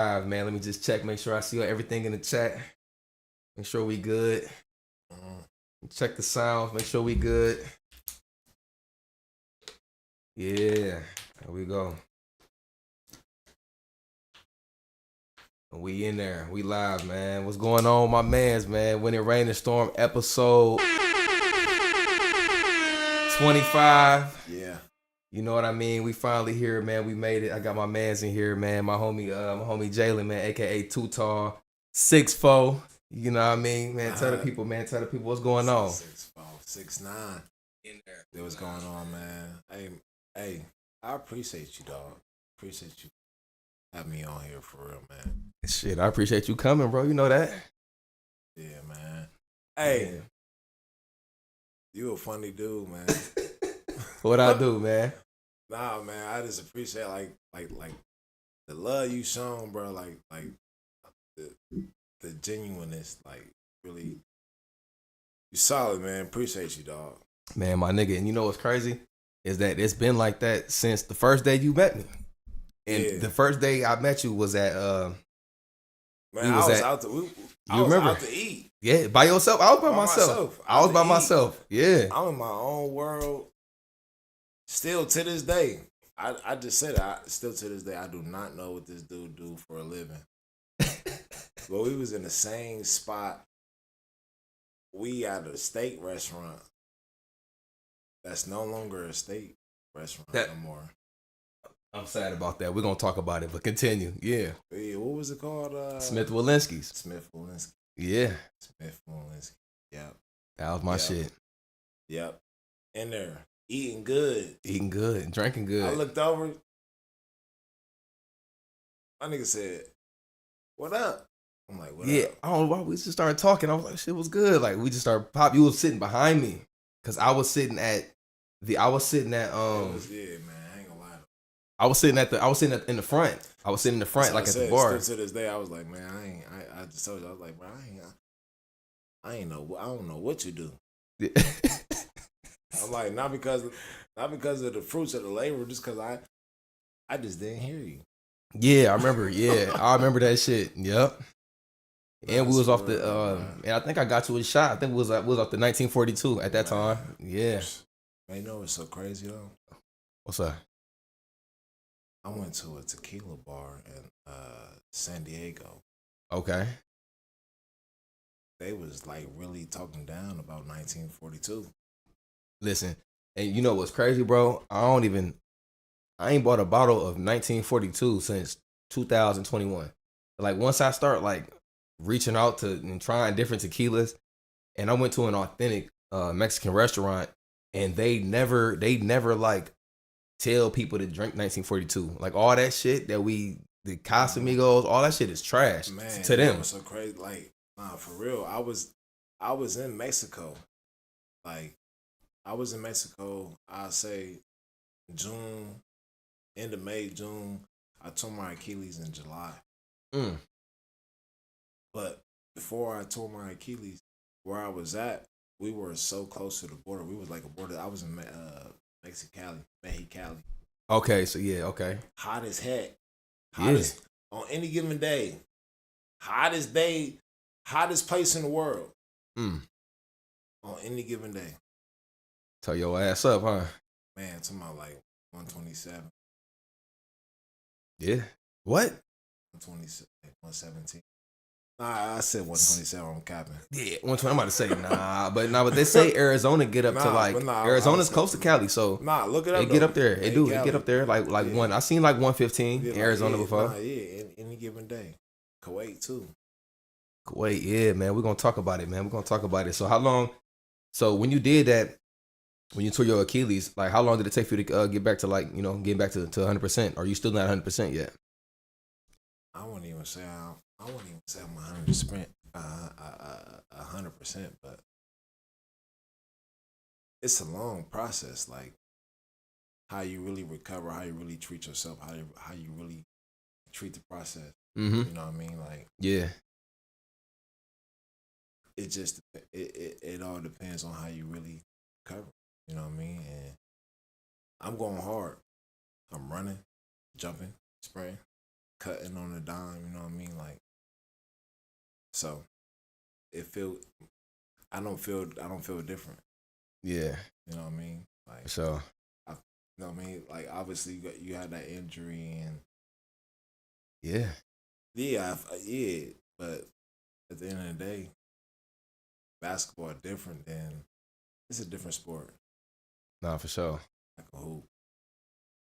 Man. Let me just check, make sure I see everything in the chat. Make sure we good. Check the sounds, make sure we good. Yeah, there we go. We in there. We live, man. What's going on, my mans, man? When It Rain and Storm, episode 25. Yeah. You know what I mean? We finally here, man. We made it. I got my mans in here, man. My homie Jalen, man, aka Too Tall, 6'4". You know what I mean? Man, tell the people, what's going on. 6'4", 6'9". In there. What's going on, man? Hey, I appreciate you, dog. Appreciate you having me on here for real, man. Shit, I appreciate you coming, bro. You know that? Yeah, man. Hey, yeah. You a funny dude, man. What I do, man? Nah, man. I just appreciate like the love you shown, bro. Like the genuineness, like really. You solid, man. Appreciate you, dog. Man, my nigga, and you know what's crazy is that it's been like that since the first day you met me. And the first day I met you was at man, I was out to eat. Yeah, by yourself. I was by myself. I was by myself. Yeah. I'm in my own world. Still to this day. I just said it. Still to this day, I do not know what this dude do for a living. But we was in the same spot. We at a steak restaurant. That's no longer a steak restaurant no more. I'm sad about that. We're gonna talk about it, but continue. Yeah. Yeah, what was it called? Smith Walensky's. Smith Walensky. Yeah. Smith Walensky. Yep. That was my shit. Yep. In there. Eating good. Drinking good. I looked over. My nigga said, "What up?" I'm like, "What up?" I don't know why we just started talking. I was like, shit was good. Like we just started pop. You was sitting behind me. Cause I was sitting at yeah, man, I ain't gonna lie. I was sitting in the front. I was sitting in the front, like at the bar. Still to this day, I was like, man, I just told you, I was like, bro, I don't know what you do. I'm like, not because of the fruits of the labor, just because I just didn't hear you. Yeah, I remember. Yeah, I remember that shit. Yep. And we was off the, and I think I got you a shot. I think we was off the 1942 at that time. Yeah. Man, you know what's so crazy though? What's that? I went to a tequila bar in San Diego. Okay. They was like really talking down about 1942. Listen, and you know what's crazy, bro? I ain't bought a bottle of 1942 since 2021. Like once I start like reaching out to and trying different tequilas, and I went to an authentic Mexican restaurant, and they never like tell people to drink 1942. Like all that shit that the Casamigos, all that shit is trash, man, to them. So crazy, like for real. I was in Mexico, like I was in Mexico. I'll say June, end of May, June. I tore my Achilles in July. But before I tore my Achilles, where I was at, we were so close to the border. We was like a border. I was in Mexicali. Okay, so yeah, okay. Hot as heck. Hottest on any given day. Hottest place in the world. On any given day. Tell your ass up, huh? Man, it's about like 127. Yeah. What? 127, 117. Nah, I said 127. I'm capping. Yeah, 120. I'm about to say but they say Arizona get up to like Arizona's close to Cali, so look it up. They get up there. They get up there like one. I seen like 115 in Arizona before. Any given day. Kuwait too. Kuwait, yeah, man. We're gonna talk about it, man. We're gonna talk about it. So how long? So when you did that, when you tore your Achilles, like how long did it take for you to get back to like getting back to 100%? Are you still not 100% yet? I wouldn't even say I'm 100%, 100%, but it's a long process. Like how you really recover, how you really treat yourself, how you really treat the process. Mm-hmm. You know what I mean? Like yeah, it all depends on how you really recover. You know what I mean? And I'm going hard. I'm running, jumping, spraying. cutting on a dime. You know what I mean? Like, so it feel. I don't feel different. Yeah. You know what I mean? Like, So. you know what I mean? Like, obviously you had that injury and. Yeah. Yeah, yeah, but at the end of the day, basketball different than it's a different sport. Nah, for sure. Like a hoop.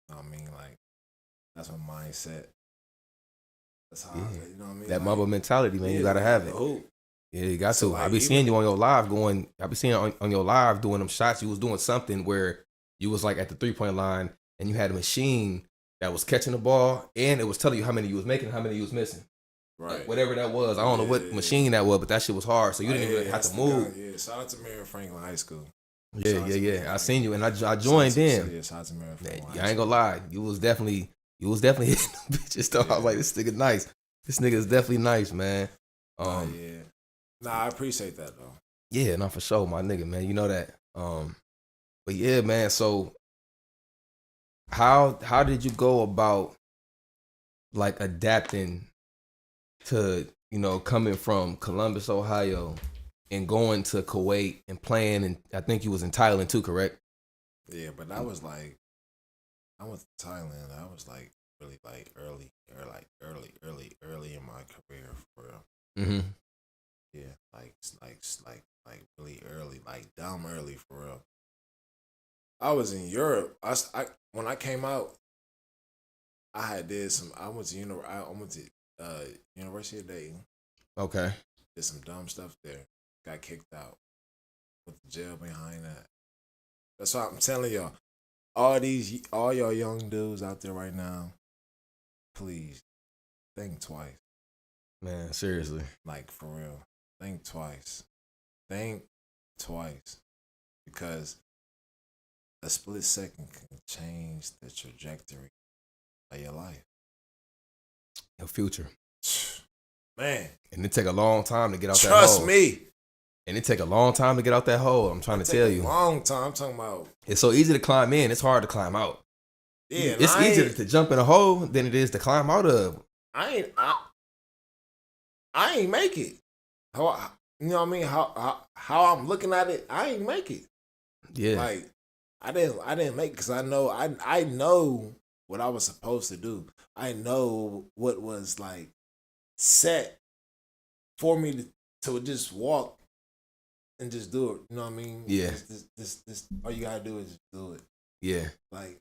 You know what I mean? Like that's my mindset. That's how you know what I mean? That like, mamba mentality, man. yeah, you gotta like, have it. Hoop. Yeah, you got So, to. like, I be seeing you on your live going. I be seeing on your live doing them shots. You was doing something where you was like at the 3-point line and you had a machine that was catching the ball and it was telling you how many you was making and how many you was missing. Right. Like, whatever that was. I don't know what machine that was, but that shit was hard. So you didn't even have to move. Yeah, shout out to Mary Franklin High School. Yeah. I seen you and I joined in. Yeah, shout out to Mary Franklin. I ain't gonna lie. You was definitely hitting them bitches though. I was like, this nigga nice. This nigga is definitely nice, man. Yeah. Nah, I appreciate that though. Yeah, no, for sure, my nigga, man. You know that. But yeah, man. So, how did you go about like adapting to coming from Columbus, Ohio, and going to Kuwait and playing? And I think you was in Thailand too, correct? Yeah, but that was like I went to Thailand. I was like really like early in my career for real. Mm-hmm. Yeah, like really early, like dumb early for real. I was in Europe. I when I came out, I had did some. I went to University of Dayton. Okay. Did some dumb stuff there. Got kicked out. Went to jail behind that. That's why I'm telling y'all. All y'all young dudes out there right now, please think twice. Man, seriously. Like for real. Think twice. Think twice. Because a split second can change the trajectory of your life. Your future. Man. And it take a long time to get out that hole. Trust me. And it take a long time to get out that hole. I'm trying to tell you. A long time. I'm talking about. It's so easy to climb in. It's hard to climb out. Yeah, it's easier to jump in a hole than it is to climb out of. I ain't make it. How you know what I mean? How I'm looking at it, I ain't make it. Yeah. Like I didn't make it because I know what I was supposed to do. I know what was like set for me to just walk and just do it. You know what I mean? Yeah. This all you gotta do is just do it. Yeah. Like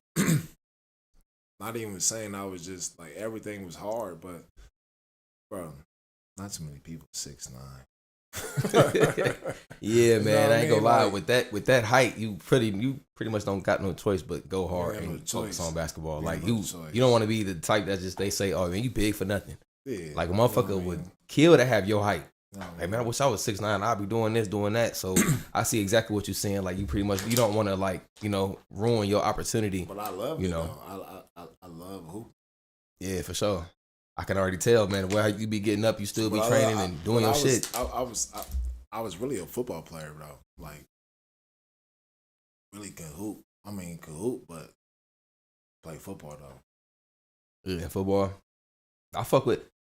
not even saying I was just like everything was hard, but bro, not too many people 6'9". Yeah, man. I ain't gonna lie. Like, with that height, you pretty much don't got no choice but go hard and focus on basketball. Like you don't want to be the type that just they say, oh man, you big for nothing. Yeah, like a motherfucker would kill to have your height. Like man, I wish I was 6'9". I'd be doing this, doing that. So I see exactly what you're saying. Like you don't want to like ruin your opportunity. But I love I love hoop. Yeah, for sure. I can already tell, man. Where you be getting up, you still be training and doing your shit. I was really a football player, bro. Like, really can hoop. I mean, can hoop, but play football though. Yeah, football.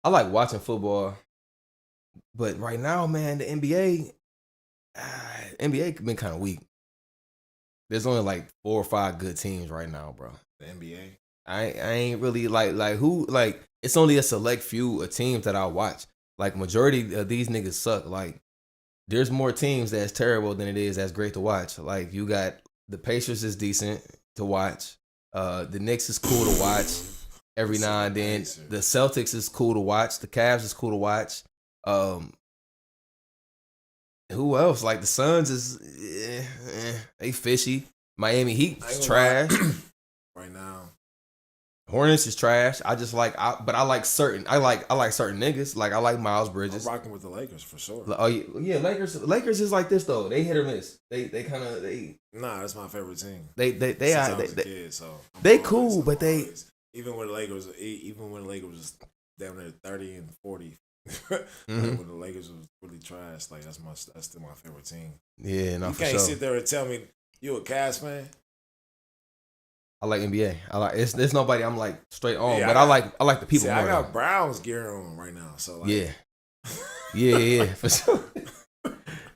I like watching football, but right now, man, the NBA been kind of weak. There's only like 4 or 5 good teams right now, bro. The NBA. I ain't really like who like. It's only a select few of teams that I watch. Like majority of these niggas suck. Like there's more teams that's terrible than it is that's great to watch. Like you got the Pacers is decent to watch. The Knicks is cool to watch every now and then. The Celtics is cool to watch. The Cavs is cool to watch. Who else? Like the Suns is they fishy. Miami Heat is trash. Right now. Hornets is trash. I just like, but I like certain niggas. Like I like Miles Bridges. I'm rocking with the Lakers for sure. Oh yeah, Lakers is like this though. They hit or miss. They kind of Nah, that's my favorite team. They cool, but they even when the Lakers was down there 30 and 40. When the Lakers was really trash, like that's still my favorite team. Yeah, no, you for can't sure. sit there and tell me you a Cavs fan. I like NBA. I like it's nobody I'm like straight on, Yeah, but I like the people See, more. I got Though. Browns gear on right now, so like, Yeah, yeah, for sure.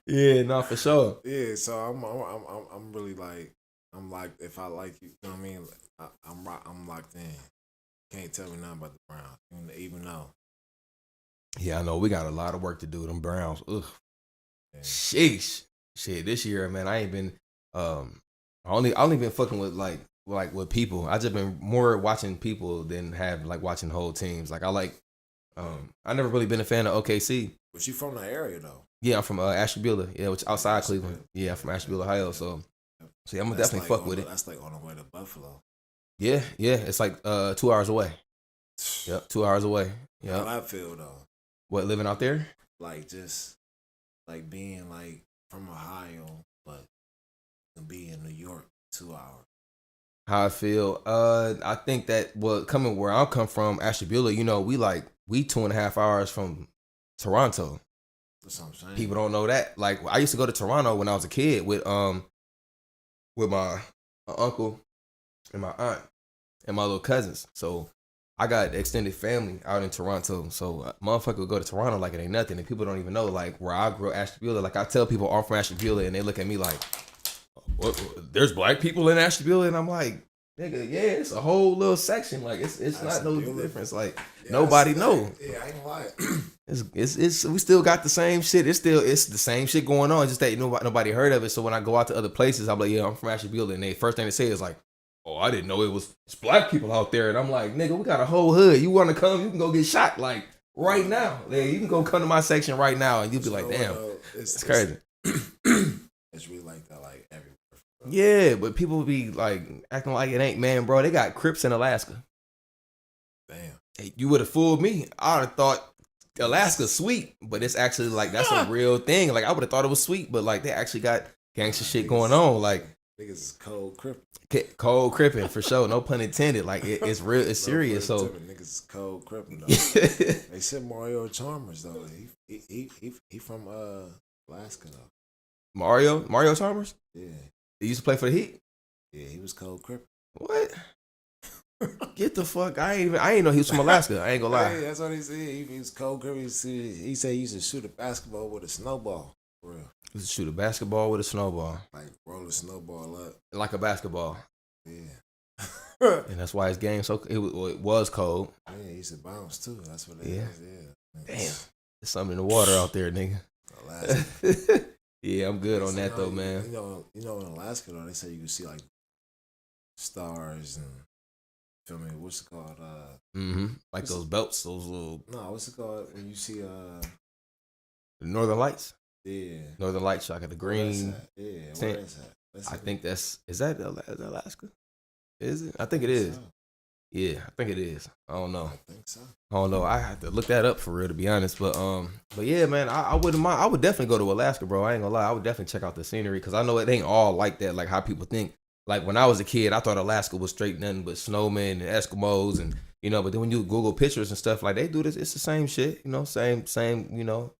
Yeah, no, for sure. yeah. So I'm really like, I'm like, if I like you, know what I mean? I'm locked in. Can't tell me nothing about the Browns, even though. Yeah, I know we got a lot of work to do. Them Browns, ugh, Yeah. sheesh, shit. This year, man, I ain't been. I only been fucking with like with people. I just been more watching people than have like watching whole teams. Like I like. I never really been a fan of OKC. But you from the area though? Yeah, I'm from Ashtabula. Yeah, which outside Cleveland. Yeah, I'm from Ashtabula, Ohio. So yeah, I'm gonna definitely fuck with it. That's like on the way to Buffalo. Yeah, it's like 2 hours away. Yep, 2 hours away. Yeah. How I feel though. What, living out there? Like just like being like from Ohio, but be in New York 2 hours. How I feel? I think that coming where I come from, Ashtabula, we 2.5 hours from Toronto. That's what I'm saying. People don't know that. Like I used to go to Toronto when I was a kid with my uncle and my aunt and my little cousins. So I got extended family out in Toronto. So motherfucker would go to Toronto like it ain't nothing. And people don't even know like where I grew up, Ashtabula. Like I tell people I'm from Ashtabula and they look at me like, what, there's black people in Ashtabula? And I'm like, nigga, yeah, it's a whole little section. Like it's not no difference. Like nobody know. Yeah, I ain't lying. It's we still got the same shit. It's the same shit going on. Just that nobody heard of it. So when I go out to other places, I'm like, yeah, I'm from Ashtabula, and they first thing they say is like, oh, I didn't know it's black people out there. And I'm like, nigga, we got a whole hood. You want to come? You can go get shot like right now. Yeah, you can go come to my section right now, and you'll be like, damn, it's crazy. It's really like that, like everywhere. Yeah, but people be like acting like it ain't, man, bro. They got Crips in Alaska. Damn. Hey, you would have fooled me. I would have thought Alaska's sweet, but it's actually like that's a real thing. Like I would have thought it was sweet, but like they actually got gangster shit going on. Like niggas is cold crippin'. Cold crippin' for sure. No pun intended. Like it's real. It's serious. So niggas is cold crippin' though. They said Mario Chalmers though. He from Alaska though. Mario Chalmers. Yeah. He used to play for the Heat. Yeah, he was cold crippin'. What? Get the fuck! I ain't know he was from Alaska. I ain't gonna lie. Hey, that's what he said. He was cold crippin'. He said he used to shoot a basketball with a snowball. For real. He used to shoot a basketball with a snowball. Like roll a snowball up. Like a basketball. Yeah. And that's why his game it was cold. Yeah, he used to bounce too. That's what it is. Yeah. Damn. There's something in the water out there, nigga. Alaska. Yeah, I'm good on that though, man. You know, in Alaska though, they say you can see like stars and feel me. What's it called? Like those belts, those little. No, what's it called when you see the Northern Lights. Yeah. Northern Lights, like at the green. Yeah. Tent. Where is that? I think is that Alaska? Is it? I think it is. So. Yeah, I think it is. I don't know. I think so. I don't know. I have to look that up for real, to be honest. But yeah, man, I wouldn't mind. I would definitely go to Alaska, bro. I ain't gonna lie. I would definitely check out the scenery because I know it ain't all like that, like how people think. Like when I was a kid, I thought Alaska was straight nothing but snowmen and Eskimos and but then when you Google pictures and stuff, like they do this, it's the same shit, same,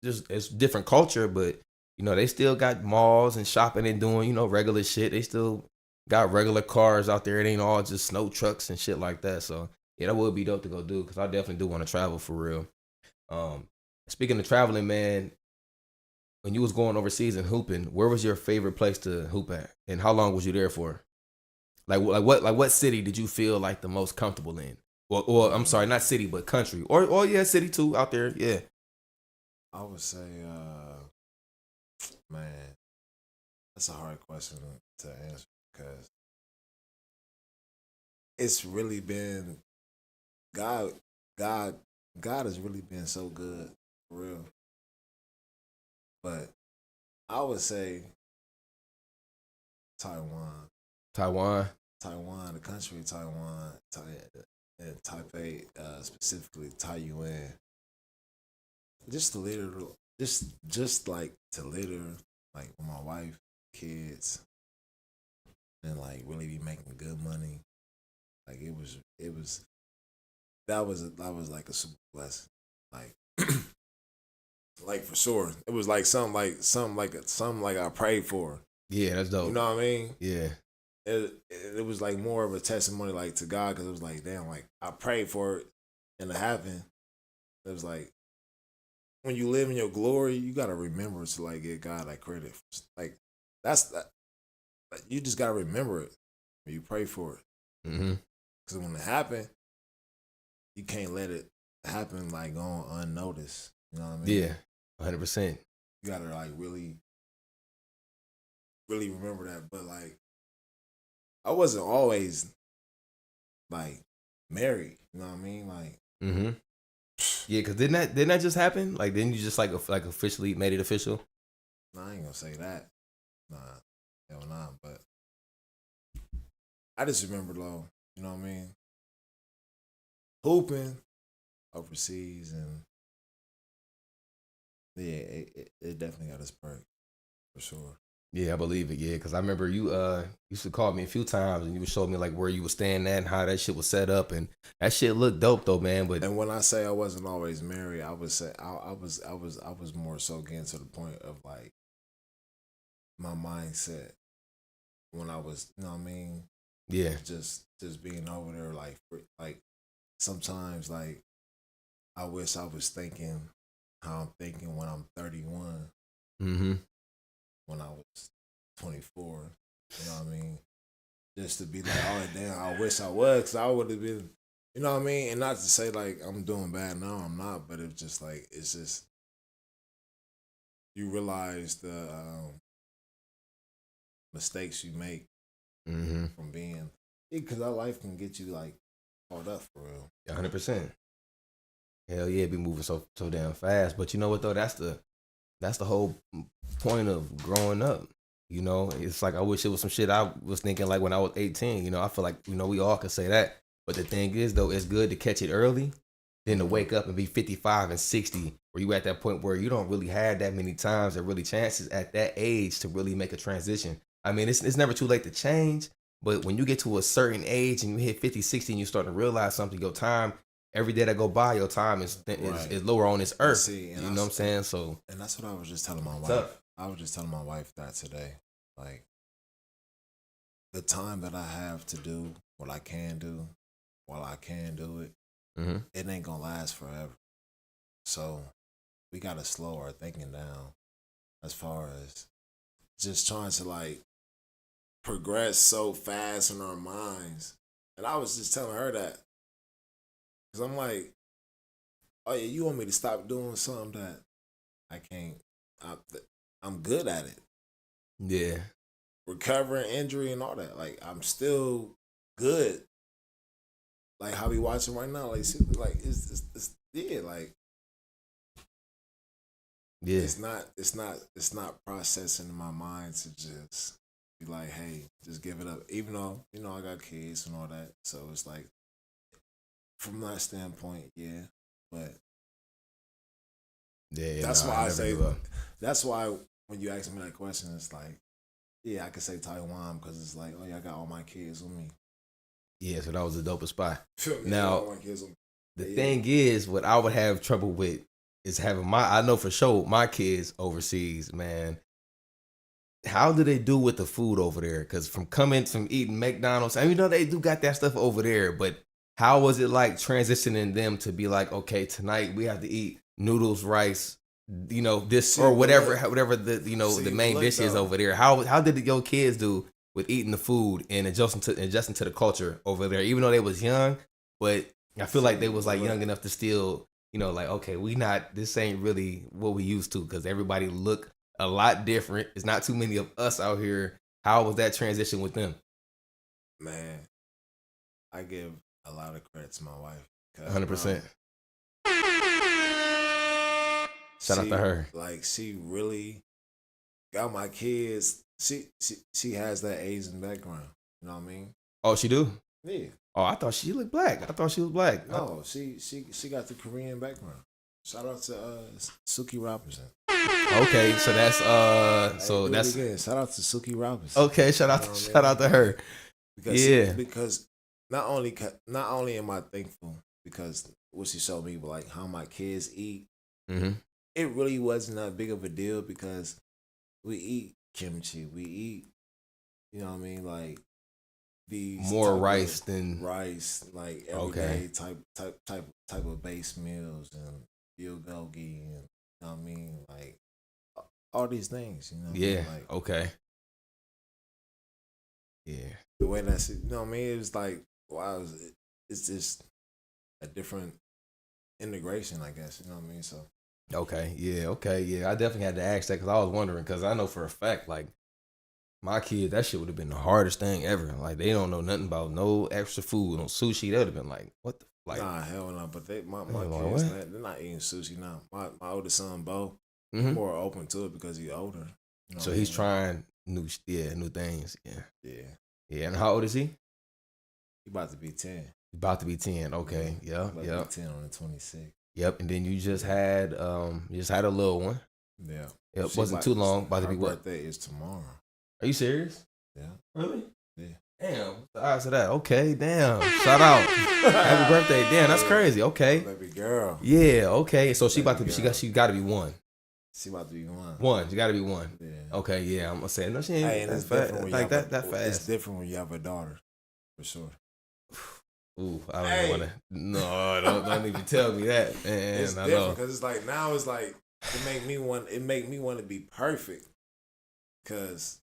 just it's different culture, but they still got malls and shopping and doing, regular shit. They still got regular cars out there. It ain't all just snow trucks and shit like that. So yeah, that would be dope to go do because I definitely do want to travel for real. Speaking of traveling, man, when you was going overseas and hooping, where was your favorite place to hoop at, and how long was you there for? Like what city did you feel like the most comfortable in? Or I'm sorry, not city, but country, or yeah, city too out there. Yeah, I would say, man, that's a hard question to answer because it's really been God has really been so good for real. But I would say Taiwan, the country of Taiwan, and Taipei, specifically Taiyuan. Just to litter, just like to litter, like with my wife, kids, and like really be making good money. Like that was like a super blessing. Like like for sure. It was like something like I prayed for. Yeah, that's dope. You know what I mean? Yeah. it was like more of a testimony like to God because it was like damn, like I prayed for it and it happened. It was like when you live in your glory, you gotta remember to like give God like credit. Like that's that. Like, you just gotta remember it when you pray for it. Mm-hmm. Because when it happened, you can't let it happen like going unnoticed. You know what I mean? Yeah, 100%. You gotta like really, really remember that. But like, I wasn't always like married. You know what I mean? Like, Mm-hmm. Yeah, because didn't that just happen? Like, didn't you just like officially made it official? nah, I ain't gonna say that. Nah, hell nah. But I just remember though. You know what I mean? Hooping overseas and yeah, it definitely got its perk for sure. Yeah, I believe it. Yeah, because I remember you used to call me a few times and you would show me like where you were staying at and how that shit was set up, and that shit looked dope though, man. But And when I say I wasn't always married, I would say I was more so getting to the point of like my mindset when I was, you know what I mean, yeah, just being over there like sometimes like I wish I was thinking how I'm thinking when I'm 31 mm-hmm. when I was 24. You know what I mean? Just to be like, oh damn, I wish I was, because I would have been, you know what I mean? And not to say like I'm doing bad now, I'm not, but it's just like, it's just, you realize the mistakes you make Mm-hmm. from being, because our life can get you like caught up for real. 100%. Hell yeah, it be moving so damn fast. But you know what though? That's the whole point of growing up. You know, it's like I wish it was some shit I was thinking like when I was 18. You know, I feel like we all could say that. But the thing is though, it's good to catch it early than to wake up and be 55 and 60, where you at that point where you don't really have that many times or really chances at that age to really make a transition. I mean, it's never too late to change, but when you get to a certain age and you hit 50, 60 and you start to realize something, your time, every day that go by, your time Right. is lower on this earth. See, You know what I'm saying? So and that's what I was just telling my wife. tough. I was just telling my wife that today. Like, the time that I have to do what I can do while I can do it, Mm-hmm. it ain't gonna last forever. So we gotta slow our thinking down as far as just trying to like progress so fast in our minds. And I was just telling her that because I'm like, oh yeah, you want me to stop doing something that I can't. I, I'm good at it. Yeah. Recovering injury and all that. Like I'm still good. Like how we watching right now. Like like it's yeah. Like Yeah. it's not processing in my mind to just be like, hey, just give it up. Even though I got kids and all that. So it's like from that standpoint, yeah. But Yeah. that's Nah, why I I never say give up. that's why when you ask me that question, it's like, yeah, I could say Taiwan because it's like, oh yeah, I got all my kids with me. Yeah, so that was the dopest spot. Feel me? I got Now, all my kids with me. the Yeah. thing is, what I would have trouble with is having I know for sure my kids overseas, man. How do they do with the food over there? Because from eating McDonald's, I mean, they do got that stuff over there, but how was it like transitioning them to be like, okay, tonight we have to eat noodles, rice, this See, or but whatever, look, whatever the see, the but main look, dish is though. over there. How did your kids do with eating the food and adjusting to the culture over there? Even though they was young, but I feel like they See, was but like look. young enough to still, like okay, this ain't really what we used to because everybody look a lot different. It's not too many of us out here. How was that transition with them? Man, I give a lot of credit to my wife because, bro, 100%. Shout out to she her. like she really got my kids. She has that Asian background. You know what I mean? Oh, she do? Yeah. Oh, I thought she looked black. I thought she was black. No, she got the Korean background. Shout out to Suki Robinson. Okay, so that's Hey, do it again. Shout out to Suki Robinson. okay. Shout out, You know what I shout mean? out to her. Because Yeah. because not only am I thankful because what she showed me, but like how my kids eat, Mm-hmm. it really wasn't that big of a deal because we eat kimchi, we eat, you know what I mean, like these more type rice of than rice, like okay. everyday type of base meals and bulgogi and you know what I mean, like all these things, you know what I Yeah. mean, like Okay. Yeah. the way that's you know what I mean. It's like wow, it's just a different integration, I guess. You know what I mean? So Okay. Yeah. Okay. Yeah. I definitely had to ask that because I was wondering because I know for a fact like my kids that shit would have been the hardest thing ever. Like they don't know nothing about no extra food, no sushi. They would have been like, what the like? nah, hell no. But my Like, kids, what? they're not eating sushi now. My oldest son, Bo, he Mm-hmm. more open to it because he's older. You know So what I he's mean? trying new things. Yeah. Yeah, Yeah. And how old is he? he about to be 10. About to be 10. Okay. Yeah, Yeah. he about to Yep. be 10 on the 26th. Yep. And then Yeah. you just had a little one. Yeah. Yep. Wasn't too long. About to Her be what? birthday is tomorrow. Are you serious? Yeah. Really? Yeah. Damn. What's the odds of that? Okay. Damn. Shout out. Happy birthday. Damn. That's crazy. Okay. Baby girl. Yeah. Okay. So she Baby about to be. girl. She got to be one. She about to be one. One. She got to be one. Yeah. Okay. Yeah. I'm gonna say no. She ain't. Hey, and That's it's different fast. when Like you that. have That It's fast. different when you have a daughter, for sure. Ooh. I don't Hey. even wanna. No. Don't even tell me that. Man. It's I different know. because it's like now it's like it make me want to be perfect because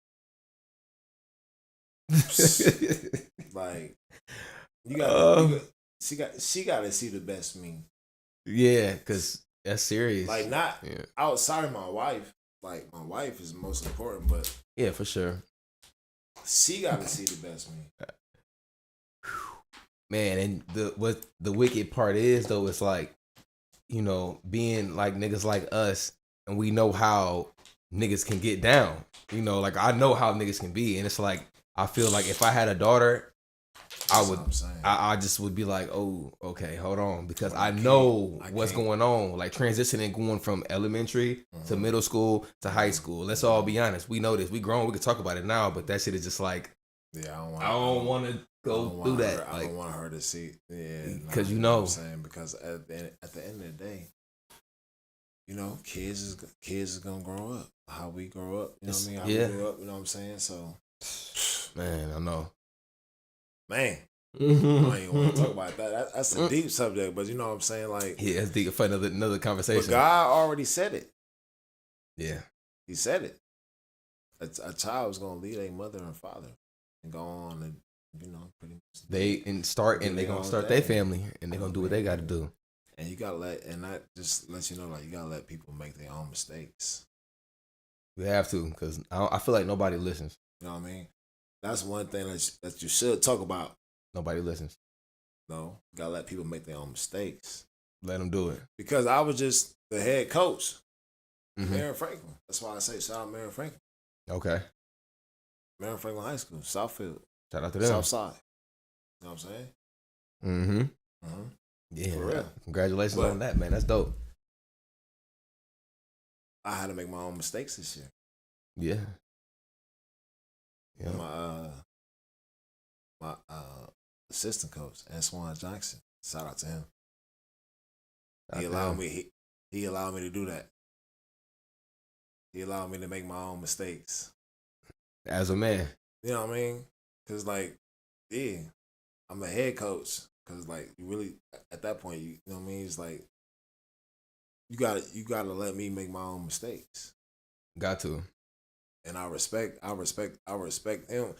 like you got she got to see the best me. Yeah. Cause that's serious. Like not Yeah. outside of my wife. Like my wife is most important, but Yeah. For sure. she got to see the best me. Man, and what the wicked part is though, it's like, you know, being like niggas like us, and we know how niggas can get down. You know, like I know how niggas can be, and it's like I feel like if I had a daughter, I That's would, what I'm saying. I just would be like, oh, okay, hold on, because But I I know can't. what's going on, like transitioning, going from elementary to Mhm. middle school to high school. Let's all be honest, we know this, we grown, we can talk about it now, but that shit is just like Yeah, I don't want to go through that, I like, don't want her to see. Yeah, because nah, you what know. I'm saying, because at the end of the day, you know, kids is gonna grow up how we grow up. You know what I mean? How Yeah. we grew up. You know what I'm saying? So, Man, I know. man, I don't even want to talk about that. That's a deep subject, but you know what I'm saying? Like, Yeah, it's deep for another but conversation. God already said it. Yeah, He said it. A child is gonna leave a mother and father and go on and pretty much they gonna start their family and they gonna do what they got to do. And you gotta that just lets you know, like you gotta let people make their own mistakes. We have to, because I feel like nobody listens. You know what I mean? That's one thing that you should talk about. Nobody listens. No, you gotta let people make their own mistakes. Let them do it. Because I was just the head coach, Mhm. Marion Franklin. That's why I say shout out Marion Franklin. Okay, Marion Franklin High School, Southfield, shout out to them. South Side. You know what I'm saying? Mm-hmm. Mm-hmm. Yeah, For real. congratulations But- on that, man. That's dope. I had to make my own mistakes this year. Yeah. Yeah. My assistant coach, Antoine Jackson. Shout out to him. He allowed me. He allowed me to do that. He allowed me to make my own mistakes. As a man. You know what I mean? Cause like, yeah, I'm a head coach. Cause like, you really at that point, you know what I mean? It's like you gotta let me make my own mistakes. Got to. And I respect him.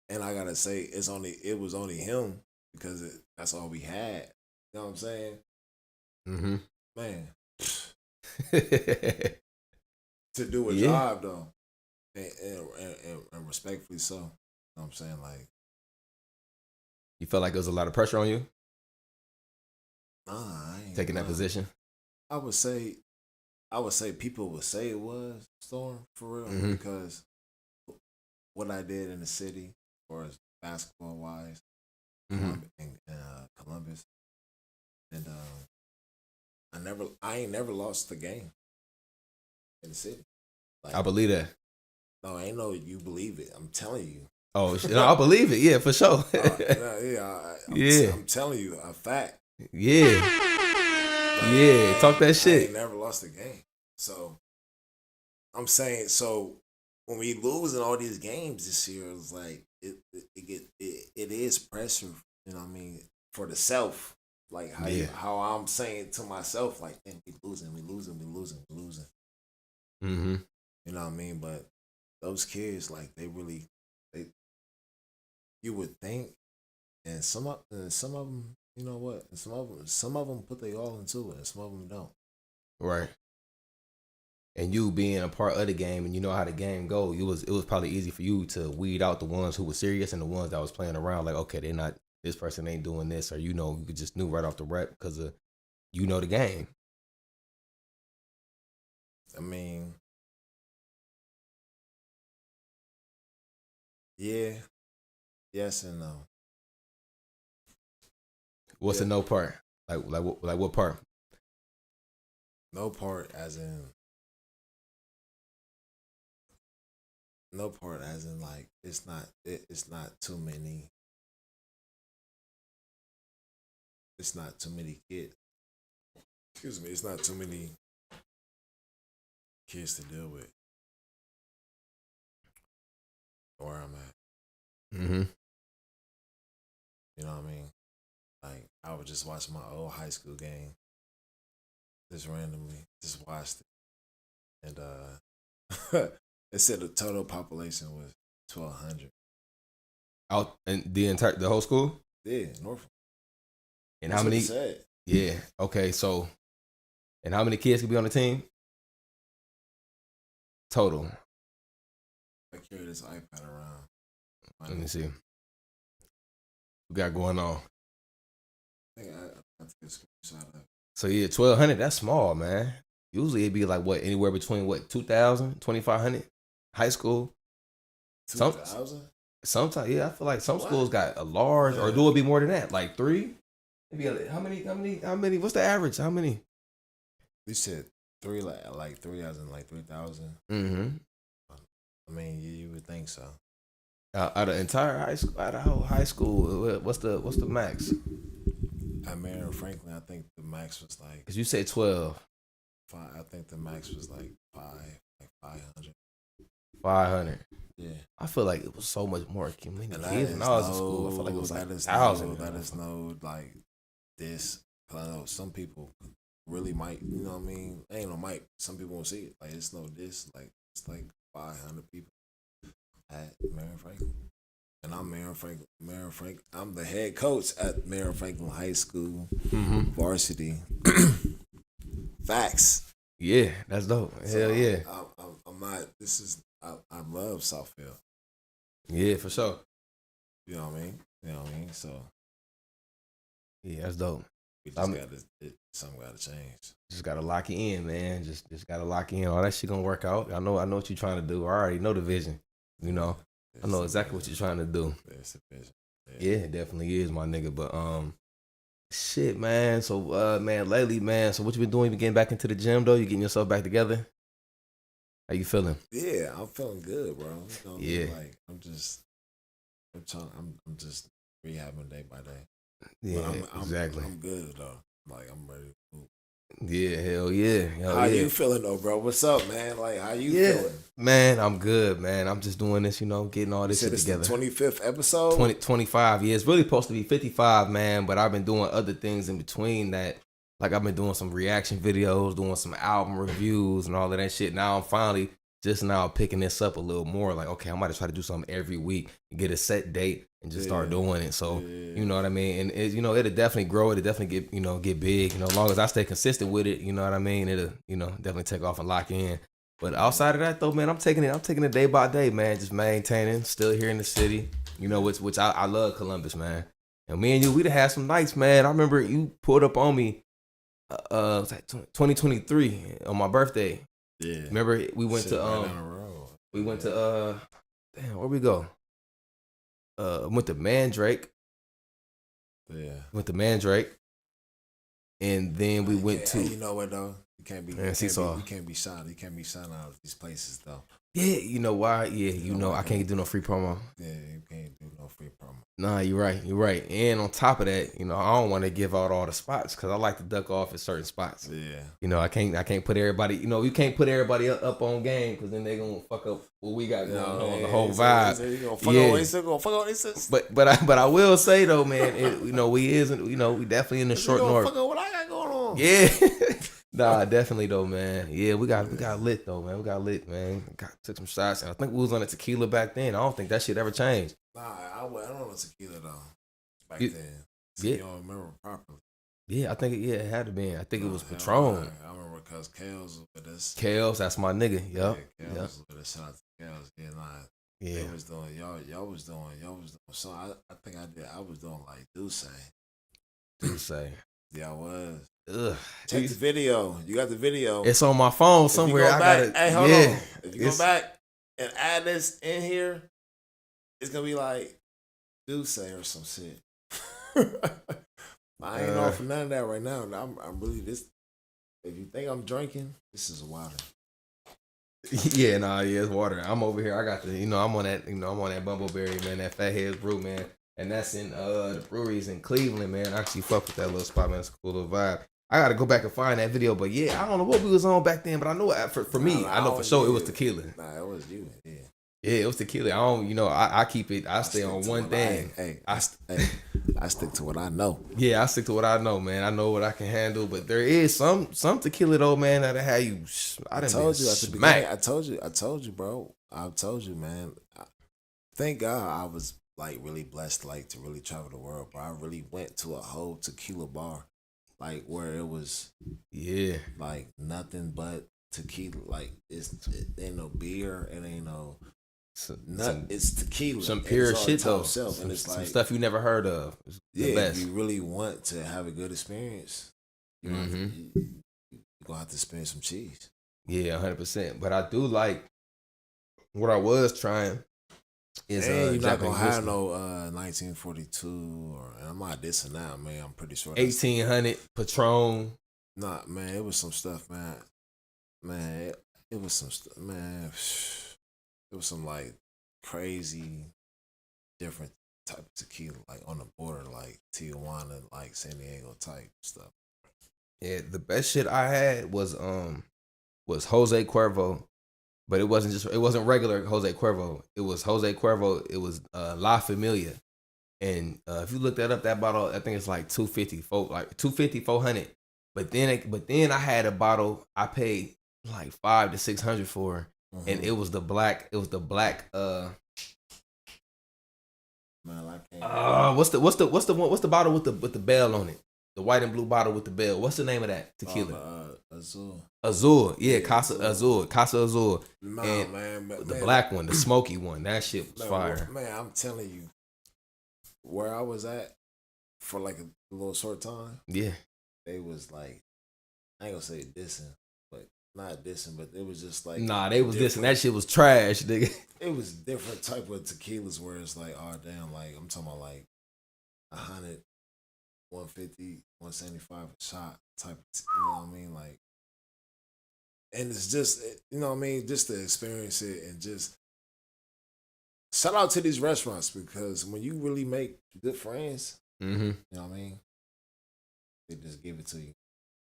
And I gotta say, it was only him because that's all we had. You know what I'm saying? Mm-hmm. Man, to do a Yeah. job though, and respectfully so. You know what I'm saying? Like, You felt like there was a lot of pressure on you nah, I ain't taking that lying. position. I would say people would say it was Storm for real Mhm. because what I did in the city, as far as basketball wise, Mhm. in Columbus, and I ain't never lost the game in the city. Like, I believe that. no, I ain't know you believe it. I'm telling you. Oh, no, I believe it. Yeah, for sure. I'm telling you a fact. Yeah. Like, Yeah, talk that I shit. ain't never lost a game. So I'm saying, so when we losing all these games this year, it's like it is pressure. You know what I mean, for the self. Like how I'm saying to myself, like, damn, we losing, we losing, we losing, we losing. Mm-hmm. You know what I mean? But those kids, like, they you would think, and some of them, you know what? And some of them put their all into it, and some of them don't. Right. And you being a part of the game, and you know how the game go, it was probably easy for you to weed out the ones who were serious and the ones that was playing around. Like, okay, they're not. This person ain't doing this, or you just knew right off the rep because of the game. I mean, yeah, yes and no. What's the no part? Like what part? No part as in no part as in like it's not too many. It's not too many kids. Excuse me. It's not too many kids to deal with. Where I'm at. Mm-hmm. You know what I mean? Like I was just watching my old high school game. Just randomly, just watched it, and it said the total population was 1,200. Out and the whole school. Yeah, Norfolk. And That's how many? What it said. Yeah. Okay. So, and how many kids could be on the team? Total. I carry this iPad around. Let me see. We got going on. I think I took a screenshot of it. So yeah, 1,200. That's small, man. Usually it'd be like what, anywhere between 2,000, 2,500. High school. 2,000? Sometimes, yeah, I feel like some schools got a large, or do it be more than that? Like 3? Maybe how many? What's the average? How many? You said 3, like 3 as in like 3,000. Mm-hmm. I mean, you would think so. Out of the entire high school, out of the whole high school, what's the max? At Marion Franklin, I think the max was like. Cause you said 12. 5. I think the max was like 500. 500. Yeah. I feel like it was so much more community And kids when I was in school. I feel like it was like 1,000. That is no like this. I know some people really might. You know what I mean? Ain't no might. Some people won't see it. Like it's no this. Like it's like 500 people at Marion Franklin. And I'm Marion Franklin. I'm the head coach at Marion Franklin High School varsity. Facts. Yeah, that's dope. So Hell yeah. I'm not. This is. I love Southfield. Yeah, for sure. You know what I mean? So yeah, that's dope. we just something got to change. Just gotta lock it in, man. Just gotta lock it in. All that shit gonna work out. I know what you're trying to do. I already know the vision. You know. I know exactly what you're trying to do. It's a vision. Yeah, it definitely is, my nigga. But shit, man. So man, lately, man. So what you been doing? You been getting back into the gym though? You getting yourself back together? How you feeling? Yeah, I'm feeling good, bro. You know, yeah. Like I'm just rehabbing day by day. Yeah, exactly. I'm good though. Like I'm ready to move. Yeah, hell yeah. How you feeling though, bro? What's up, man? Like how you feeling? Man, I'm good, man. I'm just doing this, getting all this shit together. The 25th episode? 25. Yeah, it's really supposed to be 55, man, but I've been doing other things in between that. Like I've been doing some reaction videos, doing some album reviews and all of that shit. Now I'm finally just now picking this up a little more. Like, okay, I might try to do something every week and get a set date and just start doing it. So, you know what I mean? And it'll definitely grow. It'll definitely get big. As long as I stay consistent with it, you know what I mean? It'll, definitely take off and lock in. But outside of that though, man, I'm taking it day by day, man. Just maintaining, still here in the city, which I love Columbus, man. And me and you, we'd have had some nights, man. I remember you pulled up on me, it was like 2023 on my birthday. Yeah. Remember we went to where we go? Went to Mandrake. Yeah. Went to Mandrake. And then we went to. You know what though? You can't be. You can't be shining. You can't be shining out of these places though. Yeah, you know why? Yeah, You you know know why I can't do no free promo. Yeah, you can't do no free promo. Nah, you're right. You're right. And on top of that, you know, I don't want to give out all the spots because I like to duck off at certain spots. Yeah. You know, I can't put everybody. You know, you can't put everybody up on game because then they gonna fuck up what we got going on, the whole vibe. But I will say though, man, you know, we definitely in the short north. Fuck up what I got going on. Yeah. Nah, definitely though, man. Yeah, we got lit though, man. We got lit, man. Took some shots, and I think we was on a tequila back then. I don't think that shit ever changed. Nah, I don't know tequila though. Back You- then, so yeah. you don't remember properly. Yeah, I think it had to be. I think it was Patron. I remember because Kales was with us. Kales, that's my nigga. Yep. Yeah, Kales was with us. Shout out to Kales. Yeah, nah. Yeah. They was doing y'all was doing. So I think I did. I was doing like Douce. Do say. Yeah, I was. Ugh. Check the video. You got the video. It's on my phone somewhere. I got it. Hey, hold on. If you go back and add this in here, it's gonna be like Douce or some shit. I ain't off for none of that right now. I'm really this. If you think I'm drinking, this is water. Yeah, it's water. I'm over here. I got the, I'm on that, I'm on that Bumbleberry, man, that Fatheads Brew, man. And that's in the breweries in Cleveland, man. I actually fuck with that little spot, man. It's a cool little vibe. I gotta go back and find that video, but yeah, I don't know what we was on back then, but I know for me, I know for sure it was tequila. Nah, it was you, yeah. Yeah, it was tequila. I don't, I keep it. I stay on one thing. I stick to what I know. Yeah, I stick to what I know, man. I know what I can handle, but there is some tequila though, man, that'll have you. I told you at the beginning. I told you, bro. I told you, man. Thank God I was like really blessed, like to really travel the world, bro. I really went to a whole tequila bar, like where it was, like nothing but tequila. Like it ain't no beer, it ain't no. It's tequila. Some pure shit though. And it's like some stuff you never heard of. If you really want to have a good experience, you're gonna have to spend some cheese. Yeah, 100%. But I do like what I was trying is you're not gonna have whiskey. no 1942 or I'm not dissing now, man. I'm pretty sure 1800 Patron. Nah, man, it was some stuff, man. Man, it was some stuff, man. It was some like crazy, different type of tequila, like on the border, like Tijuana, like San Diego type stuff. Yeah, the best shit I had was Jose Cuervo, but it wasn't regular Jose Cuervo. It was Jose Cuervo. It was La Familia, and if you look that up, that bottle I think it's like 250, 400. But then I had a bottle I paid like $500 to $600 for. And it was the black. Man, I can't. What's the bottle with the bell on it? The white and blue bottle with the bell. What's the name of that tequila? Azul. Yeah, Casa Azul. Man, the black one, the smoky one. That shit was fire. Man, I'm telling you, where I was at for like a little short time. Yeah, they was like, I ain't gonna say dissing. Not dissing, but it was just like they was dissing. That shit was trash, nigga. It was different type of tequilas where it's like, oh damn, like I'm talking about like 100, 150, 175 a shot type. You know what I mean? Like, and it's just, you know what I mean, just to experience it and just shout out to these restaurants because when you really make good friends, you know what I mean, they just give it to you.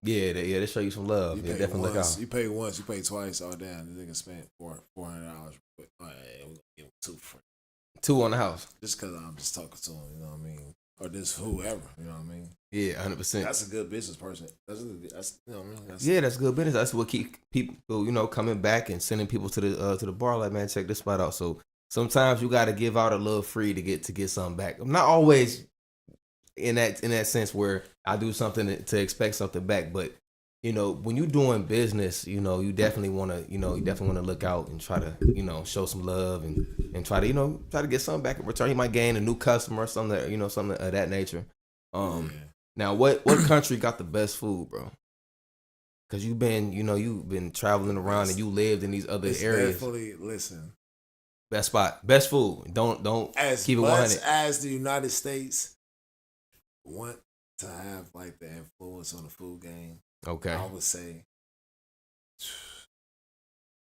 Yeah, they show you some love. They definitely look out. You pay once, you pay twice. Oh damn, the nigga spent $400. But all right, we're gonna give him $2 for $2 on the house. Just because I'm just talking to him, you know what I mean, or this whoever, you know what I mean. Yeah, 100%. That's a good business person. That's you know what I mean. That's good business. That's what keep people, coming back and sending people to the bar. Like, man, check this spot out. So sometimes you got to give out a little free to get something back. I'm not always in that sense where I do something to expect something back, but when you're doing business, you definitely want to look out and try to show some love and try to get something back in return. You might gain a new customer or something something of that nature. Now what country got the best food, bro? Because you've been traveling around and you lived in these other areas. Definitely, listen. Best spot, best food. Don't as keep it 100. As the United States want to have like the influence on the food game, okay, I would say,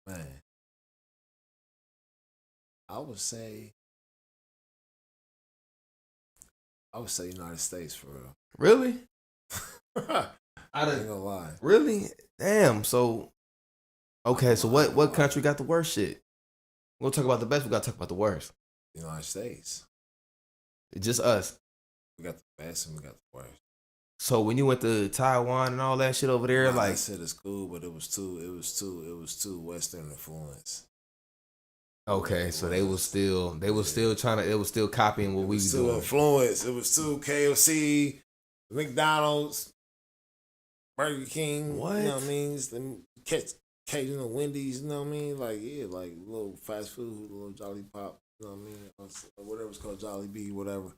man, I would say United States for real. Really? I I ain't gonna lie. Really? Damn. So okay. So I ain't what gonna lie. country got the worst shit? We'll talk about the best. We gotta talk about the worst. United States. It's just us. We got the best and we got the worst. So when you went to Taiwan and all that shit over there, Nah, like that shit is cool, but it was too Western influence. okay, so they was still trying to, it was still copying what It we was was too doing. influence. It was too KFC, McDonald's, Burger King. What? You know what I mean? It's them Cajun Wendy's. You know what I mean? Like yeah, like little fast food, little Jolly Pop. You know what I mean? Or whatever it's called, Jolly Bee, whatever.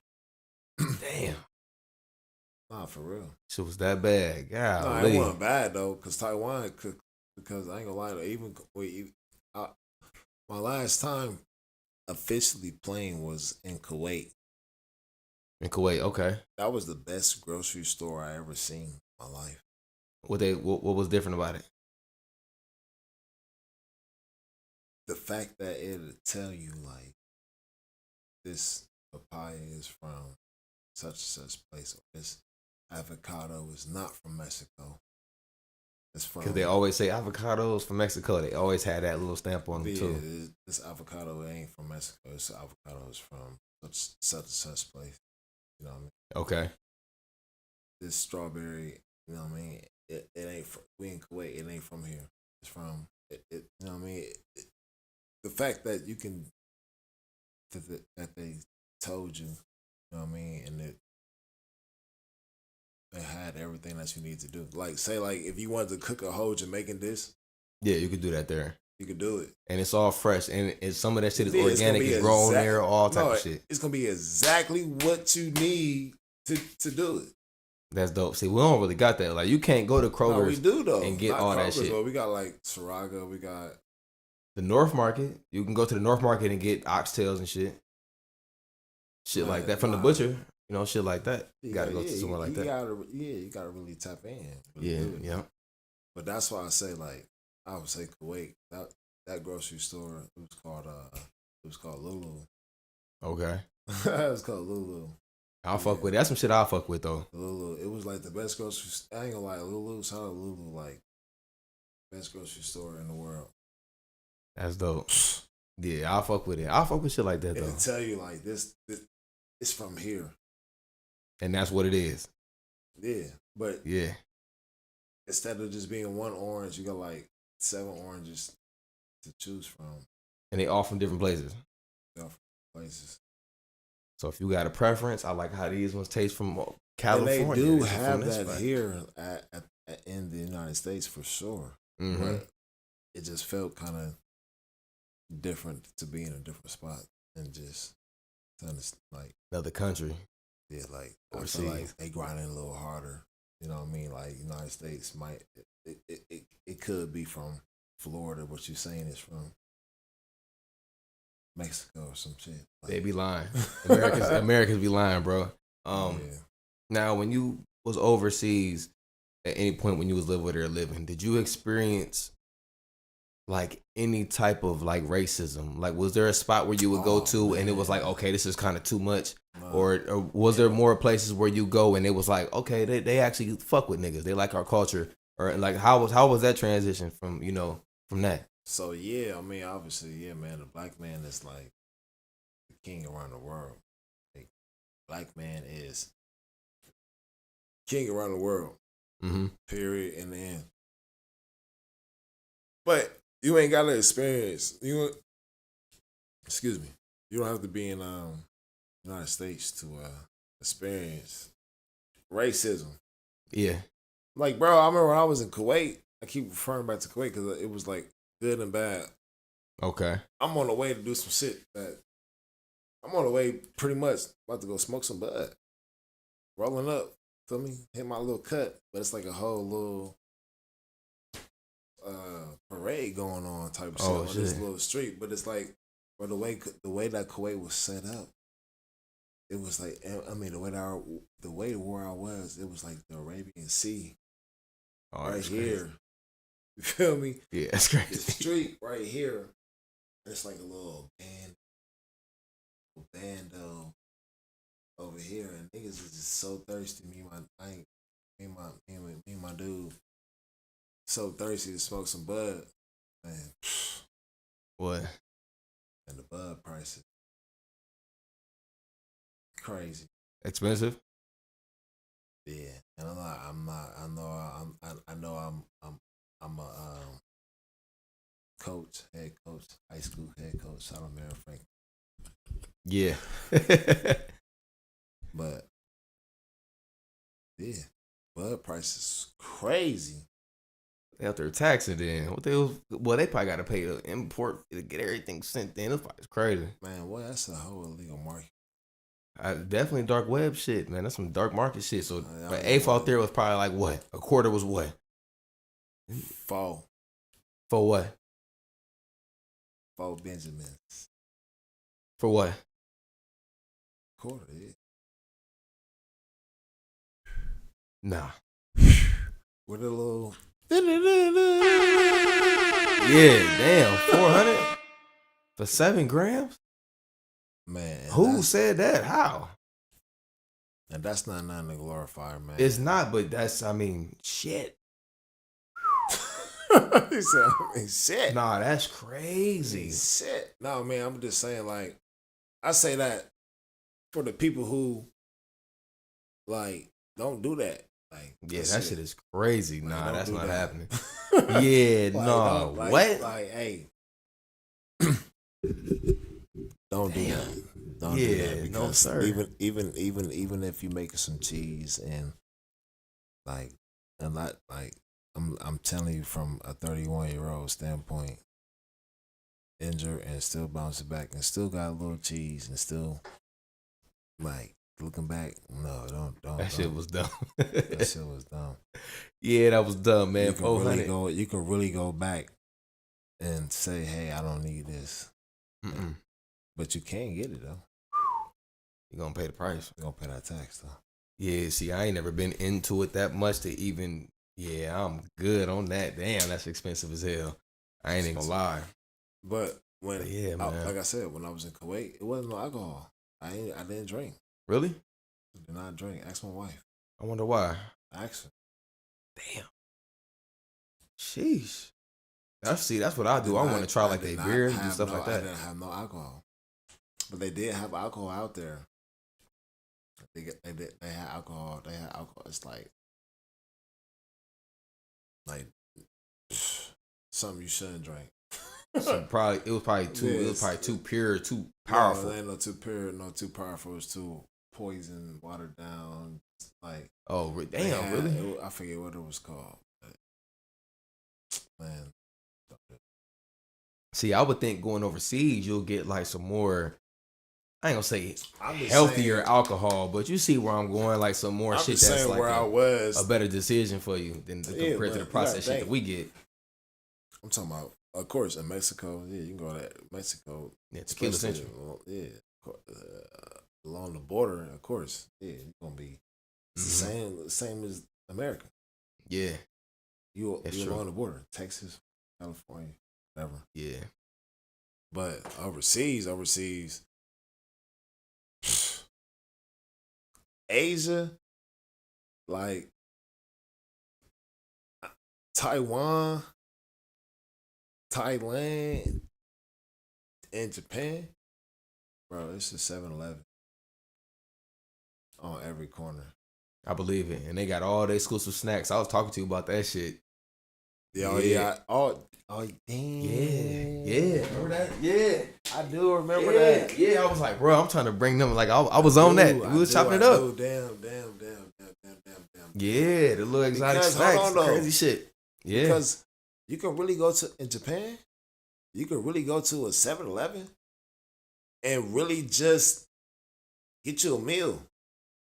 Damn, Nah, for real. shit was that bad. Nah, it Golly. wasn't bad though, cause Taiwan could. Because I ain't gonna lie, though, even my last time officially playing was in Kuwait. In Kuwait, okay. That was the best grocery store I ever seen in my life. What was different about it? The fact that it'll tell you like this papaya is from such and such place, or this avocado is not from Mexico. It's from Because they always say avocados from Mexico. They always had that little stamp on them too. this avocado ain't from Mexico. This avocado is from such and such place. You know what I mean? Okay. This strawberry, you know what I mean? It ain't from, we in Kuwait. It ain't from here. It's from you know what I mean? The fact that you can that they told you, you know what I mean, and it had everything that you need to do. Like say like if you wanted to cook a whole Jamaican dish, Yeah, you could do that there. you could do it. And it's all fresh. And some of that shit is Yeah, organic. It's grown there, all type of shit. It's gonna be exactly what you need to do it. That's dope. See, we don't really got that. Like, you can't go to No, Kroger's we do though. and get Not all that Kroger's, shit. But we got like Saraga, we got The North Market, you can go to the North Market and get oxtails and shit. Shit like that from the butcher. You know, shit like that. You gotta go to somewhere like that. You gotta really tap in. Yeah. But that's why I say like I would say Kuwait. That grocery store it was called Lulu. Okay. It was called Lulu. I'll fuck with it. That's some shit I'll fuck with though. Lulu. It was like the best grocery. I ain't gonna lie, Lulu. Shout out Lulu, like best grocery store in the world. That's dope. Yeah, I'll fuck with it. I'll fuck with shit like that It'll though. tell you like this it's from here. And that's what it is. Yeah, but Yeah. instead of just being one orange, you got like 7 oranges to choose from. And they all from different places. Places. So if you got a preference, I like how these ones taste from California. And they do This is have from this that spot. here in the United States for sure. Mm-hmm. But it just felt kind of different to be in a different spot and just like Another country. yeah, like I Overseas. feel like they grinding a little harder. You know what I mean? Like United States might it could be from Florida. What you're saying is from Mexico or some shit. Like, They be lying. Americans be lying, bro. yeah. Now, when you was overseas, at any point when you was living, did you experience like any type of like racism? Like, was there a spot where you would go to and it was like, okay, this is kind of too much, or was there more places where you go and it was like, okay, they actually fuck with niggas, they like our culture, or like how was that transition from from that? So yeah, I mean, obviously, yeah, man, the black man is like the king around the world. Like, black man is king around the world. Mm-hmm. Period. In the end. But you ain't got to experience. Excuse me. You don't have to be in United States to experience racism. Yeah. Like, bro, I remember when I was in Kuwait. I keep referring back to Kuwait because it was like good and bad. Okay. I'm on the way to do some shit I'm on the way pretty much about to go smoke some bud. Rolling up, feel me? Hit my little cut, but it's like a whole little parade going on type of shit on this little street. But it's like, bro, the way that Kuwait was set up, it was like, I mean, the way where I was, it was like the Arabian Sea right here. You feel me? Yeah, that's crazy. The street right here, it's like a little band bando over here, and niggas is just so thirsty. Me and my dude, so thirsty to smoke some bud, man. What? And the bud prices crazy. Expensive? Yeah, and I'm not. I know I'm a coach, head coach, high school head coach. Shout out Mary Frank. Yeah. But yeah, bud prices crazy. They out there taxing then. What they was, well, they probably got to pay the import to get everything sent in. It's probably crazy. Man, well, that's a whole illegal market. Definitely dark web shit, man. That's some dark market shit. So, but eighth out there was probably like what? A quarter was what? Four For what? Benjamins. For what? Quarter, yeah. Nah. With a little. Yeah, damn. 400 for 7 grams? Man. Who said that? How? And that's not nothing to glorify, man. It's not, but that's, I mean, shit. He said, shit. Nah, that's crazy. Shit. No, man, I'm just saying, like, I say that for the people who, like, don't do that. Like, yeah, that shit is crazy. Like, nah, that's not happening. Yeah, like, no. Like, what? Like, hey. Don't do that. Don't do that. Because no, sir. Even if you're making some cheese and, like, a lot, like, I'm telling you from a 31-year-old standpoint, injured and still bouncing back and still got a little cheese and still, like, looking back, no, don't. That shit was dumb. That shit was dumb. Yeah, that was dumb, man. You can really go back and say, hey, I don't need this. But you can get it, though. You're going to pay the price. You're going to pay that tax, though. Yeah, see, I ain't never been into it that much to even, yeah, I'm good on that. Damn, that's expensive as hell. I ain't even going to lie. But when, yeah, man. Like I said, when I was in Kuwait, it wasn't no alcohol. I didn't drink. Really? I did not drink. Ask my wife. I wonder why. Ask her. Damn. Sheesh. That's what I do. I want to try like they beers and stuff like that. I didn't have no alcohol. But they did have alcohol out there. They had alcohol. They had alcohol. It's like something you shouldn't drink. So it was probably too pure, too powerful. No, it ain't no too pure, no too powerful. It's too poison, watered down. Like, oh damn, really? I forget what it was called. But, man. See, I would think going overseas, you'll get like some more. I ain't gonna say healthier alcohol, but you see where I'm going, like some more shit that's like a better decision for you than compared to the processed shit that we get. I'm talking about, of course, in Mexico. Yeah, you can go to Mexico. Yeah, Tequila Central. Yeah, along the border, of course. Yeah, you're gonna be the same as America. Yeah, you're along the border, Texas, California, whatever. Yeah, but overseas. Asia, like Taiwan, Thailand, and Japan, bro, it's a 7-Eleven on every corner. I believe it. And they got all the exclusive snacks. I was talking to you about that shit. Yeah. Oh, damn. Yeah. Remember that? Yeah. I do remember that. Yeah, I was like, bro, I'm trying to bring them. Like, I was on that. We was chopping it up. Damn. Yeah, the little exotic snacks. Crazy shit. Yeah. Because you can really go to, in Japan, you can really go to a 7-Eleven and really just get you a meal.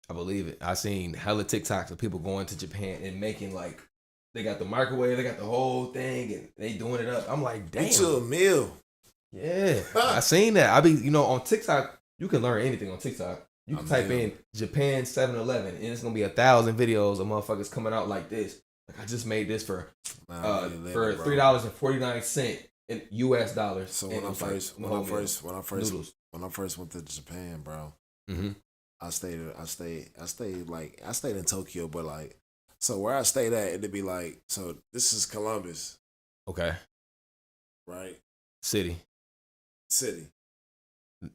I believe it. I seen hella TikToks of people going to Japan and making like, they got the microwave, they got the whole thing, and they doing it up. I'm like, damn. Get you a meal. Yeah. I seen that. I be, on TikTok, you can learn anything on TikTok. You can type in Japan 7-Eleven, and it's gonna be 1,000 videos of motherfuckers coming out like this. Like, I just made this for $3.49 in US dollars. So when I first when I first went to Japan, bro, Mm-hmm. I stayed in Tokyo, but like, so where I stayed at, it'd be like, so this is Columbus, Okay. right? City. City.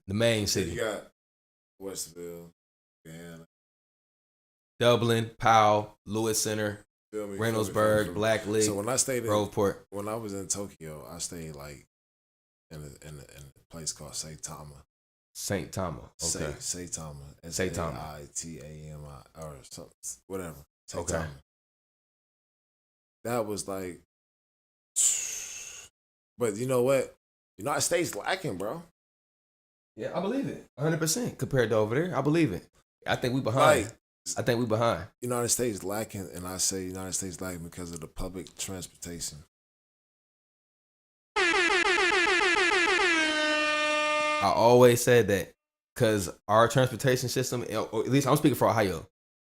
The main Then city. you got Westville, Indiana. Dublin, Powell, Lewis Center, Feel me? Reynoldsburg, Blacklick, So when I stayed in, Groveport. when I was in Tokyo, I stayed like in a place called Saitama. St. Thomas. Okay. Saitama. Saitama. Saitama or something, whatever. Saitama. Okay. That was like, but you know what? United States lacking, bro. Yeah, I believe it. 100% compared to over there. I believe it. I think we behind. Like, I think we behind. United States lacking, and I say United States lacking because of the public transportation. I always said that because our transportation system, or at least I'm speaking for Ohio.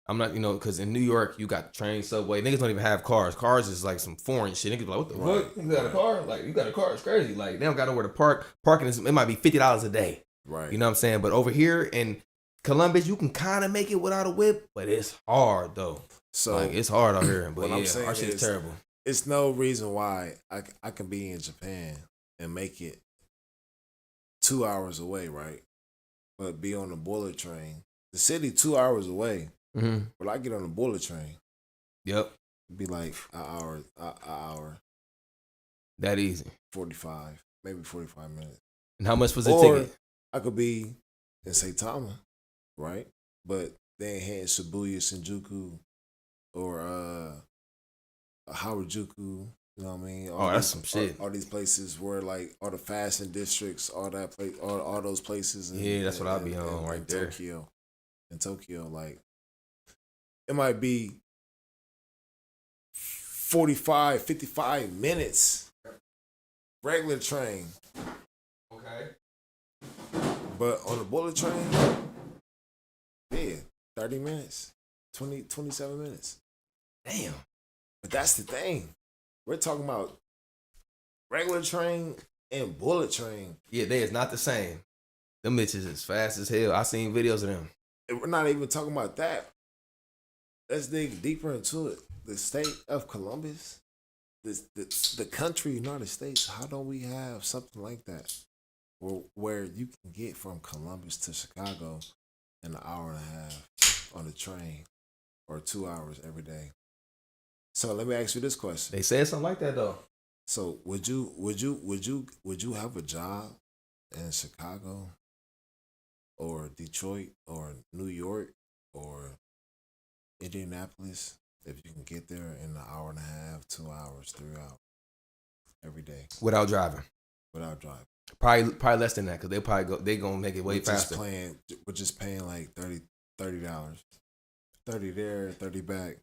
I'm not, because in New York, you got train, subway. Niggas don't even have cars. Cars is like some foreign shit. Niggas be like, what the fuck? You got a car? Like, you got a car? It's crazy. Like, they don't got nowhere to park. Parking it might be $50 a day. Right. You know what I'm saying? But over here in Columbus, you can kind of make it without a whip, but it's hard, though. So, like, it's hard out here. But yeah, our shit's terrible. It's no reason why I can be in Japan and make it 2 hours away, right? But be on the bullet train. The city 2 hours away. Mm-hmm. But I get on the bullet train. Yep. It'd be like an hour. That easy. 45, maybe 45 minutes. And how much was the ticket? I could be in Saitama, right? But they ain't heading Shibuya, Shinjuku, or Harajuku. You know what I mean? That's some shit. All these places where like all the fashion districts, all that place, all those places. That's what I'll be on right there. In Tokyo, like it might be 45, 55 minutes. Regular train. Okay. But on the bullet train, yeah, 30 minutes, 27 minutes. Damn. But that's the thing. We're talking about regular train and bullet train. Yeah, they is not the same. Them bitches is fast as hell. I seen videos of them. And we're not even talking about that. Let's dig deeper into it. The state of Columbus, the country, United States, how don't we have something like that? Where you can get from Columbus to Chicago in an hour and a half on the train or 2 hours every day. So let me ask you this question. They said something like that though. So would you have a job in Chicago or Detroit or New York or Indianapolis if you can get there in an hour and a half, 2 hours, 3 hours every day without driving? Without driving. Probably less than that because they gonna make it way faster. We're just paying like $30, $30 there, 30 back,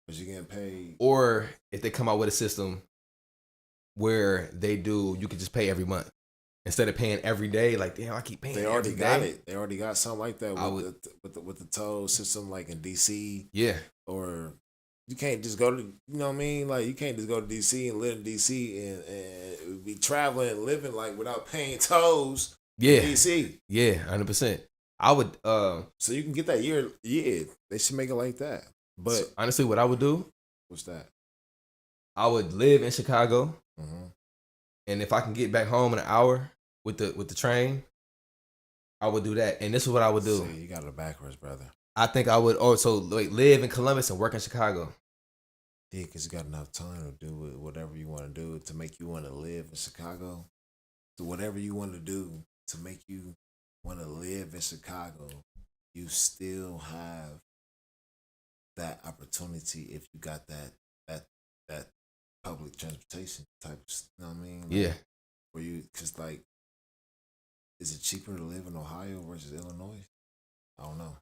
but you getting paid. Or if they come out with a system where you could just pay every month instead of paying every day. Like damn, I keep paying. They already got it. They already got something like that with the toll system, like in DC. Yeah. Or you can't just go to, you know what I mean? Like you can't just go to DC and live in DC and be traveling and living like without paying tolls. Yeah. In DC. Yeah, 100%. I would. So you can get that year. Yeah, they should make it like that. But so honestly, what I would do? What's that? I would live in Chicago, mm-hmm. and if I can get back home in an hour with the train, I would do that. And this is what I would do. See, you got it backwards, brother. I think I would also live in Columbus and work in Chicago. Yeah, because you got enough time to do whatever you want to do to make you want to live in Chicago. So whatever you want to do to make you want to live in Chicago, you still have that opportunity if you got that public transportation type. You know what I mean? Like, yeah. Where because like, is it cheaper to live in Ohio versus Illinois? I don't know.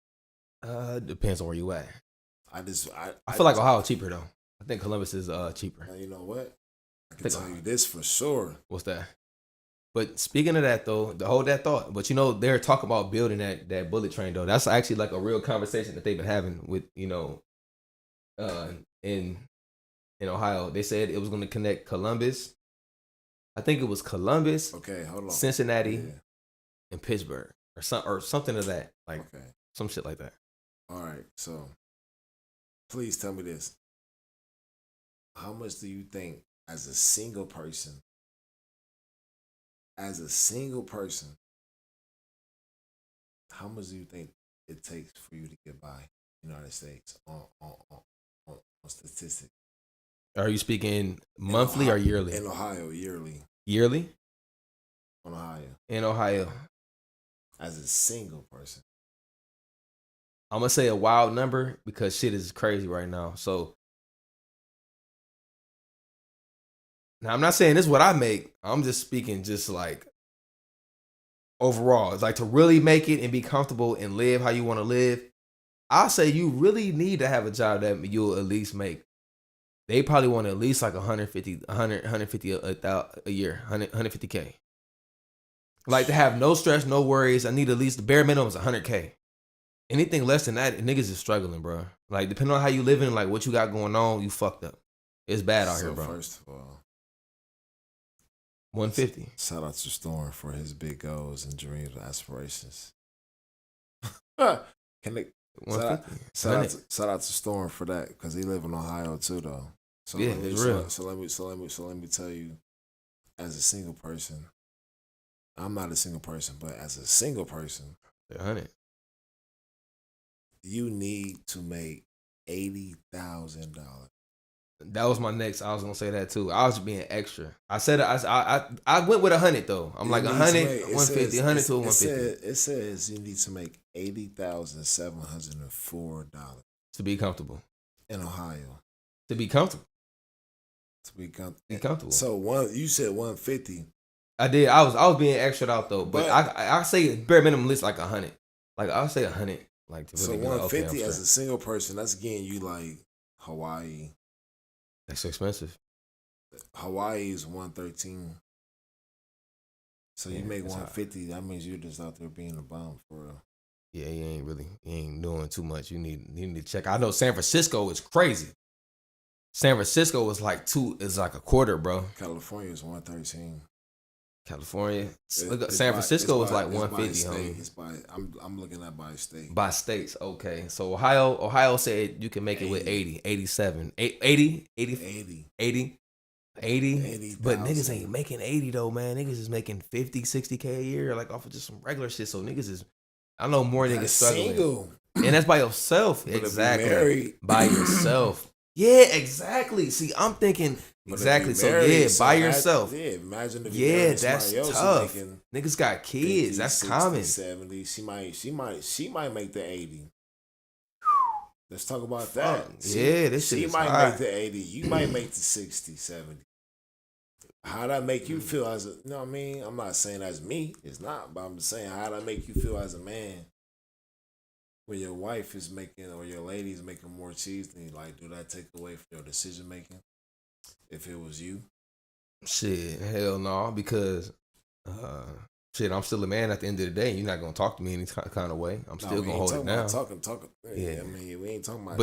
Depends on where you at. I feel like Ohio's cheaper though. I think Columbus is cheaper. Now, you know what? I can tell you this for sure. What's that? But speaking of that though, to hold that thought, but they're talking about building that bullet train though. That's actually like a real conversation that they've been having with in Ohio. They said it was going to connect Columbus. I think it was Columbus. Okay, hold on. Cincinnati in Pittsburgh or something of that, like some shit like that. All right, so please tell me this: how much do you think, as a single person, how much do you think it takes for you to get by in the United States on statistics? Are you speaking monthly or yearly? In Ohio, yearly. Yearly? On Ohio. In Ohio. As a single person. I'm going to say a wild number because shit is crazy right now. So, now I'm not saying this is what I make. I'm just speaking just like overall. It's like to really make it and be comfortable and live how you want to live. I'll say you really need to have a job that you'll at least make. They probably want at least like 150 a year, 150K. Like to have no stress, no worries. I need at least the bare minimum is 100K. Anything less than that, niggas is struggling, bro. Like depending on how you living, like what you got going on, you fucked up. It's bad out here, bro. First of all, 150. Shout out to Storm for his big goals and dreams and aspirations. Can they? Shout out to Storm for that because he live in Ohio too, though. So yeah, it's real. So let me tell you, as a single person, I'm not a single person, but as a single person, 100. You need to make $80,000. That was my next. I was gonna say that too. I was being extra. I said I went with 100 though. I'm like 100, 150, 100 to 150. It says you need to make $80,704 to be comfortable in Ohio. To be comfortable. Be comfortable. So you said 150. I did. I was being extra out though, but I say bare minimum list like 100. Like I'll say 100. Like to really 150 as a single person. That's getting you like Hawaii. That's expensive. Hawaii is 113. So you make 150. That means you're just out there being a bum for real. Yeah, you ain't doing too much. You need to check. I know San Francisco is crazy. San Francisco is like a quarter, bro. California is 113. California, San Francisco is like 150. I'm looking at by state. By states, okay. So Ohio said you can make it with 80, 87, 80. But niggas ain't making 80 though, man. Niggas is making 50, 60K a year, like off of just some regular shit. So niggas is, I know more niggas struggling. Single. And that's by yourself. Exactly. By yourself. Yeah, exactly. See, I'm thinking exactly. So yeah, by yourself. Yeah, imagine if you that's tough. Niggas got kids. 50, that's 60, common. 70. She might make the 80. Let's talk about that. Yeah, this shit. She might make the 80. You might make the 60, 70. How that make you feel as a? You know what I mean? I'm not saying as me. It's not. But I'm saying how that make you feel as a man. When your wife is making or your lady is making more cheese than you, like, do that take away from your decision making? If it was you, shit, hell no, because shit, I'm still a man at the end of the day. You're not gonna talk to me any kind of way. I'm still gonna hold it down. Talking. Yeah, I mean, we ain't talking about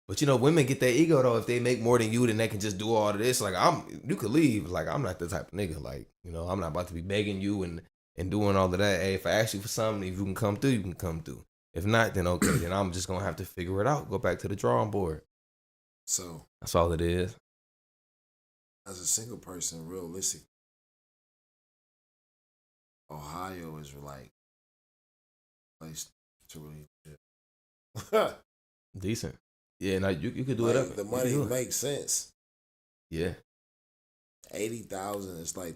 But you know, women get that ego though. If they make more than you, then they can just do all of this. Like you could leave. Like I'm not the type of nigga. Like I'm not about to be begging you and doing all of that. Hey, if I ask you for something, if you can come through, you can come through. If not, then okay, then I'm just gonna have to figure it out. Go back to the drawing board. So that's all it is. As a single person, realistic, Ohio is like a place to really live. Decent. Yeah, now you could do it. The money makes sense. Yeah. 80,000 is like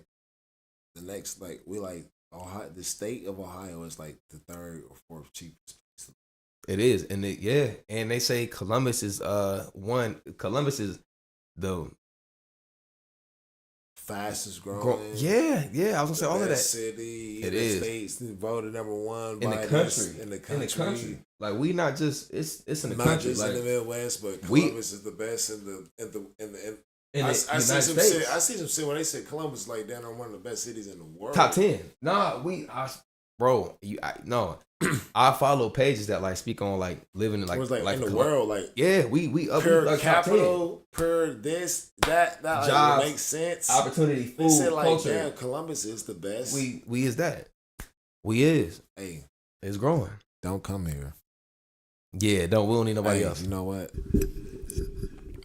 the next. Like we like Ohio. The state of Ohio is like the third or fourth cheapest. It is, and and they say Columbus is one. Columbus is the fastest growing. Yeah. I was gonna say all of that. City. It is. States voted number one in the country. In the country. Like we not just it's in the country. Not just like, in the Midwest, but Columbus is the best in the I see some shit when they said Columbus like down on one of the best cities in the world. Top 10. Nah, I follow pages that like speak on like living in like in the world, like we up per like capital, per this that jobs, like, makes sense. Opportunity, food, they said like culture. damn, Columbus is the best. We is that. We is. Hey, It's growing. don't come here. Yeah, we don't need nobody else. You know what?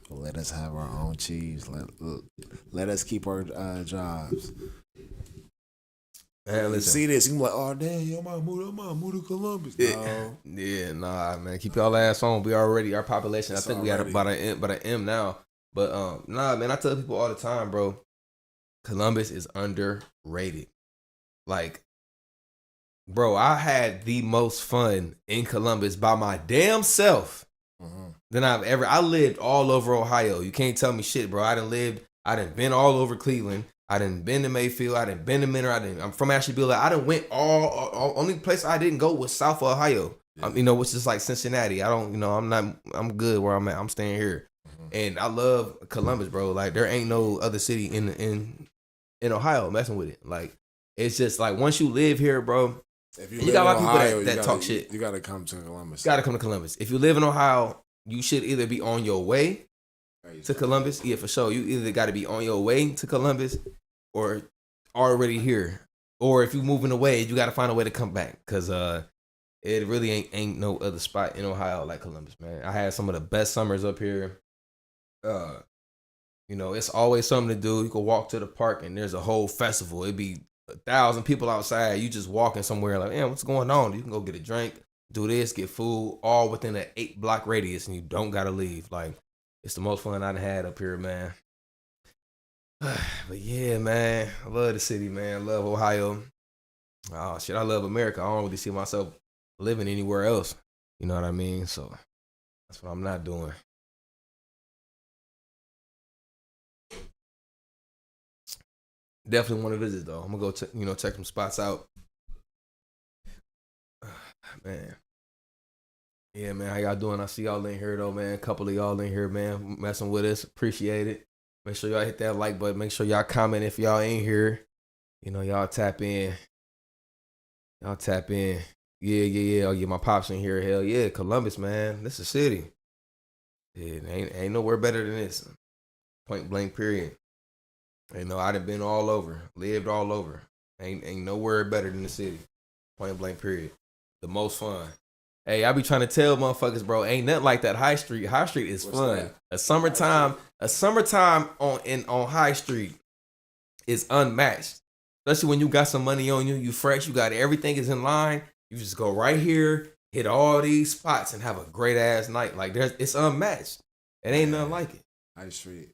Let us have our own cheese. Let us keep our jobs. Man, listen. You see this, you be like, oh damn, yo, I moved to Columbus. No. Yeah, nah, man. Keep y'all ass on. We already our population. It's I think we got about an M now. But nah, man. I tell people all the time, bro. Columbus is underrated. Like, bro, I had the most fun in Columbus by my damn self than I've ever. I lived all over Ohio. You can't tell me shit, bro. I done been all over Cleveland. I done been to Mayfield. I done been to Mentor. I'm from Asheville. I done went all only place I didn't go was South Ohio. Yeah. Which is like Cincinnati. I don't, I'm good where I'm at. I'm staying here. And I love Columbus, bro. Like, there ain't no other city in Ohio messing with it. Like, it's just like, once you live here, bro, if you got a lot of people Ohio, that talk shit. You got to come to Columbus. Got to come to Columbus. If you live in Ohio, you should either be on your way to Columbus. Yeah, for sure. You either got to be on your way to Columbus or already here. Or if you moving away, you got to find a way to come back. Because it really ain't no other spot in Ohio like Columbus, man. I had some of the best summers up here. It's always something to do. You can walk to the park and there's a whole festival. It'd be 1,000 people outside. You just walking somewhere like, man, what's going on? You can go get a drink, do this, get food, all within an 8-block radius, and you don't gotta leave. Like, it's the most fun I've had up here, man. But yeah, man, I love the city, man. I love Ohio. Oh shit, I love America. I don't really see myself living anywhere else. You know what I mean? So that's what I'm not doing. Definitely want to visit though. I'm gonna go check some spots out. Man. Yeah, man. How y'all doing? I see y'all in here though, man. A couple of y'all in here, man, messing with us. Appreciate it. Make sure y'all hit that like button. Make sure y'all comment if y'all ain't here. Y'all tap in. Y'all tap in. Yeah. Oh yeah, my pops in here. Hell yeah, Columbus, man. This is a city. Yeah, ain't nowhere better than this. Point blank. Period. I done been all over, lived all over. Ain't nowhere better than the city. Point blank. Period. The most fun. Hey, I be trying to tell motherfuckers, bro, ain't nothing like that High Street. High Street is fun. That? A summertime on High Street is unmatched. Especially when you got some money on you, you fresh, you got everything is in line. You just go right here, hit all these spots, and have a great ass night. Like, it's unmatched. It ain't nothing like it. High Street.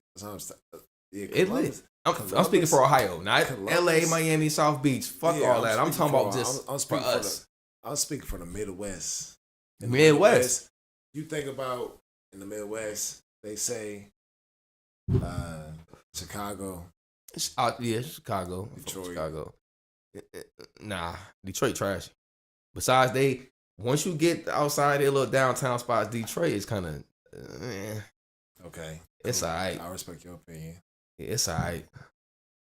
It lit. I'm speaking for Ohio, not Columbus. LA, Miami, South Beach. Fuck all that. I'm talking about just for us. I'm speaking for the Midwest. Midwest. You think about in the Midwest, they say Chicago. Yeah, Chicago. Detroit. Chicago. Nah, Detroit trash. Besides, once you get outside their little downtown spots, Detroit is kind of okay. It's alright. I respect your opinion. Yeah, it's alright.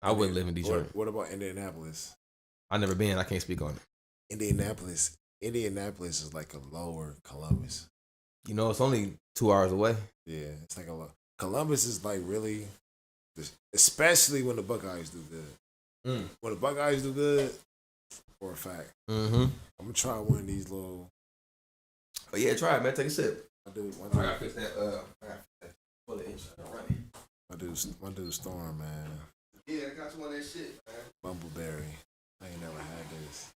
I wouldn't live in Detroit. What about Indianapolis? I've never been. I can't speak on it. Indianapolis is like a lower Columbus. It's only 2 hours away. Yeah, it's like Columbus is like really, especially when the Buckeyes do good. When the Buckeyes do good, for a fact. I'm gonna try one of these little. Oh yeah, try it, man. Take a sip. I gotta fix that. For the intro, running. My dude Storm, man. Yeah, I got you on that shit, man. Bumbleberry. I ain't never had this.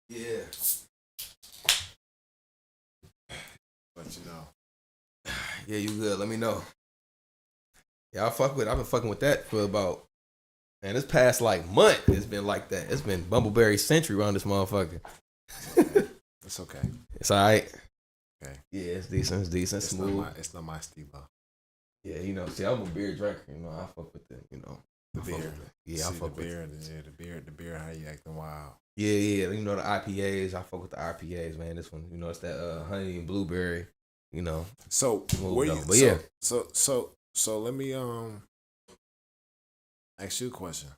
Yeah. But Yeah, you good. Let me know. Yeah, I've been fucking with that for about, man, this past like month, it's been like that. It's been Bumbleberry century around this motherfucker. It's okay. It's alright. Okay. Yeah, it's decent. It's smooth. It's not my stilo. Yeah, see, I'm a beer drinker. I fuck with the beer. Yeah, I fuck with the beer. How you acting wild? Yeah. The IPAs. I fuck with the IPAs, man. This one, it's that honey and blueberry. So where you? But yeah. So let me ask you a question.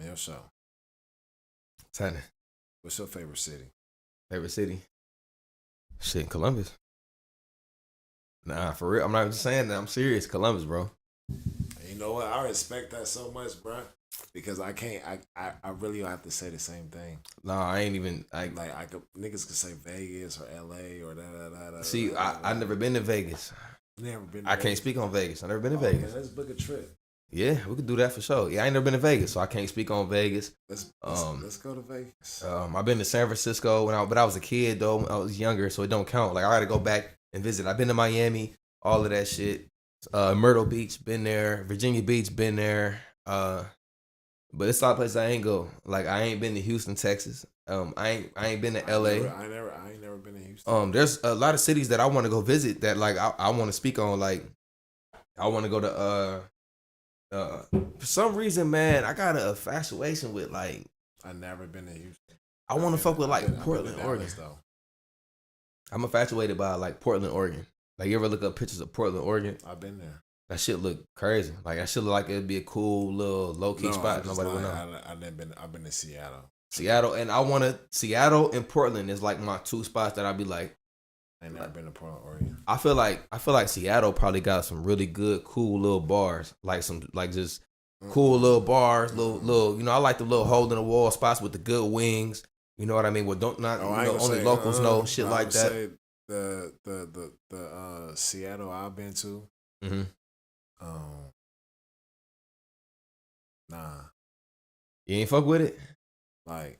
On your show. What's your favorite city? Favorite city? Shit, Columbus. Nah, for real. I'm not just saying that. I'm serious. Columbus, bro. Ain't know what? I respect that so much, bro. Because I can't. I really don't have to say the same thing. Nah, I ain't even. Like I could niggas could say Vegas or L.A. or da. See, I never been to Vegas. Never been. I can't speak on Vegas. I never been to Vegas. Man, let's book a trip. Yeah, we could do that for sure. Yeah, I ain't never been to Vegas, so I can't speak on Vegas. Let's go to Vegas. I've been to San Francisco but I was a kid though. When I was younger, so it don't count. Like I got to go back and visit. I've been to Miami, all of that shit. Myrtle Beach, been there. Virginia Beach, been there. But it's a lot of places I ain't go. Like I ain't been to Houston, Texas. I ain't been to LA. I ain't never been to Houston. There's a lot of cities that I want to go visit that like I want to speak on. Like I want to go to for some reason, man, I got a infatuation with like I never been to Houston. I want to fuck with like Portland, Dallas, Oregon. though. I'm infatuated by like Portland, Oregon. Like you ever look up pictures of Portland, Oregon? I've been there. That shit look crazy. Like that shit look like it'd be a cool little low key spot. Nobody would know. I've been to Seattle. Seattle, and Seattle and Portland is like my two spots that I'd be like. I ain't never been to Portland, Oregon. I feel like Seattle probably got some really good, cool little bars, like some like just cool little bars, little. You know, I like the little hole in the wall spots with the good wings. You know what I mean? Well, only locals know shit like that. Say the Seattle I've been to. Mm-hmm. Nah. You ain't fuck with it? Like,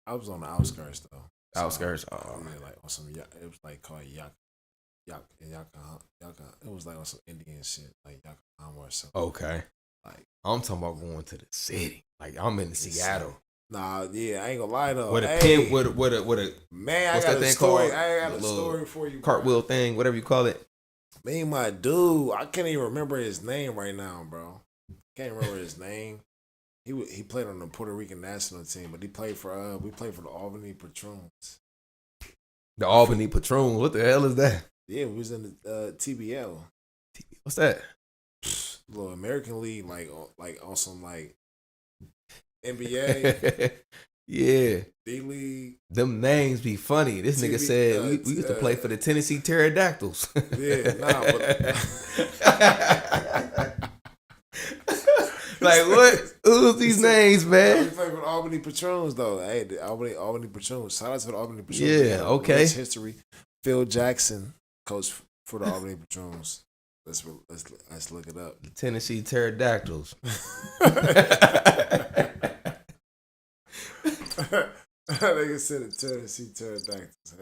I was on the outskirts though. Outskirts. Yeah, like on some. It was like called Yak. It was like on some Indian shit, like Yakahama or something. Okay. Like I'm talking about going to the city. Like I'm in Seattle. Nah, yeah, I ain't gonna lie though. With a pin, with a man, what's I got that a thing story. called? I got a story for you. Cartwheel thing, whatever you call it. Me and my dude, I can't even remember his name right now, bro. Can't remember his name. He played on the Puerto Rican national team, but we played for the Albany Patroons. The Albany Patroons. What the hell is that? Yeah, we was in the TBL. What's that? Little American League, like on some like NBA. Yeah. D-League. Them names be funny. This nigga said we used to play for the Tennessee Pterodactyls. Yeah, nah, but like what? Who's these names, man? We play for the Albany Patroons though. Hey, the Albany Patroons. Shout out to the Albany Patroons. Yeah, okay. Rich history. Phil Jackson, coach for the Albany Patroons. Let's look it up. The Tennessee Pterodactyls. Nigga said the Tennessee Pterodactyls.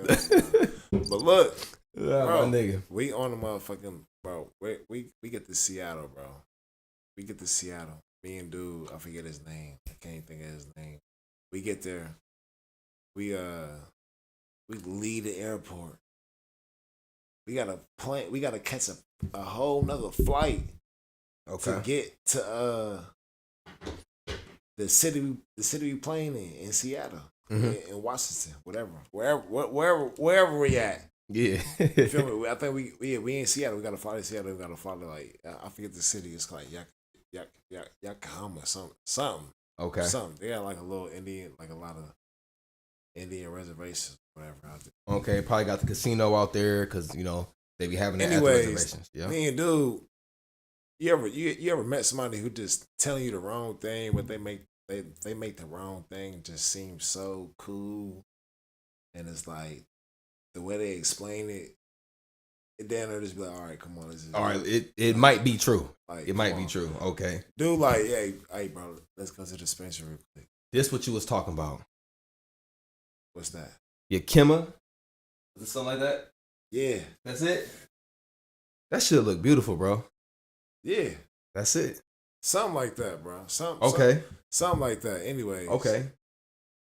But look, bro, my nigga. we on the motherfucking bro. We get to Seattle, bro. We get to Seattle. Me and dude, I forget his name. I can't think of his name. We get there. We leave the airport. We gotta plane. We gotta catch a whole nother flight to get to the city we playing in Seattle, in Washington, wherever we at. Yeah, You feel me? I think we in Seattle. We gotta fly to Seattle. We gotta fly to like I forget the city. It's like Yakahama something. Okay. Something. They got like a little Indian, like a lot of Indian reservations, whatever out there. Okay, probably got the casino out there because you know they be having the reservations. Yeah. Me and dude, you ever met somebody who just telling you the wrong thing, but they make the wrong thing just seem so cool, and it's like the way they explain it. Then they'll just be like, all right, come on. All right, it might be true. Like, it might be true. Okay. Dude, like, hey, bro, let's go to the dispensary real quick. This what you was talking about. What's that? Your Kimma? Is it something like that? Yeah. That's it? That shit look beautiful, bro. Yeah. That's it. Something like that, bro. Something like that. Anyways. Okay.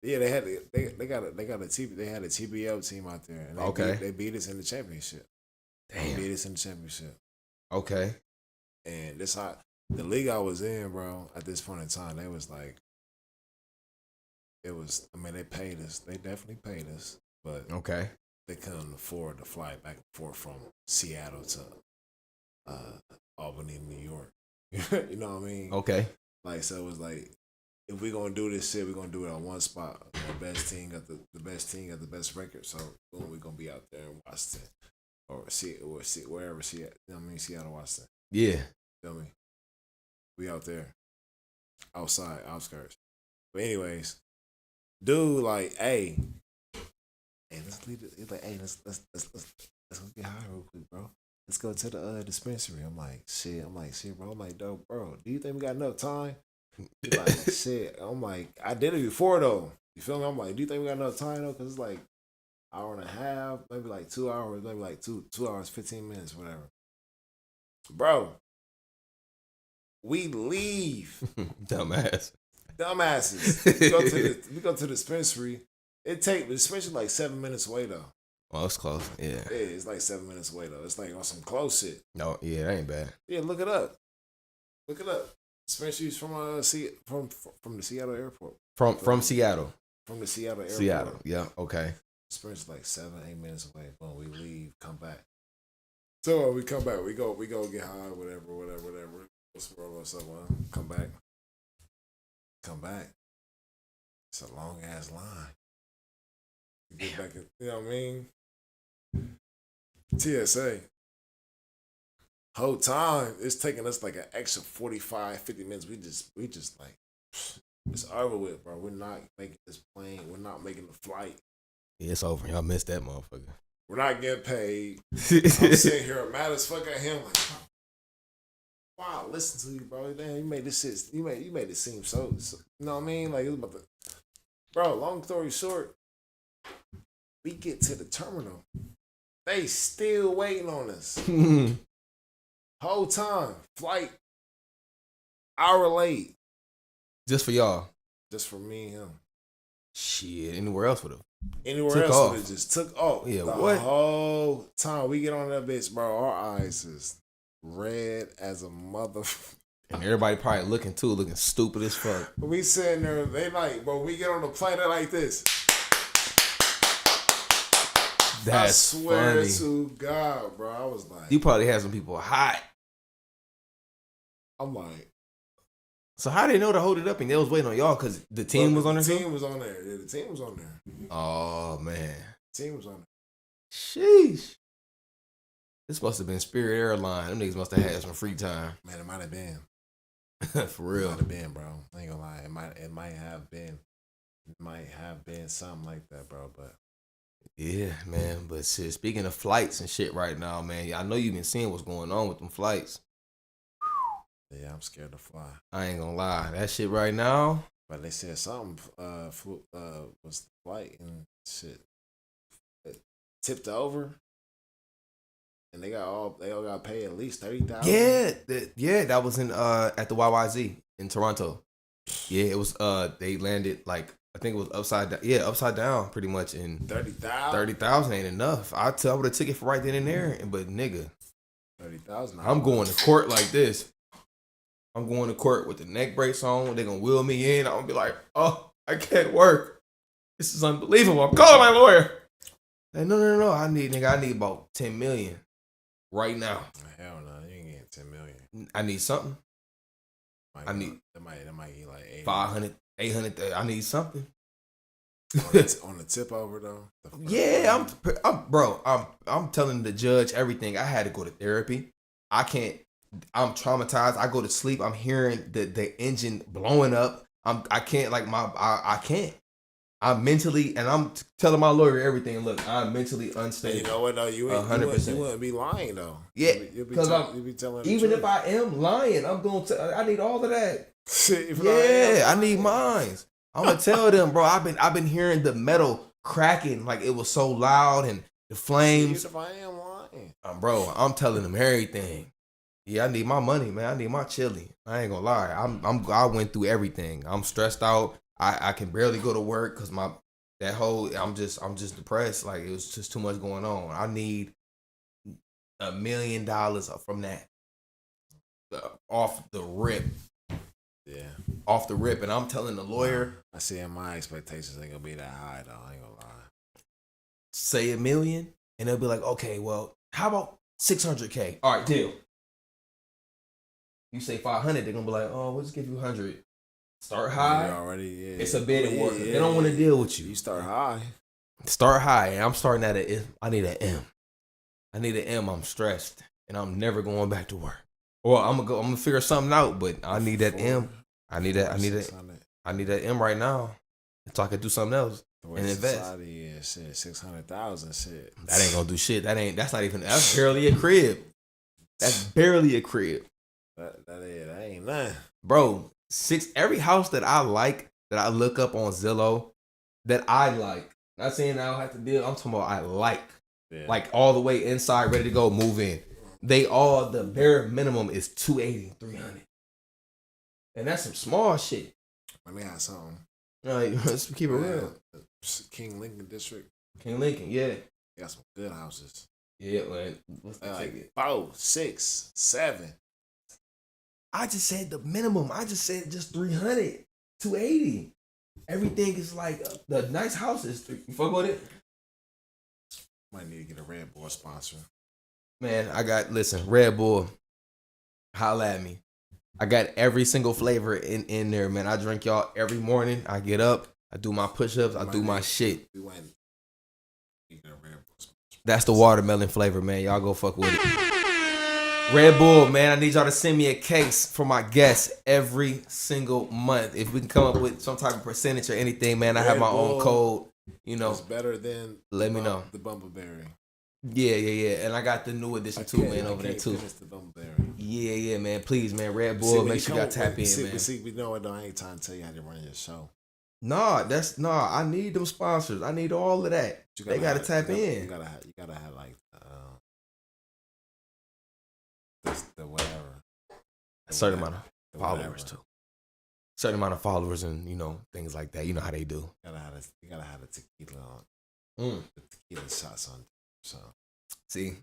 Yeah, they had a TBL team out there, and they beat us in the championship. Damn. They beat us in the championship. Okay. And this how the league I was in, bro. At this point in time, they was like, I mean, they paid us. They definitely paid us, but okay, they couldn't afford to fly back and forth from Seattle to Albany, New York. You know what I mean? Okay. Like, so it was like, if we're gonna do this shit, we're gonna do it on one spot. The best team got the best team got the best record. So boom, we're gonna be out there in Washington or see wherever Seattle, you know what I mean, Seattle, Washington. Yeah. Feel me? We out there, outside, outskirts. But anyways, dude, like, hey, let's leave it. He's like, hey, let's go get high real quick, bro. Let's go to the dispensary. I'm like, shit, bro. I'm like, dope, bro. Do you think we got enough time? He's like, shit. I'm like, I did it before though. You feel me? I'm like, do you think we got enough time though? Cause it's like hour and a half, maybe like 2 hours, maybe like 2 hours, 15 minutes, whatever. Bro, we leave. Dumbasses. We go to the dispensary. The dispensary like 7 minutes away though. Oh, it's close. Yeah. Yeah, it's like 7 minutes away though. It's like on some close shit. No, yeah, that ain't bad. Yeah, look it up. Dispensaries from from the Seattle airport. From Seattle. From the Seattle airport. Seattle. Yeah. Okay. Dispensaries like 7-8 minutes away. Boom, we leave, come back. So we come back. We go get high, whatever. Let's roll us up, man. Come back. It's a long ass line. You get back, you know what I mean? TSA. Whole time it's taking us like an extra 45, 50 minutes. We just like it's over with, bro. We're not making this plane. We're not making the flight. Yeah, it's over. Y'all missed that motherfucker. We're not getting paid. I'm sitting here mad as fuck at him. Like, wow, listen to you, bro. Damn, you made this shit. You made it seem so. You know what I mean? Like it was about to. Bro, long story short, we get to the terminal. They still waiting on us. Whole time, flight, hour late. Just for y'all. Just for me and him. Shit, anywhere else would have. Anywhere else would have just took off. Yeah, the what? Whole time we get on that bitch, bro, our eyes is red as a mother. And everybody probably looking stupid as fuck. We sitting there, they like, bro, we get on the plane, they're like this. That's I swear funny. to God, bro. I was like, You probably had some people hot. I'm like, so how they know to hold it up and they was waiting on y'all because the team was on there? The team was on there. Yeah, the team was on there. Oh, man. The team was on there. Sheesh. This must have been Spirit Airlines. Them niggas must have had some free time. Man, it might have been. For real. It might have been, bro. I ain't gonna lie. It might have been. It might have been something like that, bro. But yeah, man. But shit, speaking of flights and shit right now, man, I know you've been seeing what's going on with them flights. yeah, I'm scared to fly. I ain't gonna lie. That shit right now. But they said something was the flight and shit. It tipped over. And they all got paid at least $30,000. Yeah, that was in at the YYZ in Toronto. Yeah, it was they landed like I think it was upside down. Yeah, upside down pretty much. And 30,000 ain't enough. I would have took it for right then and there. But nigga, 30,000. I'm going to court like this. I'm going to court with the neck brace on. They're gonna wheel me in. I'm gonna be like, oh, I can't work. This is unbelievable. I'm calling my lawyer. Like, no. I need about 10 million right now. Hell no, you ain't getting 10 million. I need something. That might get like 500, 800. I need something. on the tip over though. Yeah, I'm telling the judge everything. I had to go to therapy. I can't. I'm traumatized. I go to sleep. I'm hearing the engine blowing up. I can't I can't. I'm mentally, and I'm telling my lawyer everything. Look, I'm mentally unstable. And you know what though? You 100%. You wouldn't be lying though. Yeah, because you'll be telling. Even if I am lying, I'm going to. I need all of that. I need mines. I'm gonna tell them, bro. I've been hearing the metal cracking like it was so loud and the flames. If I am lying, bro, I'm telling them everything. Yeah, I need my money, man. I need my chili. I ain't gonna lie. I went through everything. I'm stressed out. I can barely go to work because I'm just depressed. Like it was just too much going on. I need $1 million from that off the rip. Yeah, off the rip, and I'm telling the lawyer. I see. My expectations ain't gonna be that high though. I ain't gonna lie. Say $1 million, and they'll be like, okay, well, how about 600K? All right, deal. You say 500, they're gonna be like, oh, we'll just give you 100. Start high. Yeah. It's a bid and work. They don't want to deal with you. You start high. Start high. And I'm starting at I need an M. I'm stressed, and I'm never going back to work. Or I'm gonna figure something out, but I need that M. I need that. 600. I need that M right now, so I can do something else and invest. Society is shit, 600,000 shit. That ain't gonna do shit. That's not even. That's barely a crib. That's barely a crib. That ain't nothing, Bro. Every house that I like, that I look up on Zillow, that I like. Not saying I don't have to deal. I'm talking about I like. Yeah. Like all the way inside, ready to go, move in. They all, the bare minimum is 280, 300. And that's some small shit. Let me ask something. Let's keep it real. King Lincoln District. King Lincoln, yeah. Got some good houses. Yeah, man. What's the ticket? 4, 6, 7. I just said the minimum. I just said just 300, 280. Everything is like the nice houses. You fuck with it? Might need to get a Red Bull sponsor. Man, listen, Red Bull, holla at me. I got every single flavor in there, man. I drink y'all every morning. I get up, I do my push-ups, I do my shit. That's the watermelon flavor, man. Y'all go fuck with it. Red Bull, man, I need y'all to send me a case for my guests every single month. If we can come up with some type of percentage or anything, man, I have my own code. You know, it's better than let me know the Bumbleberry. Yeah, and I got the new edition too, man, over there too. Yeah, man. Please, man, Red Bull, make sure y'all tap in, man. See, we know it. I ain't trying to tell you how to run your show. Nah, I need them sponsors. I need all of that. They gotta tap in. You gotta have like the whatever. A certain amount of followers too. Certain amount of followers and things like that. You know how they do. You gotta have the tequila on. The tequila shots on. So, see,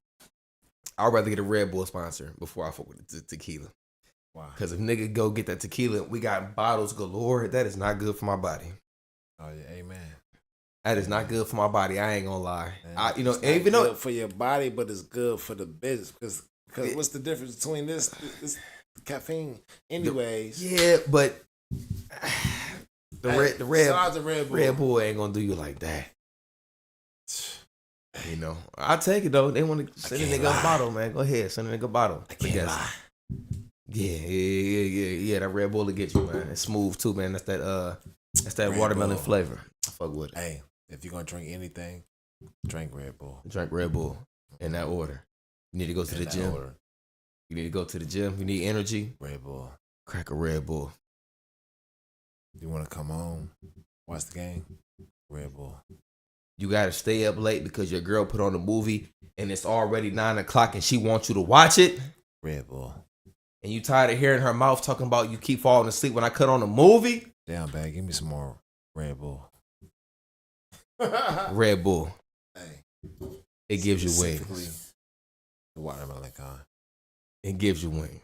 I'd rather get a Red Bull sponsor before I fuck with the tequila. Why? Because if nigga go get that tequila, we got bottles galore. That is not good for my body. Oh yeah, amen. That is not good for my body. I ain't gonna lie. It's even not though good for your body, but it's good for the business. Because what's the difference between this caffeine, anyways? Yeah, but the Red Bull ain't gonna do you like that. I take it though. They want to send a nigga a bottle, man. Go ahead, send a nigga a bottle. I can't lie. Yeah. That Red Bull will get you, man. It's smooth too, man. That's that watermelon flavor. I fuck with it. Hey, if you're gonna drink anything, drink Red Bull. Drink Red Bull in that order. You need to go to the gym. You need to go to the gym. You need energy. Red Bull. Crack a Red Bull. You want to come home, watch the game? Red Bull. You got to stay up late because your girl put on a movie and it's already 9 o'clock and she wants you to watch it. Red Bull. And you tired of hearing her mouth talking about you keep falling asleep when I cut on a movie? Damn, bag. Give me some more Red Bull. Red Bull. Hey. It gives you wings. The watermelon kind. It gives you wings.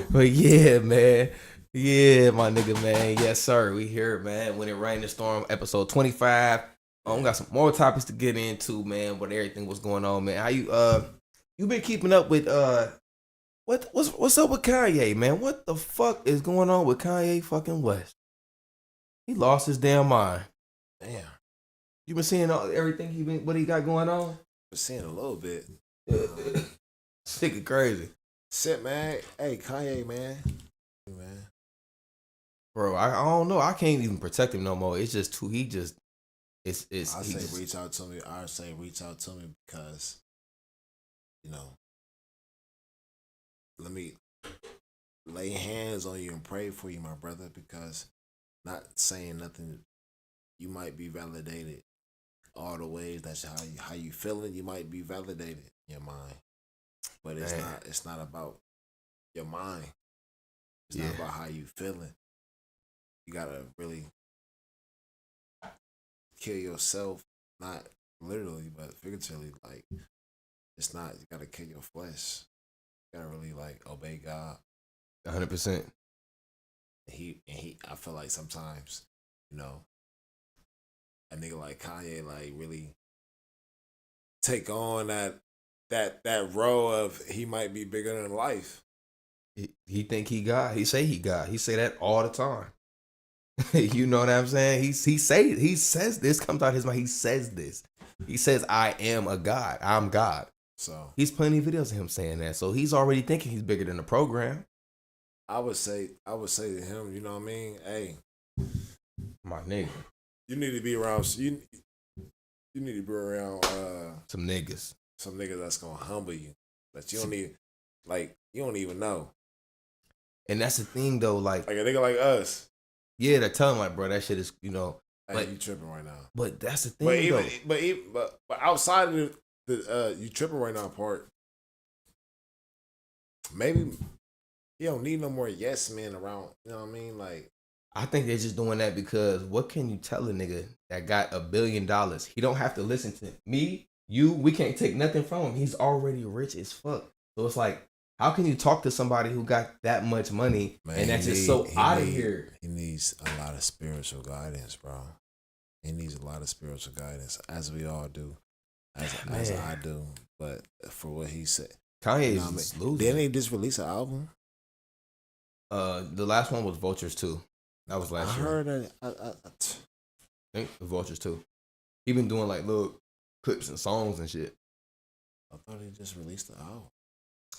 But yeah, man. Yeah, my nigga, man. Yes, sir. We here, man. When It Rained and Storm, episode 25. We got some more topics to get into, man. What everything was going on, man. How you been keeping up with what's up with Kanye, man? What the fuck is going on with Kanye fucking West? He lost his damn mind. Damn. You been seeing everything what he got going on? Been seeing a little bit. Sick of crazy. Shit, man. Hey, Kanye, man. Bro, I don't know. I can't even protect him no more. It's just too. I say reach out to me. I say reach out to me because, let me lay hands on you and pray for you, my brother. Because not saying nothing, you might be validated all the ways. That's how you feeling. You might be validated in your mind, but it's not. It's not about your mind. It's not about how you feeling. You gotta really kill yourself, not literally, but figuratively. Like, it's not. You gotta kill your flesh. You gotta really obey God. 100%. He. I feel like sometimes, a nigga like Kanye, really take on that role of he might be bigger than life. He think he God. He say he God. He say that all the time. You know what I'm saying? He says this, comes out his mouth. He says this. He says, I am a God. I'm God. So he's plenty of videos of him saying that. So he's already thinking he's bigger than the program. I would say to him, you know what I mean? Hey, My nigga. you need to be around. You need to be around Some niggas. some niggas that's gonna humble you. That you don't need, like you don't even know. And that's the thing though, like a nigga like us. yeah, they're telling like, bro, that shit is, you know. Hey, but you tripping right now. But that's the thing but outside of the you tripping right now part, maybe you don't need no more yes men around. You know what I mean? Like I think they're just doing that because what can you tell a nigga that got $1 billion? He don't have to listen to me, you. We can't take nothing from him. He's already rich as fuck. So it's like, how can you talk to somebody who got that much money and that's just so out of here? He needs a lot of spiritual guidance, bro. He needs a lot of spiritual guidance, as we all do, as I do. But for what he said, Kanye's losing. Didn't he just release an album? The last one was Vultures 2. That was last year. I heard that. I think the Vultures 2. He been doing like little clips and songs and shit. I thought he just released the album.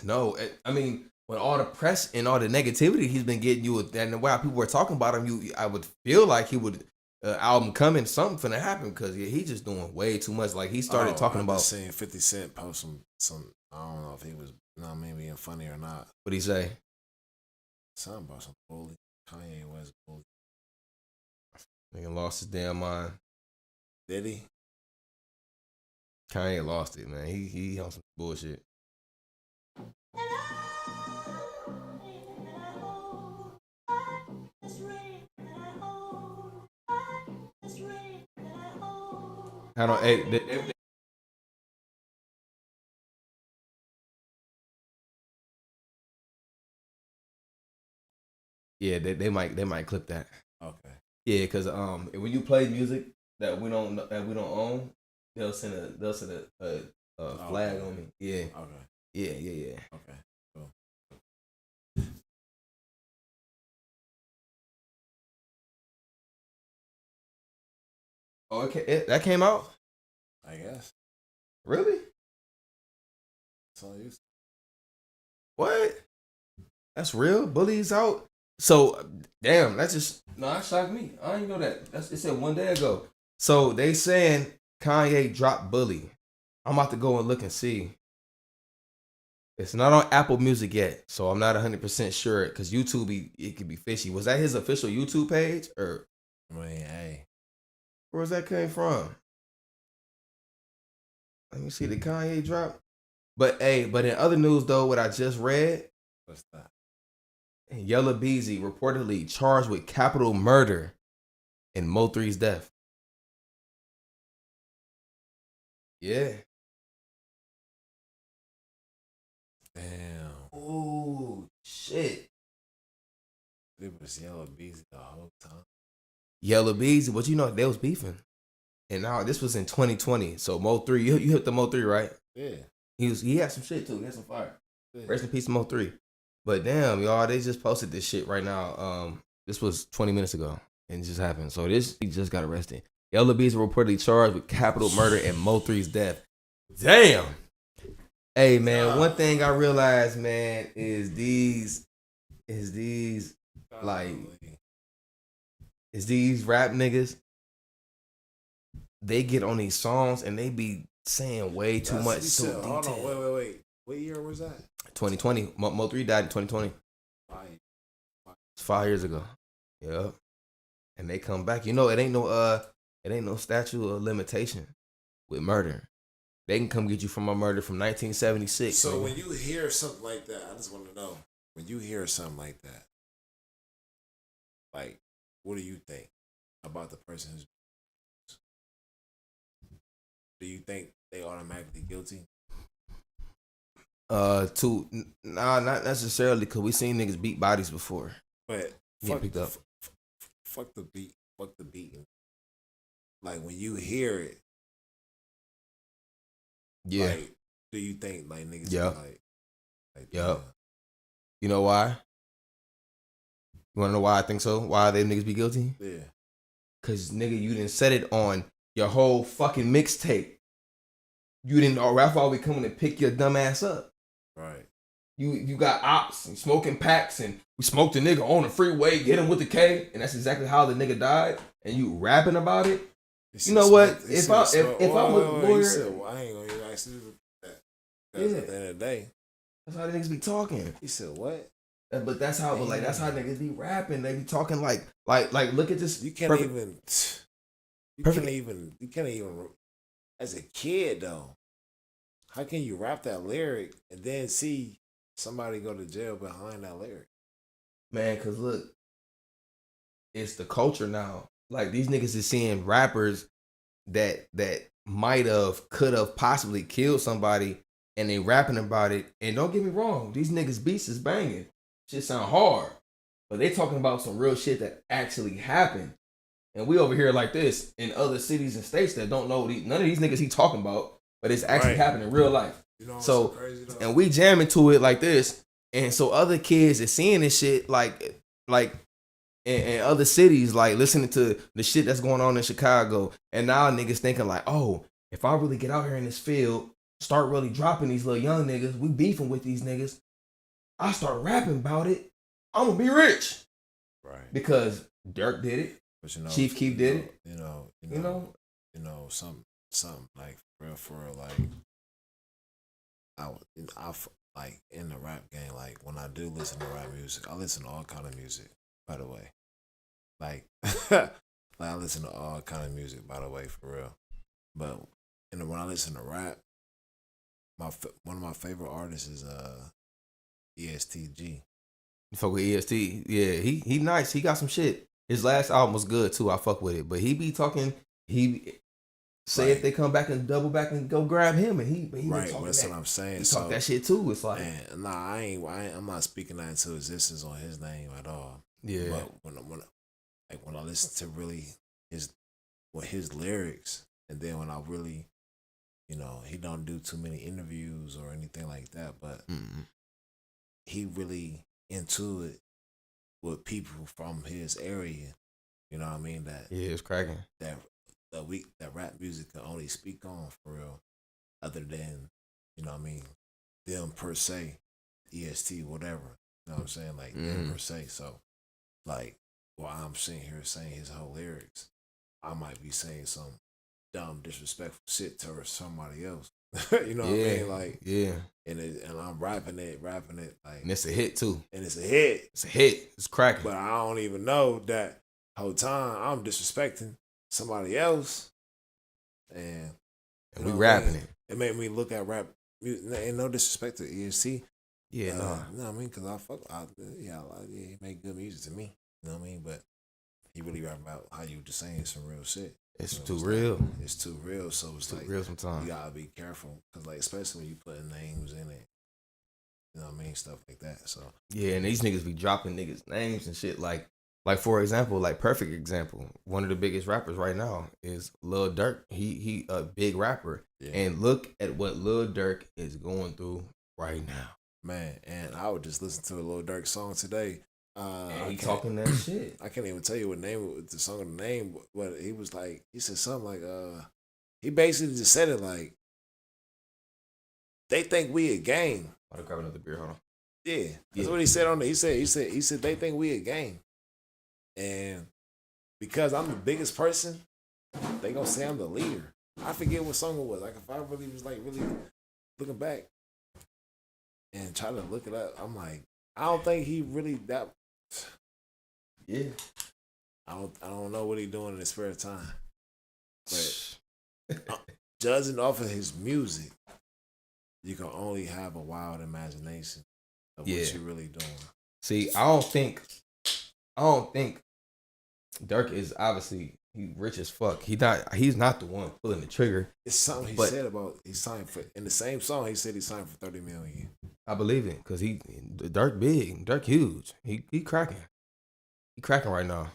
No, I mean, with all the press and all the negativity he's been getting, and while people were talking about him, I would feel like he would album coming, something finna happen because he just doing way too much. Like he started talking about saying 50 Cent post some. I don't know if he was being funny or not. What'd he say? Something about some bully. Kanye was bully. Nigga lost his damn mind. Did he? Kanye lost it, man. He on some bullshit. I don't. Yeah, they might clip that. Okay. Yeah, because when you play music that we don't own, they'll send a flag on me. Yeah. Okay. Yeah. Okay. Cool. Oh, okay. That came out? I guess. Really? So you. What? That's real? Bully's out? So, damn, that shocked me. I didn't know that. It said 1 day ago. So, they saying Kanye dropped Bully. I'm about to go and look and see. It's not on Apple Music yet, so I'm not 100% sure because YouTube, it could be fishy. Was that his official YouTube page? Or I mean, hey. Where's that came from? Let me see the Kanye drop. But in other news though, what I just read. What's that? Yella Beezy reportedly charged with capital murder in Mo3's death. Yeah. Damn. Oh shit. It was Yella Beezy the whole time. Yella Beezy, but you know they was beefing. And now this was in 2020. So Mo3, you hit the Mo3, right? Yeah. He had some shit too. He had some fire. Yeah. Rest in peace, Mo3. But damn, y'all, they just posted this shit right now. This was 20 minutes ago, and it just happened. So he just got arrested. Yella Beezy reportedly charged with capital murder and Mo3's death. Damn. Hey man, one thing I realized, man, is these rap niggas. They get on these songs and they be saying way too much. So hold on, wait. What year was that? 2020. Mo3 died in 2020. It's 5 years ago. Yep. And they come back. You know, it ain't no statute of limitation with murder. They can come get you from a murder from 1976. So when you hear something like that, I just want to know, when you hear something like that, like, what do you think about the person who's? Do you think they automatically guilty? Not necessarily, because we seen niggas beat bodies before. But fuck the beat. Fuck the beating. Like when you hear it, yeah. Like, do you think like niggas? Yeah. Like yep. You know why? You wanna know why I think so? Why they niggas be guilty? Yeah. Cause nigga, you didn't set it on your whole fucking mixtape. You didn't know Ralph always coming to pick your dumb ass up. Right. You got ops and smoking packs and we smoked a nigga on the freeway, get him with the K, and that's exactly how the nigga died. And you rapping about it. You know what? If I'm a lawyer, I ain't gonna even ask you that. At the end of the day, that's how the niggas be talking. He said what? But that's how, but like that's how niggas be rapping. They be talking like look at this. You can't even. You can't even. As a kid though, how can you rap that lyric and then see somebody go to jail behind that lyric? Man, cause look, it's the culture now. Like these niggas is seeing rappers that might have, could have possibly killed somebody, and they rapping about it. And don't get me wrong, these niggas beats is banging. Shit sound hard, but they talking about some real shit that actually happened. And we over here like this in other cities and states that don't know none of these niggas he talking about, but it's actually happening in real life. You know, so crazy and we jamming to it like this, and so other kids are seeing this shit like in other cities, like listening to the shit that's going on in Chicago, and now niggas thinking like, oh, if I really get out here in this field, start really dropping these little young niggas, we beefing with these niggas, I start rapping about it, I'm gonna be rich, right? Because Dirk did it, but you know, Chief Keef did it, you know, something like for real, like I like in the rap game, like when I do listen to rap music, I listen to all kind of music. By the way, like I listen to all kind of music. By the way, for real. But when I listen to rap, one of my favorite artists is ESTG. You fuck with EST? Yeah, he nice. He got some shit. His last album was good too. I fuck with it. But he be talking. He say if they come back and double back and go grab him, and he right. That's what I'm saying. He talk that shit too. It's like, man, nah, I'm not speaking that into existence on his name at all. Yeah. But when I listen to really his lyrics, and then when I really, you know, he don't do too many interviews or anything like that, but he really into it with people from his area. You know what I mean? That it's cracking. That rap music can only speak on for real, other than, you know what I mean, them per se, EST, whatever. You know what I'm saying? Like them per se. So like while I'm sitting here saying his whole lyrics, I might be saying some dumb, disrespectful shit to somebody else. You know what I mean? Like, and I'm rapping it like, and it's a hit too. And it's a hit. It's a hit. It's cracking. But I don't even know that whole time I'm disrespecting somebody else, and we rapping it. It made me look at rap. Ain't no disrespect to EST. Yeah, no. You know what I mean? Because he make good music to me. You know what I mean? But he really rap about how you just saying some real shit. It's too real. It's too real. So it's too like real sometimes. You gotta be careful, because like especially when you putting names in it. You know what I mean? Stuff like that. So yeah, and these niggas be dropping niggas names and shit. Like for example, like perfect example. One of the biggest rappers right now is Lil Durk. He a big rapper, and look at what Lil Durk is going through right now. Man, and I would just listen to a Lil Durk song today. And he talking that shit. I can't even tell you what name the song of the name, but he was like, he said something like, he basically just said it like, they think we a game. I'll grab another beer. Hold on. Yeah, that's what he said on there. He said they think we a game, and because I'm the biggest person, they gonna say I'm the leader. I forget what song it was. Like if I really was like really looking back and try to look it up, I'm like, I don't think he really that. Yeah, I don't know what he doing in his spare time, but judging off of his music, you can only have a wild imagination of what you're really doing. See, I don't think Dirk is obviously he rich as fuck. He's not the one pulling the trigger. It's something he said about he signed for in the same song. He said he signed for $30 million. I believe it because Dirk big, Dirk huge. He cracking. He cracking right now.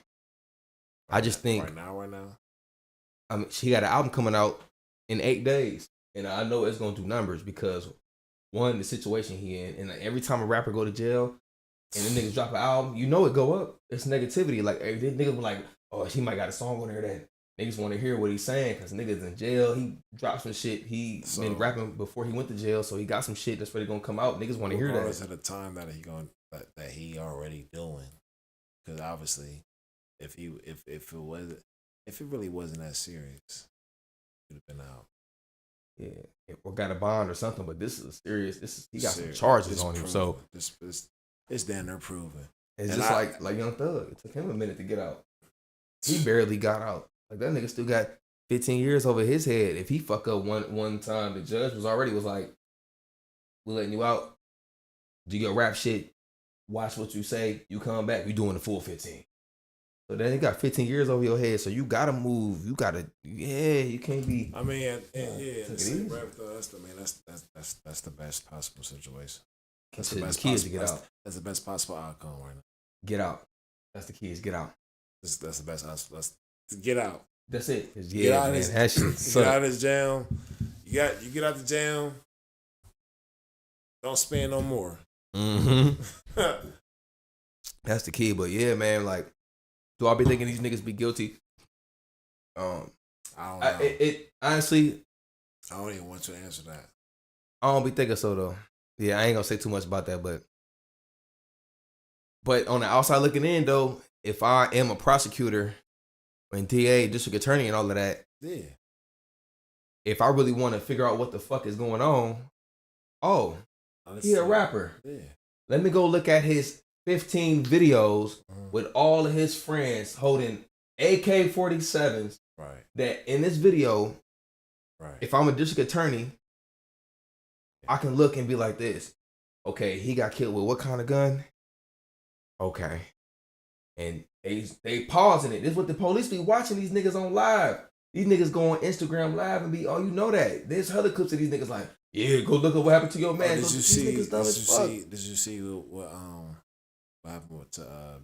I just think right now. I mean, she got an album coming out in 8 days, and I know it's gonna do numbers because one, the situation he in, and every time a rapper go to jail and the niggas drop an album, you know it go up. It's negativity. Like every niggas be like, oh, she might got a song on there that Niggas want to hear what he's saying because niggas in jail. He dropped some shit. He been rapping before he went to jail, so he got some shit that's really gonna come out. Niggas want to hear that. Regardless of the time that he already doing, because obviously, if it really wasn't that serious, it would have been out. Yeah, or got a bond or something. But this is serious. He got some charges on him. So it's damn near proven. It's just like Young Thug. It took him a minute to get out. He barely got out. Like that nigga still got 15 years over his head. If he fuck up one time, the judge was like, "We're letting you out. Do your rap shit. Watch what you say. You come back. You doing the full 15." So then you got 15 years over your head. So you gotta move. You can't be. I mean, that's the best possible situation. That's the best key is to get out. That's the best possible outcome right now. Get out. That's the key. Is get out. That's the best. That's to get out. That's it. Get out of this jam. You get out the jam. Don't spend no more. Mm-hmm. That's the key. But yeah, man, like, do I be thinking these niggas be guilty? I don't know. Honestly, I don't even want you to answer that. I don't be thinking so though. Yeah, I ain't gonna say too much about that, but on the outside looking in though, if I am a prosecutor and DA, district attorney and all of that, yeah. If I really want to figure out what the fuck is going on, he a rapper. Yeah. Let me go look at his 15 videos with all of his friends holding AK-47s. Right. That in this video, right. If I'm a district attorney, I can look and be like this. Okay, he got killed with what kind of gun? Okay. And they pausing it. This is what the police be watching these niggas on live. These niggas go on Instagram live and be, you know that. There's other clips of these niggas like, yeah, go look at what happened to your man. Did you see what happened with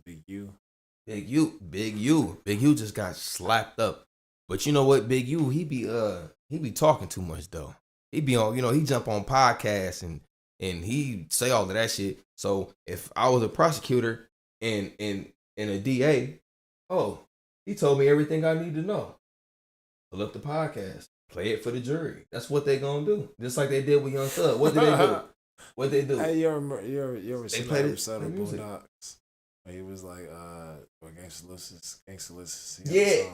Big U? Big U just got slapped up. But you know what, Big U, he be talking too much though. He be on, he jump on podcasts and he say all of that shit. So if I was a prosecutor and a DA, he told me everything I need to know. Pull up the podcast, play it for the jury. That's what they gonna do. Just like they did with Young Thug. What did they do? What they do? Hey, you ever seen that episode of Boondocks? He was like, Gangsta Licious. Yeah.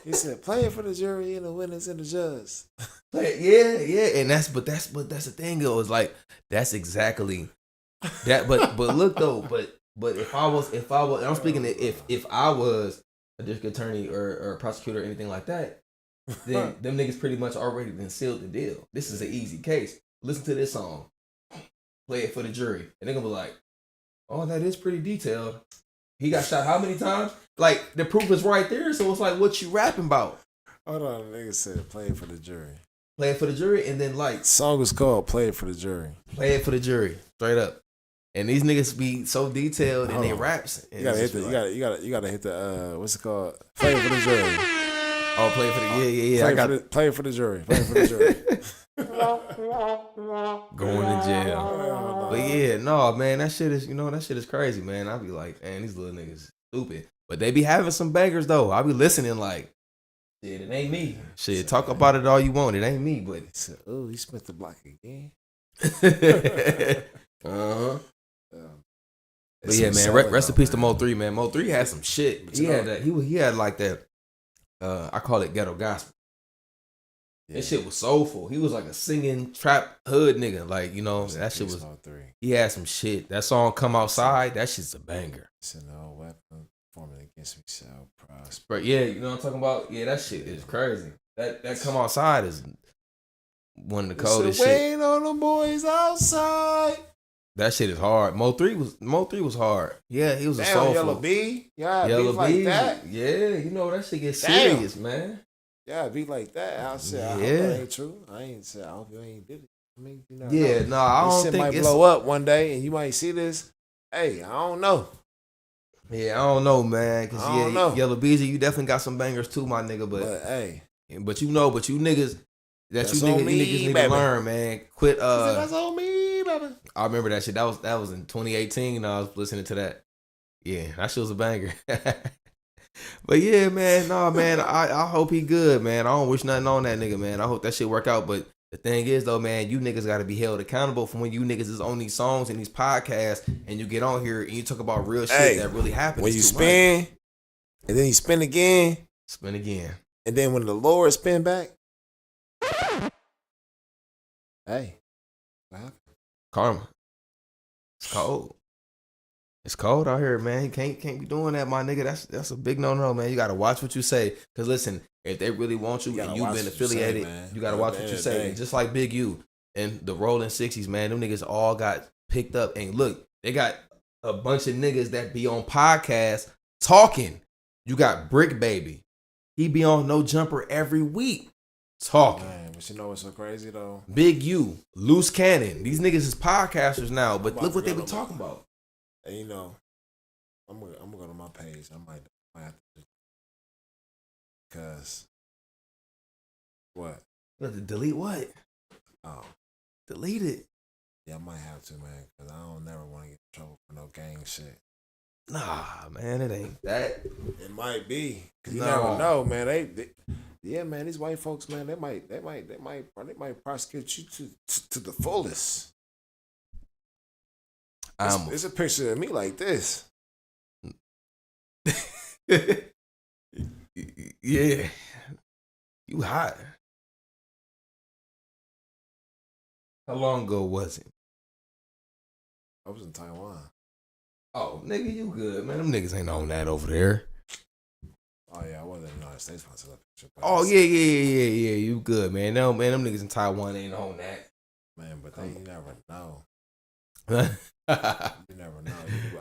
He said, play it for the jury and the witness and the judge. Yeah. And that's the thing though, is like, that's exactly that. But look though, but if I was, I'm speaking if I was a district attorney or a prosecutor or anything like that, then them niggas pretty much already been sealed the deal. This is an easy case. Listen to this song. Play it for the jury. And they're gonna be like, oh, that is pretty detailed. He got shot how many times? Like, the proof is right there, so it's like, what you rapping about? Hold on, the nigga said play it for the jury. Play it for the jury, and then like... The song is called Play It For The Jury. Play it for the jury, straight up. And these niggas be so detailed in their raps. You gotta hit the what's it called? Play it for the jury. Oh, play it for the yeah. Play it for the jury. Play it for the jury. Going to jail. But yeah, no, man, that shit is crazy, man. I be like, man, these little niggas stupid. But they be having some bangers though. I be listening like, shit, it ain't me. Shit, talk about it all you want. It ain't me, but oh, he spent the block again. But yeah, man, rest in peace to Mo 3, man. Mo 3 had some shit. He had like that. I call it ghetto gospel. Yeah. That shit was soulful. He was like a singing trap hood nigga. Like, that shit was. He had some shit. That song "Come Outside," that shit's a banger. It's no weapon forming against me shall prosper. But yeah, you know what I'm talking about? Yeah, that shit is crazy. That "Come Outside" is one of the coldest shit. Wait on the boys outside. That shit is hard. Mo 3 was hard. Yeah, he was a soulful. Yellow B. Yeah, Yellow B. Like that. Yeah, that shit gets serious, man. Yeah, be like that. I said, I hope that ain't true. I ain't said, I hope you ain't did it. I mean, I don't think might blow up one day and you might see this. Hey, I don't know. Yeah, I don't know, man. Cause Yellow Beezy, you definitely got some bangers too, my nigga. But hey, but you niggas, you niggas need to learn, man. Quit. That's on me, baby. I remember that shit. That was in 2018. I was listening to that. Yeah, that shit was a banger. But yeah, man, no, man, I hope he good, man. I don't wish nothing on that nigga, man. I hope that shit work out. But the thing is, though, man, you niggas got to be held accountable for when you niggas is on these songs and these podcasts, and you get on here and you talk about real shit Hey, that really happened. when you It's too much. spin, and then you spin again, Spin again. and then when the Lord spin back, hey, what happened? Karma. It's cold. It's cold out here, man. You can't be doing that, my nigga. That's a big no, man. You gotta watch what you say. Cause listen, if they really want you, You and gotta you've watch been what you say, affiliated, man. you gotta At watch the what end you of the say. day. And just like Big U and the Rolling 60s, man, them niggas all got picked up. And look, they got a bunch of niggas that be on podcasts talking. You got Brick Baby. He be on No Jumper every week talking. Man, but you know what's so crazy though? Big U, Loose Cannon. These niggas is podcasters now, but about look to what they go be to talking about. And you know, I'm gonna go to my page. I might have to, cause what? You have to delete what? Oh, Delete it. yeah, I might have to, man, cause I don't never want to get in trouble for no gang shit. Nah, man, it ain't that. It might be, cause you No. never know, man. Yeah, man, these white folks, man, they might prosecute you to the fullest. It's a picture of me like this. Yeah, you hot. How long ago was it? I was in Taiwan. Oh, nigga, you good, man. Them niggas ain't on that over there. Oh yeah, I was in the United States when I took that picture. Oh yeah. You good, man. No, man, them niggas in Taiwan ain't on that. Man, but you never know. Yeah, You never know.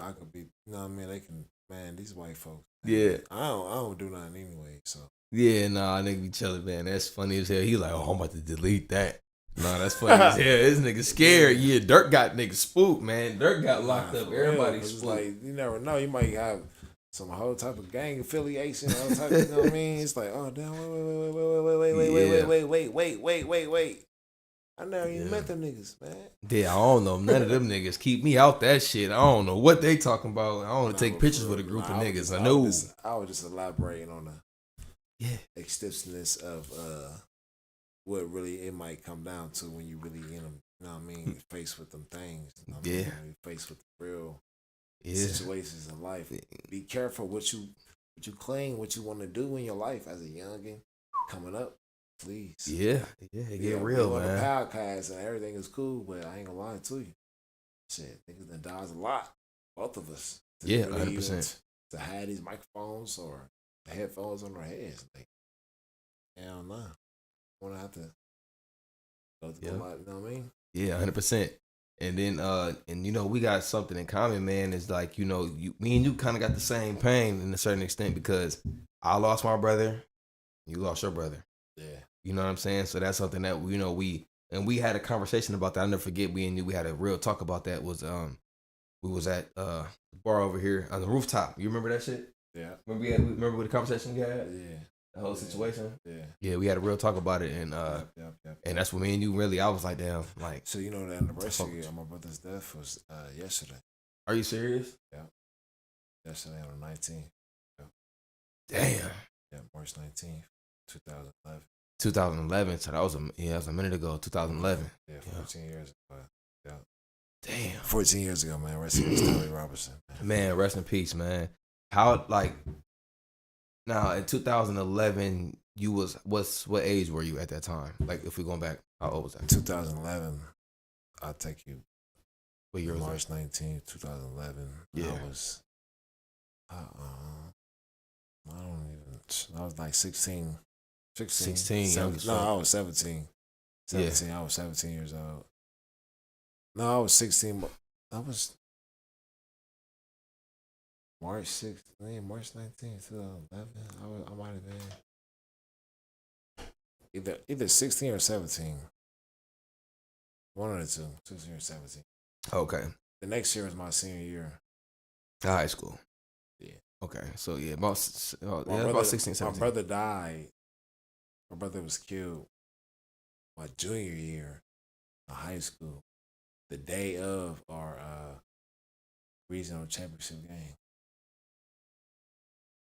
I could be, you know what I mean? They can, man, these white folks. Man, I don't do nothing anyway, so. yeah, nah, nigga be chilling, man. That's funny as hell. He like, oh, I'm about to delete that. Nah, that's funny as hell. This nigga scared. Yeah, Dirk got niggas spooked, man. Dirk got locked up. Everybody's spooked. Like, you never know. You might have some whole type of gang affiliation, whole type, you know what I mean? It's like, oh damn, wait. I never even met them niggas, man. Yeah, I don't know. None of them niggas keep me out that shit. I don't know what they talking about. I don't want to take pictures with a group of niggas. I know. I was just elaborating on the extensiveness of what really it might come down to when you really in them, you know what I mean, faced with them things. You know what I mean? When you faced with the real situations in life. Be careful what you claim, what you want to do in your life as a youngin' coming up. Please. Yeah, get real, man. On the podcast and everything is cool, but I ain't gonna lie to you. Shit, niggas that dies a lot. Both of us. Yeah, 100%. To have these microphones or the headphones on our heads. Like, hell nah. Wanna have to go through a lot, you know what I mean? Yeah, 100%. And then and you know, we got something in common, man. Is like, you know, me and you kind of got the same pain in a certain extent because I lost my brother, you lost your brother. Yeah. You know what I'm saying? So that's something that, you know, we had a conversation about that. I'll never forget, we had a real talk about that. Was we was at the bar over here on the rooftop. You remember that shit? Yeah. Remember what the conversation we had? Yeah. The whole situation? Yeah. Yeah, we had a real talk about it, and and that's what me and you really, I was like, damn, like. So you know the anniversary of my brother's death was yesterday. Are you serious? Yeah. Yesterday on the 19th. Yeah. Damn. Yeah, March 19th, 2011. 2011, so that was a minute ago. 2011. Yeah, 14 years ago. Yeah. Damn. 14 years ago, man. Rest in peace, Tommy Robertson. Man, rest in peace, man. How, like, now in 2011, you was what age were you at that time? Like, if we're going back, how old was that? 2011. I'll take you. What year was March 19th, 2011. Yeah. I was. I don't even. I was like 16. 16. I was 17. 17. Yeah. I was 17 years old. No, I was 16. I was March 16th, March 19th, 2011. I might have been either 16 or 17. One of the two, 16 or 17. Okay. The next year was my senior year. High school. Yeah. Okay. So, yeah, about 16, 17. My brother died. My brother was killed my junior year of high school, the day of our regional championship game.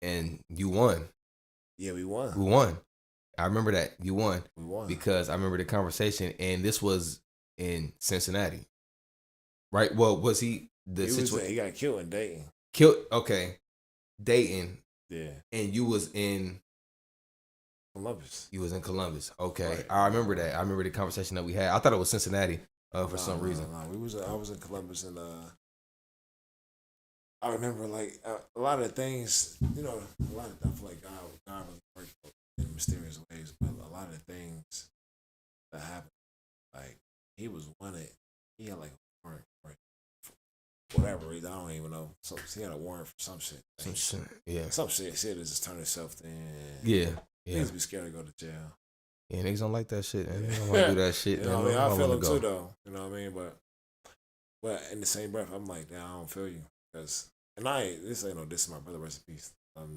and you won. Yeah, we won. We won. I remember that you won. We won because I remember the conversation, and this was in Cincinnati, right? Well, was he the situation? He got killed in Dayton. Killed. Okay, Dayton. Yeah, and you was in Columbus. You was in Columbus. Okay, Right. I remember that. I remember the conversation that we had. I thought it was Cincinnati for some reason. No. I was in Columbus, and I remember like a lot of things. You know, a lot of stuff like God really worked in mysterious ways, but a lot of things that happened, like he was wanted. He had like a warrant for whatever reason. I don't even know. So he had a warrant for some shit. Some shit. Yeah. Some shit that just turned itself in. Yeah. Yeah. Niggas be scared to go to jail. Yeah, niggas don't like that shit. Man. They don't want to do that shit. You know what I mean? I feel them too, though. You know what I mean? But in the same breath, I'm like, damn, I don't feel you. And this ain't no diss to my brother, rest in peace.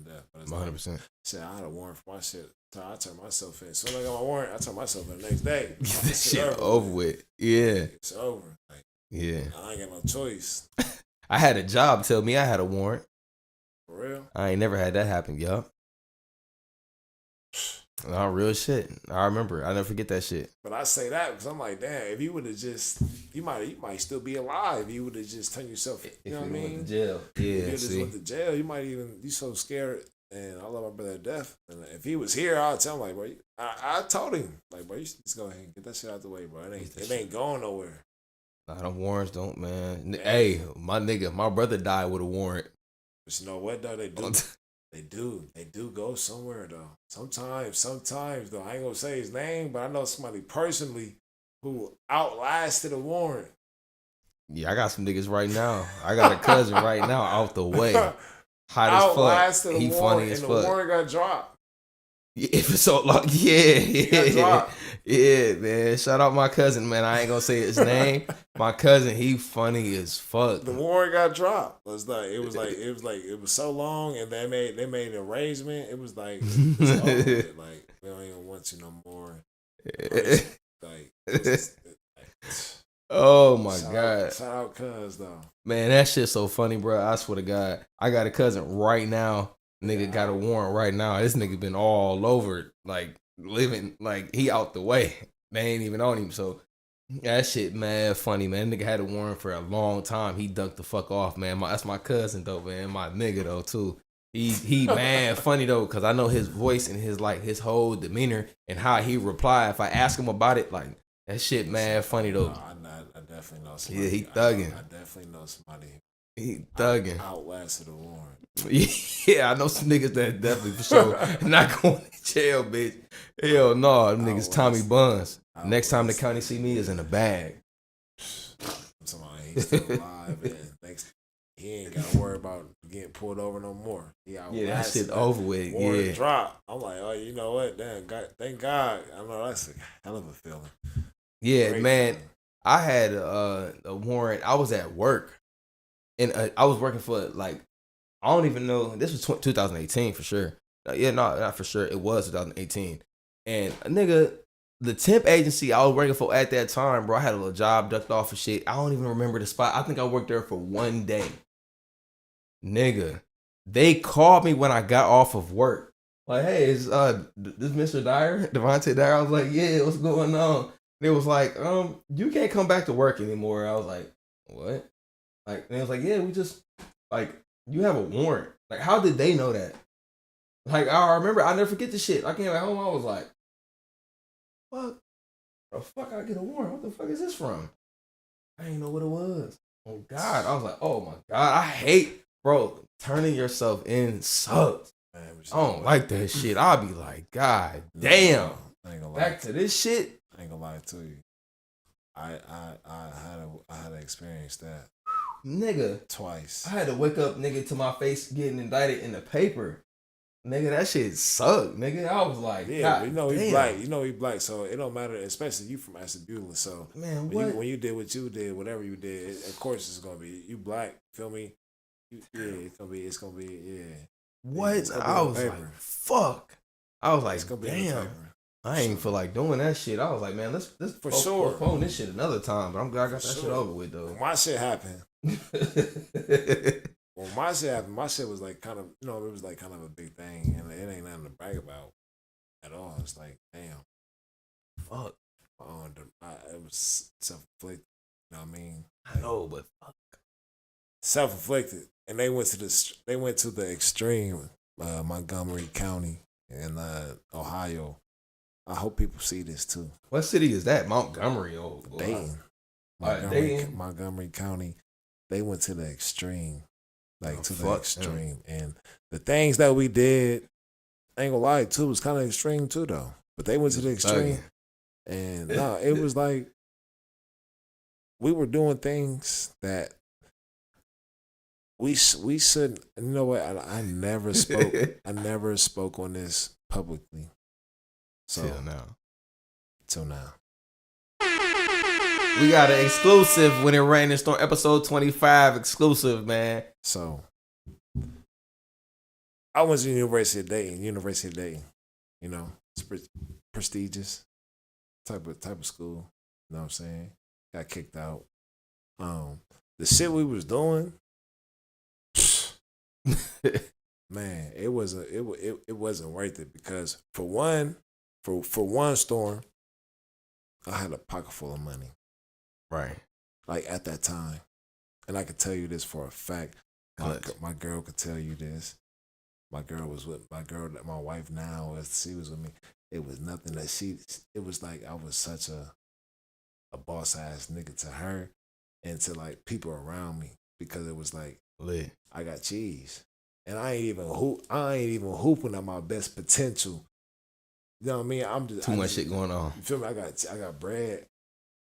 Death, but it's 100%. Like, shit, I had a warrant for my shit. So I turned myself in. So I got my warrant, I turned myself in the next day. Get this shit over with. Yeah. It's over. Like, yeah. I ain't got no choice. I had a job tell me I had a warrant. For real? I ain't never had that happen, yup. No, real shit. I remember. I never forget that shit. But I say that because I'm like, damn, if you would have just, you might still be alive. You would have just turned yourself, you know what I mean? Went to jail. Yeah, if you just went to jail, you might even, you so scared. And I love my brother to death. And if he was here, I'd tell him, like, bro, I told him, like, bro, you just go ahead and get that shit out the way, bro. It ain't going nowhere. Nah, them warrants don't, man. Hey, my nigga, my brother died with a warrant. But you know what, though? They do. They do go somewhere, though. Sometimes, though. I ain't gonna say his name, but I know somebody personally who outlasted a warrant. Yeah, I got some niggas right now. I got a cousin right now out the way. Hot as fuck. He funny as fuck. And the warrant got dropped. Yeah, if it's so long, yeah. Yeah, man. Shout out my cousin, man. I ain't gonna say his name. My cousin, he funny as fuck. The warrant got dropped. It was so long, and they made an arrangement. It was like, like we don't even want you no more. Oh my God. Shout out cuz though. Man, that shit's so funny, bro. I swear to God. I got a cousin right now. Nigga got a warrant right now. This nigga been all over, like, living, like, he out the way. They ain't even on him. So, that shit, man, funny, man. Nigga had a warrant for a long time. He ducked the fuck off, man. That's my cousin, though, man. My nigga, though, too. He man, funny, though, because I know his voice and his whole demeanor and how he reply. If I ask him about it, like, that shit, man, funny, though. No, I definitely know somebody. Yeah, he thugging. I definitely know somebody. He thugging. Outlasted a warrant. Yeah, I know some niggas that definitely for sure not going to jail, bitch. Hell no, them niggas Tommy Buns. Next time the county see me is in a bag. Somebody he's still alive and he ain't got to worry about getting pulled over no more. Yeah, that shit over with. Yeah, drop. I'm like, oh, you know what? Damn, God, thank God. I know that's a hell of a feeling. Yeah, great man. Feeling. I had a warrant. I was at work, and I was working for like. I don't even know. This was 2018 for sure. Yeah, no, not for sure. It was 2018. And a nigga, the temp agency I was working for at that time, bro, I had a little job, ducked off for shit. I don't even remember the spot. I think I worked there for one day. Nigga, they called me when I got off of work. Like, hey, is this Mr. Dyer? Devontae Dyer? I was like, yeah, what's going on? They was like, you can't come back to work anymore. I was like, what? Like, and they was like, yeah, we just, like, you have a warrant. Like, how did they know that? Like, I remember, I never forget this shit. I came back home, I was like, fuck, the fuck I get a warrant? What the fuck is this from? I didn't know what it was. Oh, God. I was like, oh, my God. I hate, bro, turning yourself in sucks. Man, I don't like that shit. I'll be like, God damn. Back to this shit. I ain't gonna lie to you. I had to experience that. Nigga. Twice. I had to wake up, nigga, to my face getting indicted in the paper. Nigga, that shit sucked, nigga. I was like, yeah, but you know he black. You know he black, so it don't matter, especially you from Ashtabula. So man, when you did what you did, whatever you did, of course it's gonna be you black. Feel me? It's gonna be yeah. What? I was like, fuck. I was like, damn. I ain't feel like doing that shit. I was like, man, let's for sure postpone this shit another time. But I'm glad I got that shit over with though. When my shit happened. When my shit was like kind of, you know, it was like kind of a big thing, and it ain't nothing to brag about at all. It's like, damn, Fuck. It was self-inflicted. You know what I mean? I know, but fuck. Self-inflicted, and they went to the extreme, Montgomery County in Ohio. I hope people see this too. What city is that? Montgomery. Oh, Dayton. Dayton. Montgomery County. They went to the extreme, like to the fuck extreme, and the things that we did, I ain't gonna lie, too, was kind of extreme too, though. But they went to the extreme, and no, it was like we were doing things that we shouldn't. You know what? I never spoke. I never spoke on this publicly. So till now. We got an exclusive When It Rained and Storm, episode 25 exclusive, man. So I went to University of Dayton. You know, it's prestigious type of school. You know what I'm saying? Got kicked out. The shit we was doing, man, it wasn't worth it, because for one Storm, I had a pocket full of money. Right. Like at that time. And I can tell you this for a fact. My girl could tell you this. My wife now, she was with me. It was nothing that it was like I was such a boss ass nigga to her and to like people around me, because it was like, lit. I got cheese. And I ain't even hooping at my best potential. You know what I mean? I'm just too much shit going on. You feel me? I got bread.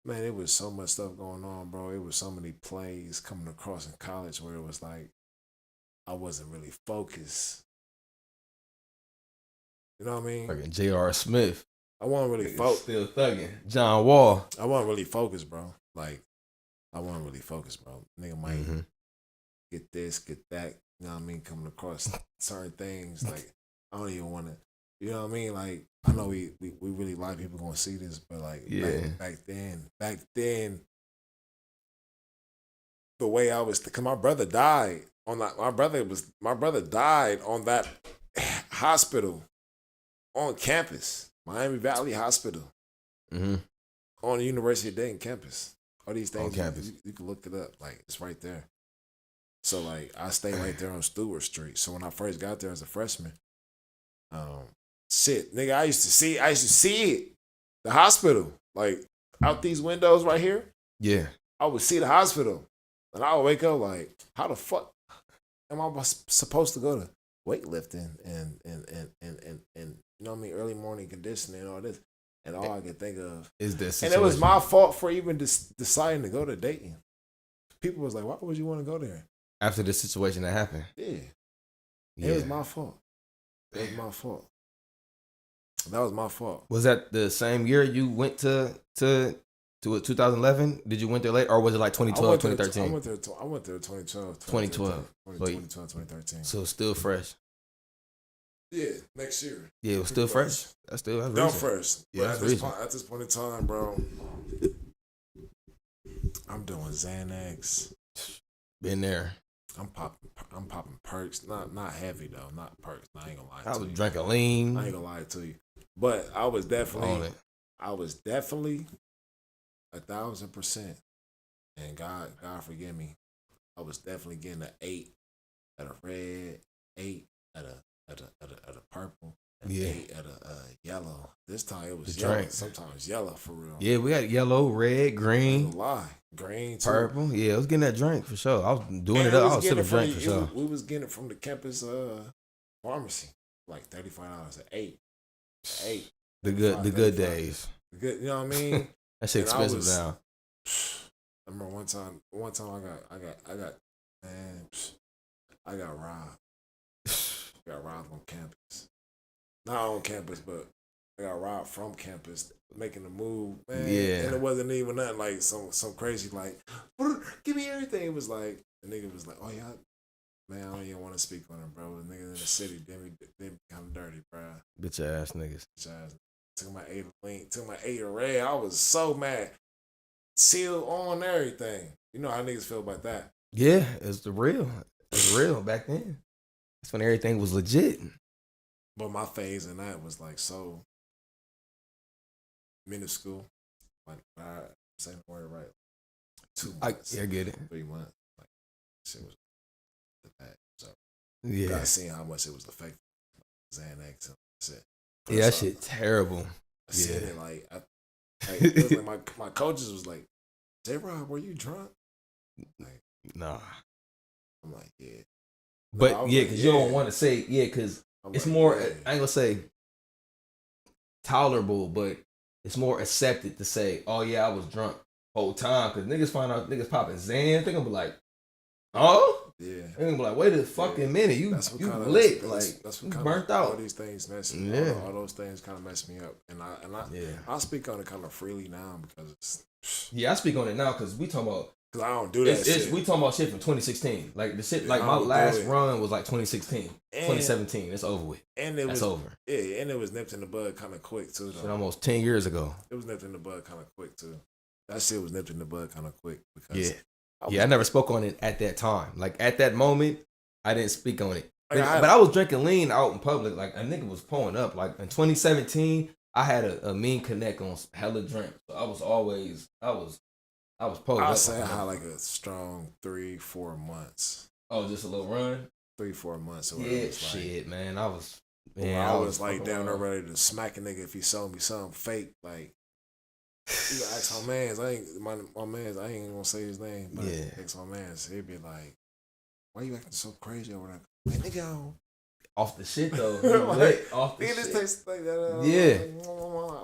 Man, it was so much stuff going on, bro. It was so many plays coming across in college where it was like I wasn't really focused. You know what I mean? Like J.R. Smith. I wasn't really focused. Still thugging. John Wall. I wasn't really focused, bro. Like, I wasn't really focused, bro. Nigga might get this, get that. You know what I mean? Coming across certain things. Like, I don't even want to. You know what I mean? Like, I know we really, a lot of people gonna see this, but like, back then, the way I was, because my brother died on that. My brother died on that hospital on campus, Miami Valley Hospital, on the University of Dayton campus. All these things, on campus. You can look it up. Like, it's right there. So like, I stayed right there on Stewart Street. So when I first got there as a freshman, shit, nigga, I used to see it, the hospital, like out these windows right here. Yeah, I would see the hospital, and I would wake up like, how the fuck am I supposed to go to weightlifting and you know what I mean, early morning conditioning and all this, and all I could think of is this. And it was my fault for even deciding to go to Dayton. People was like, why would you want to go there after the situation that happened? Yeah. It was my fault. It was my fault. That was my fault. Was that the same year you went to 2011? Did you went there late, or was it like 2012, 2013? I went there 2012. 2013. So it's still fresh. Yeah, next year. Yeah, it was still fresh. That's fresh. Yeah, at this point in time, bro, I'm doing Xanax. Been there. I'm popping perks. Not heavy though. Not perks. I ain't gonna lie. I was drinking lean. I ain't gonna lie to you. But I was definitely 1,000%. And God forgive me. I was definitely getting an 8 at a red, 8 at a purple, and 8 at a yellow. This time it was yellow. Sometimes yellow for real. Yeah, we got yellow, red, green. Lie. Green too. Purple. Yeah, I was getting that drink for sure. I was doing it up. I was still a drink for sure. We was getting it from the campus pharmacy, like $35 an 8. 8. The good days. The good, you know what I mean? That shit expensive now. I remember one time I got robbed. I got robbed on campus. Not on campus, but I got robbed from campus, making a move, man. Yeah. And it wasn't even nothing like some crazy, like, give me everything. It was like, the nigga was like, oh, yeah, man, I don't even want to speak on it, bro. The niggas in the city, they kind of dirty, bro. Bitch ass niggas. Bitch ass. Took my 8 link, took my 8 red. I was so mad. Seal on everything. You know how niggas feel about that. Yeah, it's the real. was real back then. That's when everything was legit. But my phase in that was like so minuscule. Like I saying the word right. 2 months. I get it. 3 months. Like shit was bad. So Yeah. I seen how much it was affecting Xanax and shit. Yeah, that shit terrible. I said it like it was like my coaches was like, J-Rob, were you drunk? Like, nah. I'm like, yeah. But no, yeah, like, because you don't want to say, because it's like, more, yeah. I ain't gonna say tolerable, but it's more accepted to say, oh yeah, I was drunk whole time. Because niggas find out niggas popping Xan, they gonna be like, oh? Yeah. They're gonna be like, wait a fucking minute, you lit. That's what burnt out. All these things mess me all those things kind of mess me up. And I speak on it kind of freely now because it's... Yeah, I speak on it now because we talking about... Because I don't do that shit. We talking about shit from 2016. Like, the shit, like, my last run was like 2016. 2017. It's over with. And That's over. Yeah, and it was nipped in the bud kind of quick, too, though. Shit, almost 10 years ago. It was nipped in the bud kind of quick, too. That shit was nipped in the bud kind of quick. Because I never spoke on it at that time. Like, at that moment, I didn't speak on it. But I was drinking lean out in public. Like, a nigga was pulling up. Like, in 2017, I had a mean connect on hella drink. So I was pulled up. I'll say I had like a strong 3-4 months. Oh, just a little run? 3-4 months. Or yeah, shit, man. I was like down there ready to smack a nigga if he sold me something fake. Like, you gotta ask my mans. I ain't gonna say his name, but ask my mans. He'd be like, why you acting so crazy over there? Like, nigga, off the shit though. Lit off the shit. This tastes like that.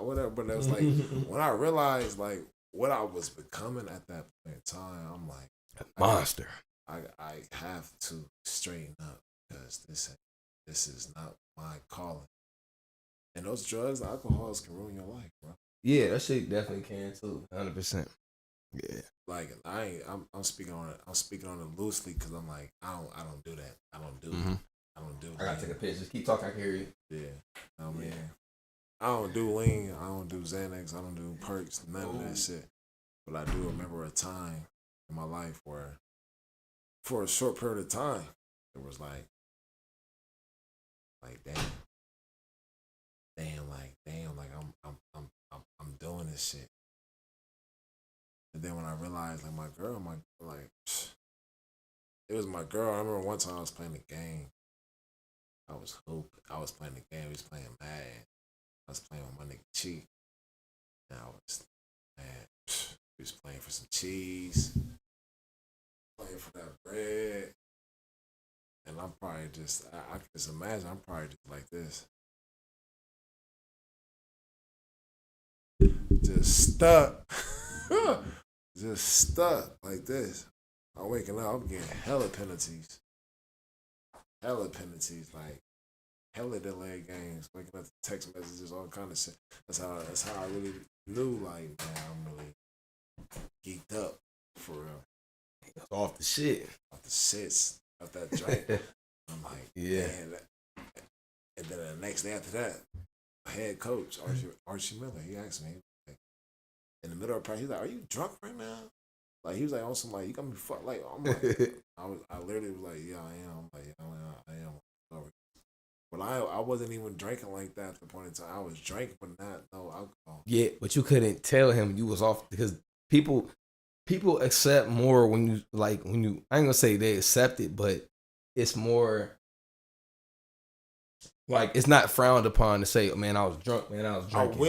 Whatever. But it was like when I realized like what I was becoming at that point in time, I'm like monster. I have to straighten up because this is not my calling. And those drugs, alcohols can ruin your life, bro. Yeah, that shit definitely can too. 100%. Yeah. Like I'm speaking on it. I'm speaking on it loosely because I'm like I don't do that. I don't do. I gotta take a picture. Just keep talking. I can hear you. Yeah. I mean, I don't do lean. I don't do Xanax. I don't do perks. None of that shit. But I do remember a time in my life where, for a short period of time, it was like damn, like I'm doing this shit. And then when I realized, like, it was my girl. I remember one time I was playing the game. I was hooping. I was playing the game. We was playing Madden. I was playing with my nigga Cheek. And we was playing for some cheese. Playing for that bread. And I'm probably just, I can just imagine, I'm probably just like this. Just stuck. Just stuck like this. I'm waking up, I'm getting hella penalties. Like hella delayed games, waking up to text messages, all kind of shit. That's how I really knew, like, man, I'm really geeked up for real. Off the shit. Off the shits. Off that drink. I'm like, yeah. Man, and then the next day after that, my head coach, Archie Miller, he asked me, like, in the middle of practice, he's like, are you drunk right now? Like, he was like on some, like, you got me fucked. Like, I'm like, I literally was like, yeah, I am. Like, I am. Sorry. But I wasn't even drinking like that at the point in time. I was drinking, but not no alcohol. Yeah, but you couldn't tell him you was off because people accept more when you I ain't gonna say they accept it, but it's more like it's not frowned upon to say, oh, man, I was drunk, man, I was drinking.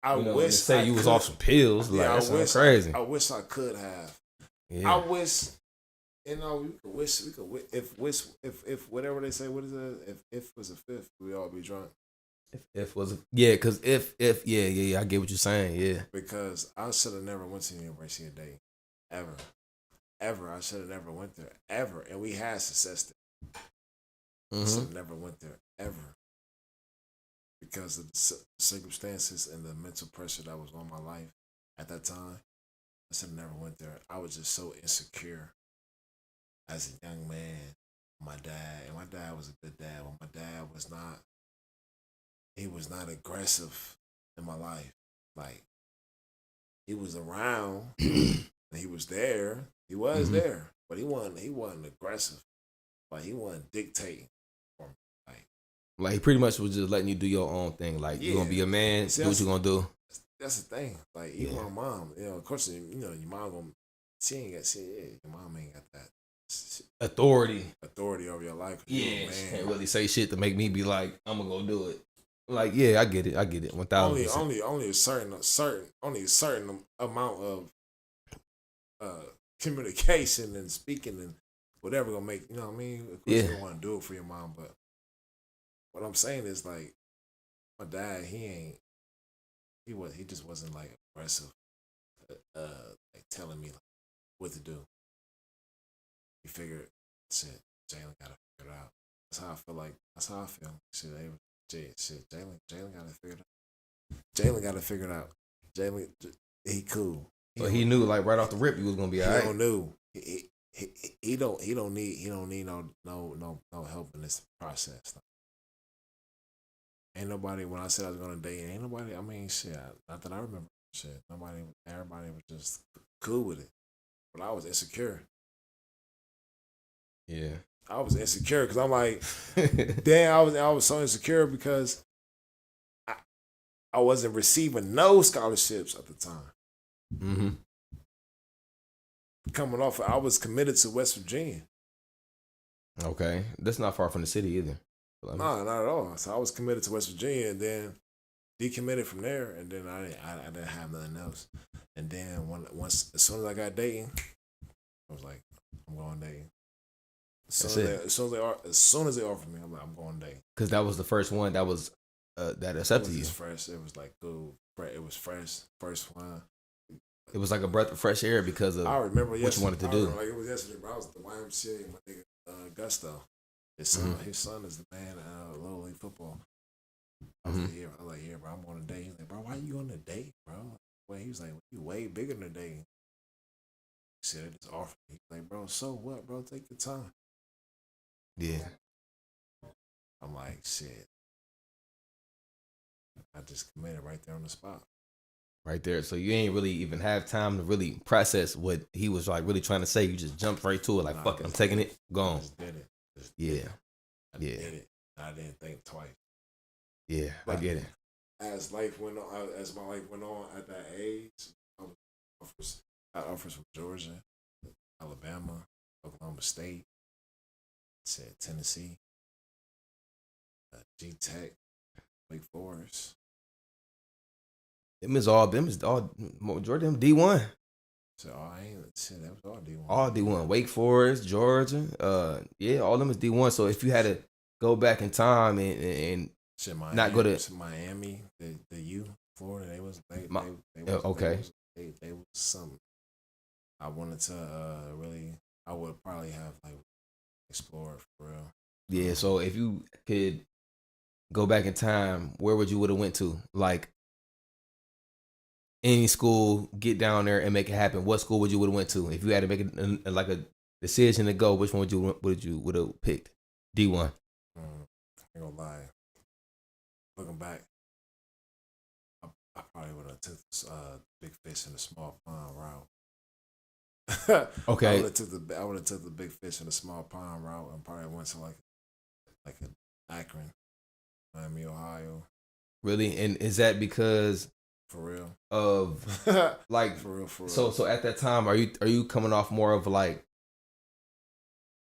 I wish say you was off some pills. Like, that's crazy. I wish I could have. Yeah. I wish, we could wish if whatever they say, what is it? If was a fifth, we all be drunk. If was because if yeah, I get what you're saying, yeah. Because I should have never went to the University of Dayton, ever. I should have never went there, ever. And we had success there. I should have never went there, ever. Because of the circumstances and the mental pressure that was on my life at that time, I should have never went there. I was just so insecure as a young man. My dad was a good dad, but my dad was not. He was not aggressive in my life. Like, he was around, and he was there. He was there, but he wasn't aggressive. Like he wasn't dictating for me. Like he pretty much was just letting you do your own thing. Like you gonna be a man, See, do what you gonna do. That's the thing. Like even my mom, of course, your mom gonna she ain't got shit. Yeah, your mom ain't got that Authority over your life. Yeah, she can't really say shit to make me be like, I'm gonna go do it. Like, yeah, I get it, 1000%. Only a certain amount of communication and speaking and whatever gonna make, you know what I mean? Of course you don't want to do it for your mom, but what I'm saying is like my dad, he just wasn't like aggressive, like telling me like, what to do. He figured, shit, Jalen gotta figure it out. That's how I feel like. That's how I feel. Shit, Jalen gotta figure it out. Jalen gotta figure it out. Jalen, he cool. So he knew like right off the rip he was gonna be alright. He don't knew. He don't need no help in this process. Ain't nobody, when I said I was gonna date, ain't nobody, I mean, shit, not that I remember, shit, everybody was just cool with it. But I was insecure. Yeah. I was insecure because I'm like, damn, I was so insecure because I wasn't receiving no scholarships at the time. Mm-hmm. Coming off, I was committed to West Virginia. Okay. That's not far from the city either. No, not at all. So I was committed to West Virginia and then decommitted from there, and then I didn't have nothing else. And then as soon as I got dating, I was like, I'm going dating. As soon as they offered me, I'm like, I'm going dating. Because that was the first one that was that accepted you. Fresh. It was like cool. It was fresh. First one. It was like a breath of fresh air because of I remember what you wanted to do. Like it was yesterday, bro. I was at the YMCA, my nigga Gusto. His son is the man at Little League football. I was like, yeah, bro, I'm on a date. He's like, bro, why you on a date, bro? Well, he was like, you way bigger than a date. He said it just offered me. He's like, bro, so what, bro? Take your time. Yeah. I'm like, shit. I just committed right there on the spot. Right there. So you ain't really even have time to really process what he was like really trying to say. You just jumped right to it. Like, fuck it, I'm taking it. Gone. Just did it. I did it. I didn't think twice. Yeah, but I get it. As my life went on at that age, I offers from Georgia, Alabama, Oklahoma State, said Tennessee, G Tech, Wake Forest. Them is all majority of them D1. So that was all D1. All D1. Wake Forest, Georgia. All them is D1. So if you had to go back in time and Miami, not go to Miami, the U, Florida, they was something. I wanted to really, I would probably have like explored for real. Yeah, so if you could go back in time, where would you would have went to? Like any school, get down there and make it happen. What school would you would have went to if you had to make a decision to go? Which one would you have picked? D1. I ain't gonna lie. Looking back, I probably would have took big fish in a small pond route. Okay. I would have took the big fish in a small pond route and probably went to like an Akron, Miami, Ohio. Really? And is that because for real of like for real? So at that time, are you coming off more of like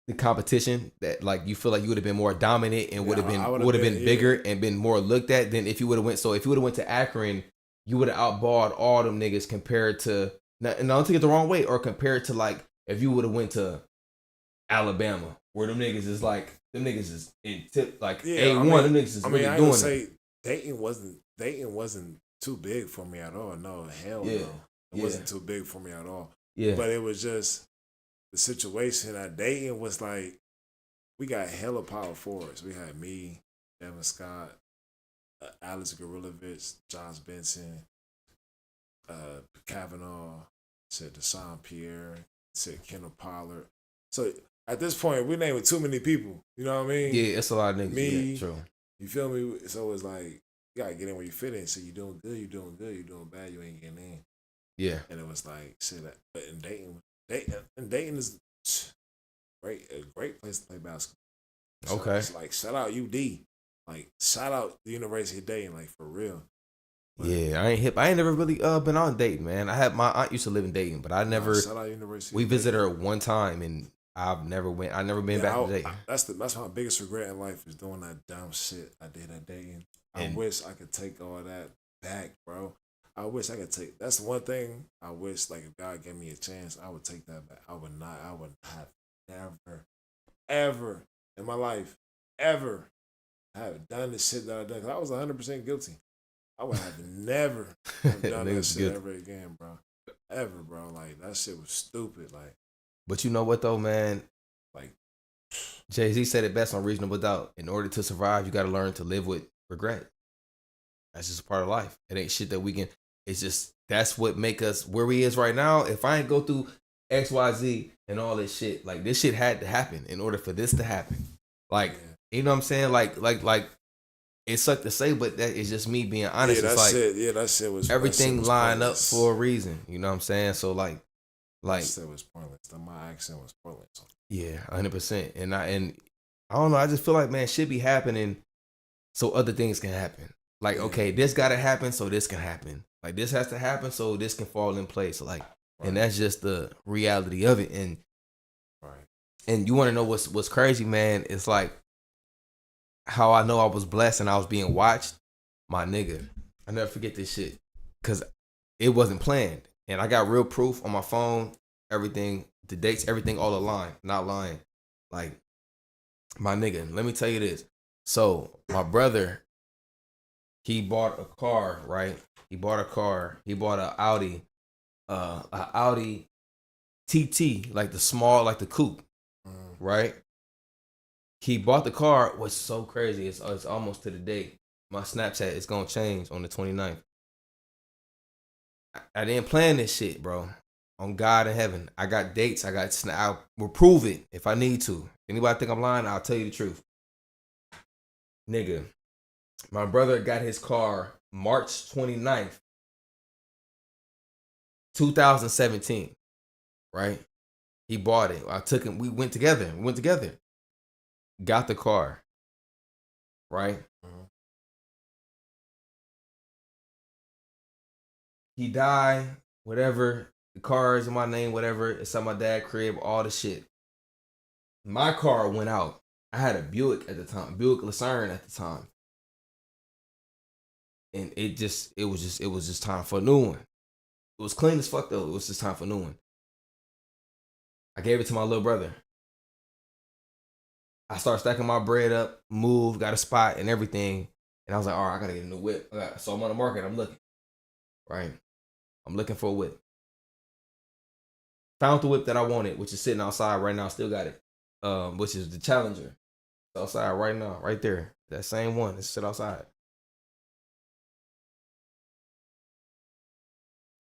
the competition that like you feel like you would have been more dominant and would have been bigger and been more looked at than if you would have went. So if you would have went to Akron, you would have outballed all them niggas compared to, and I don't take it the wrong way, or compared to like if you would have went to Alabama where them niggas is like them niggas is in tip like A1. Them niggas is really doing. I would say Dayton wasn't too big for me at all. No, hell no. It wasn't too big for me at all. Yeah, but it was just. The situation at Dayton was like, we got hella power forwards. We had me, Devin Scott, Alex Gorilovich, Josh Benson, Kavanaugh, said Deshaun Pierre, said Kendall Pollard. So at this point, we're naming too many people. You know what I mean? Yeah, it's a lot of niggas. Me, yeah, true. You feel me? So it's like, you gotta get in where you fit in. So you doing good, you doing good, you doing bad, you ain't getting in. Yeah. And it was like, shit, but in Dayton is, a great place to play basketball. Okay. It's like shout out UD, like shout out the University of Dayton, like for real. But, Yeah, I ain't hip. I ain't never really been on Dayton, man. I had my aunt used to live in Dayton, but I never. shout out University. We of visited Dayton. her one time, and I never been back to Dayton. That's my biggest regret in life is doing that dumb shit I did at Dayton. I wish I could take all that back, bro. I wish I could take. That's the one thing I wish. Like if God gave me a chance, I would take that back. I would not. I would have never, ever in my life, ever have done the shit that I done. 'Cause I was 100% guilty. I would have never have done that shit ever again, bro. Ever, bro. Like that shit was stupid. Like, But you know what though, man? like Jay-Z said it best on Reasonable Doubt. In order to survive, you got to learn to live with regret. That's just a part of life. It ain't shit that we can. It's just that's what make us where we is right now. If I ain't go through X, Y, Z and all this shit, like this shit had to happen in order for this to happen. Like you know what I'm saying? Like it sucked to say, but that is just me being honest. Yeah, it's like that shit was everything was lined up pointless. for a reason. You know what I'm saying? So like that shit was pointless. My accent was pointless. Yeah, 100%. And I don't know. I just feel like man, shit be happening so other things can happen. Like okay, this got to happen so this can happen. Like this has to happen so this can fall in place. Like, and that's just the reality of it. And and you want to know what's crazy, man? It's like how I know I was blessed and I was being watched. My nigga, I never forget this shit because it wasn't planned, and I got real proof on my phone. Everything, the dates, everything, all aligned. Not lying. Like my nigga, let me tell you this. So my brother, he bought a car, right? He bought a car. He bought an Audi TT, like the small, like the coupe, right? He bought the car. What's so crazy? It's almost to the date. My Snapchat is gonna change on the 29th. I didn't plan this shit, bro. On God in heaven, I got dates. I will prove it if I need to. Anybody think I'm lying? I'll tell you the truth, nigga. My brother got his car March 29th, 2017, right? He bought it. I took him. We went together. Got the car, right? He died, whatever. The car is in my name, whatever. It's at my dad's crib, all the shit. My car went out. I had a Buick at the time, Buick Lucerne at the time. And it was just time for a new one. It was clean as fuck though. It was just time for a new one. I gave it to my little brother. I started stacking my bread up, moved, got a spot and everything. And I was like, all right, I gotta get a new whip. So I'm on the market, I'm looking. Right? I'm looking for a whip. Found the whip that I wanted, which is sitting outside right now. Still got it. Which is the Challenger. It's outside right now, right there. That same one. It's sit outside.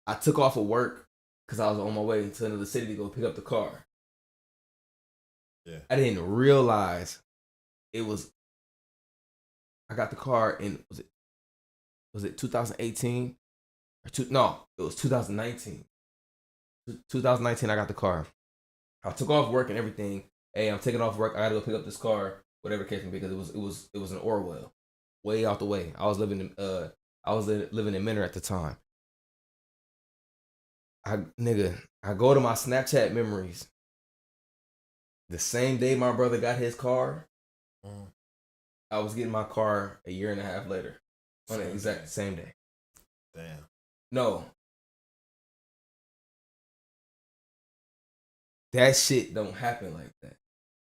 I took off of work because I was on my way to another city to go pick up the car. Yeah. I didn't realize it was. I got the car in was it 2018 or no? It was 2019. 2019, I got the car. I took off work and everything. Hey, I'm taking off work. I gotta go pick up this car, whatever the case may be, because it was in Orwell, way out the way. I was living in Menor at the time. I go to my Snapchat memories. The same day my brother got his car, I was getting my car a year and a half later, on the exact same day. Damn. No. That shit don't happen like that.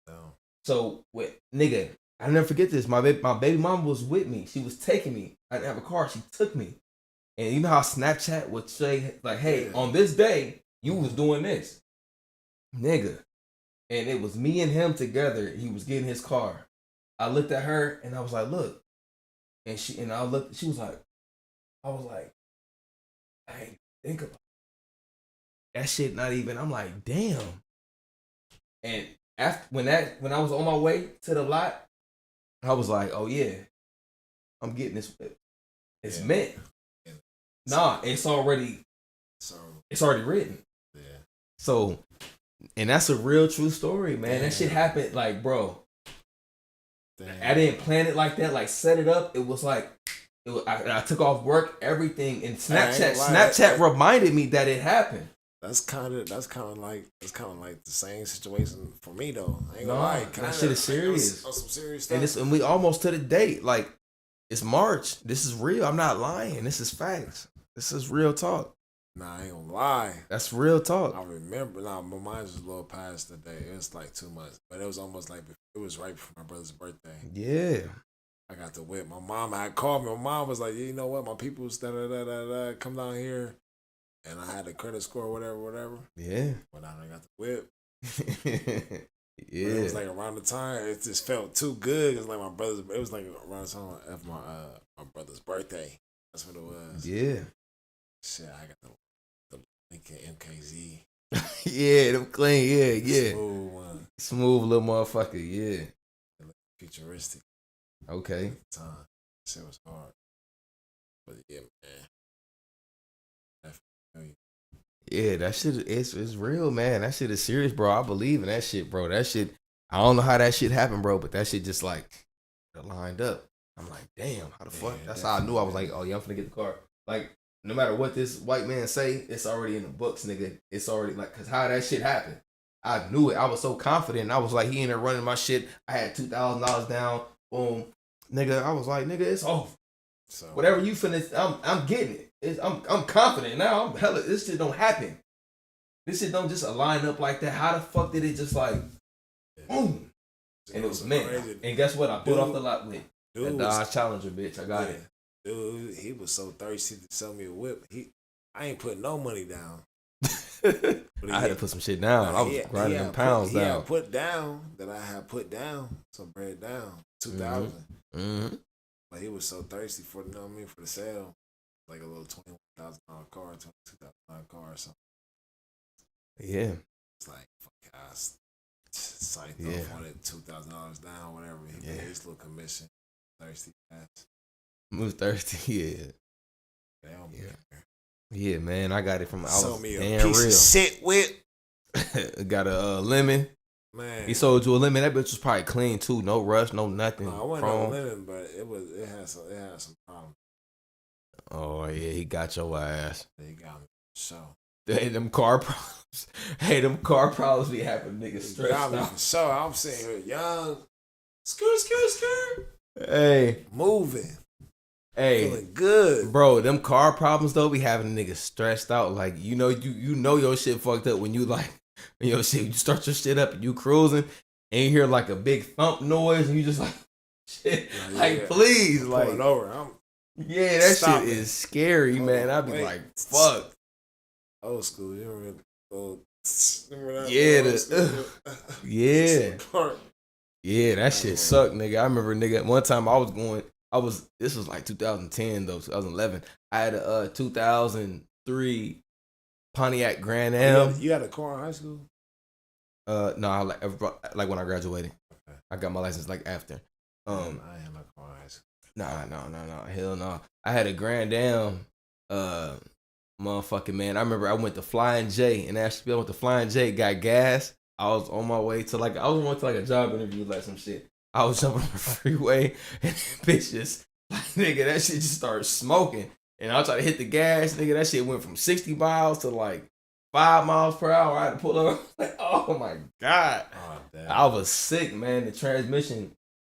No. So, nigga, I never forget this. My baby mama was with me. She was taking me. I didn't have a car. She took me. And you know how Snapchat would say, like, hey, on this day, you was doing this. Nigga. And it was me and him together. He was getting his car. I looked at her and I was like, look. And she was like, I was like, I ain't think about it. That shit not even, I'm like, damn. And after when I was on my way to the lot, I was like, oh yeah, I'm getting this. It's meant. Yeah. Nah, it's already written. Yeah. So And that's a real true story, man. Damn. That shit happened, like, bro. Damn. I didn't plan it like that, like set it up. It was like, I took off work, everything, and Snapchat reminded me that it happened. That's kind of like the same situation for me though. I ain't No, gonna lie. that shit is serious. On some serious stuff. And we almost to the date. Like, it's March. This is real. I'm not lying. This is facts. This is real talk. Nah, I ain't gonna lie. That's real talk. I remember. Nah, my mind was a little past the day. It was like 2 months, but it was almost like it was right before my brother's birthday. Yeah. I got the whip. My mom had called me. My mom was like, "You know what? My people's come down here," and I had a credit score, whatever. Yeah. Went out and got the whip. Yeah. But it was like around the time it just felt too good. It's like my brother's. It was like around the time of my brother's birthday. That's what it was. Yeah. Shit, I got the Lincoln MKZ. Yeah, them clean. Yeah. Smooth one. Smooth little motherfucker. Yeah. Futuristic. Okay. At the time. Shit was hard. But yeah, man. Yeah, that shit is real, man. That shit is serious, bro. I believe in that shit, bro. That shit, I don't know how that shit happened, bro, but that shit just like lined up. I'm like, damn, how the fuck? That's how I knew. I was like, oh yeah, I'm finna get the car. Like, no matter what this white man say, it's already in the books, nigga. It's already like, cause how that shit happened. I knew it. I was so confident. I was like, he in there running my shit. I had $2,000 down. Boom, nigga. I was like, nigga, it's over. So whatever you finna, I'm getting it. I'm confident now. I'm hella. This shit don't happen. This shit don't just line up like that. How the fuck did it just like, boom? And it was man. Crazy. And guess what? I put off the lot with that Dodge Challenger, bitch. I got it. Dude, he was so thirsty to sell me a whip. I ain't putting no money down. I had to put some shit down. I was grinding them pounds down. Yeah, put down that I had put down some bread down 2,000. Mm-hmm. But he was so thirsty for for the sale, like a little $21,000 car, $22,000 car or something. Yeah, it's like fuck, I signed off on it, $2,000 down, whatever. He paid his little commission. Thirsty ass. Was thirsty, yeah, man. I got it from. Sold me a piece of shit whip. Got a lemon. Man, he sold you a lemon. That bitch was probably clean too. No rust, no nothing. No, I wasn't no lemon, but it had some problems. Oh yeah, he got your ass. He got me. So them car problems. Hey, them car problems be happening, niggas stressed out. So I'm sitting here young, skirt. Hey, moving. Hey, feeling good, bro. Them car problems though be having niggas stressed out. Like you know your shit fucked up when you like you start your shit up and you cruising and you hear like a big thump noise and you just like shit. Please, like over. That shit is scary, man. I'd be like, fuck. Old school, you remember that? Yeah, that shit sucked, nigga. I remember, nigga, one time this was like 2010 though, 2011. I had a 2003 Pontiac Grand Am. You had a car in high school? No, like when I graduated. Okay. I got my license like after. I ain't had no car in high school. No, hell no. I had a Grand Am, motherfucking man. I remember I went to Flying J, and actually I went to Flying J, got gas. I was on my way to a job interview, like some shit. I was jumping on the freeway, and bitches, like, nigga, that shit just started smoking. And I was trying to hit the gas, nigga, that shit went from 60 miles to like 5 miles per hour. I had to pull over. Like, oh my God. Oh, I was sick, man. The transmission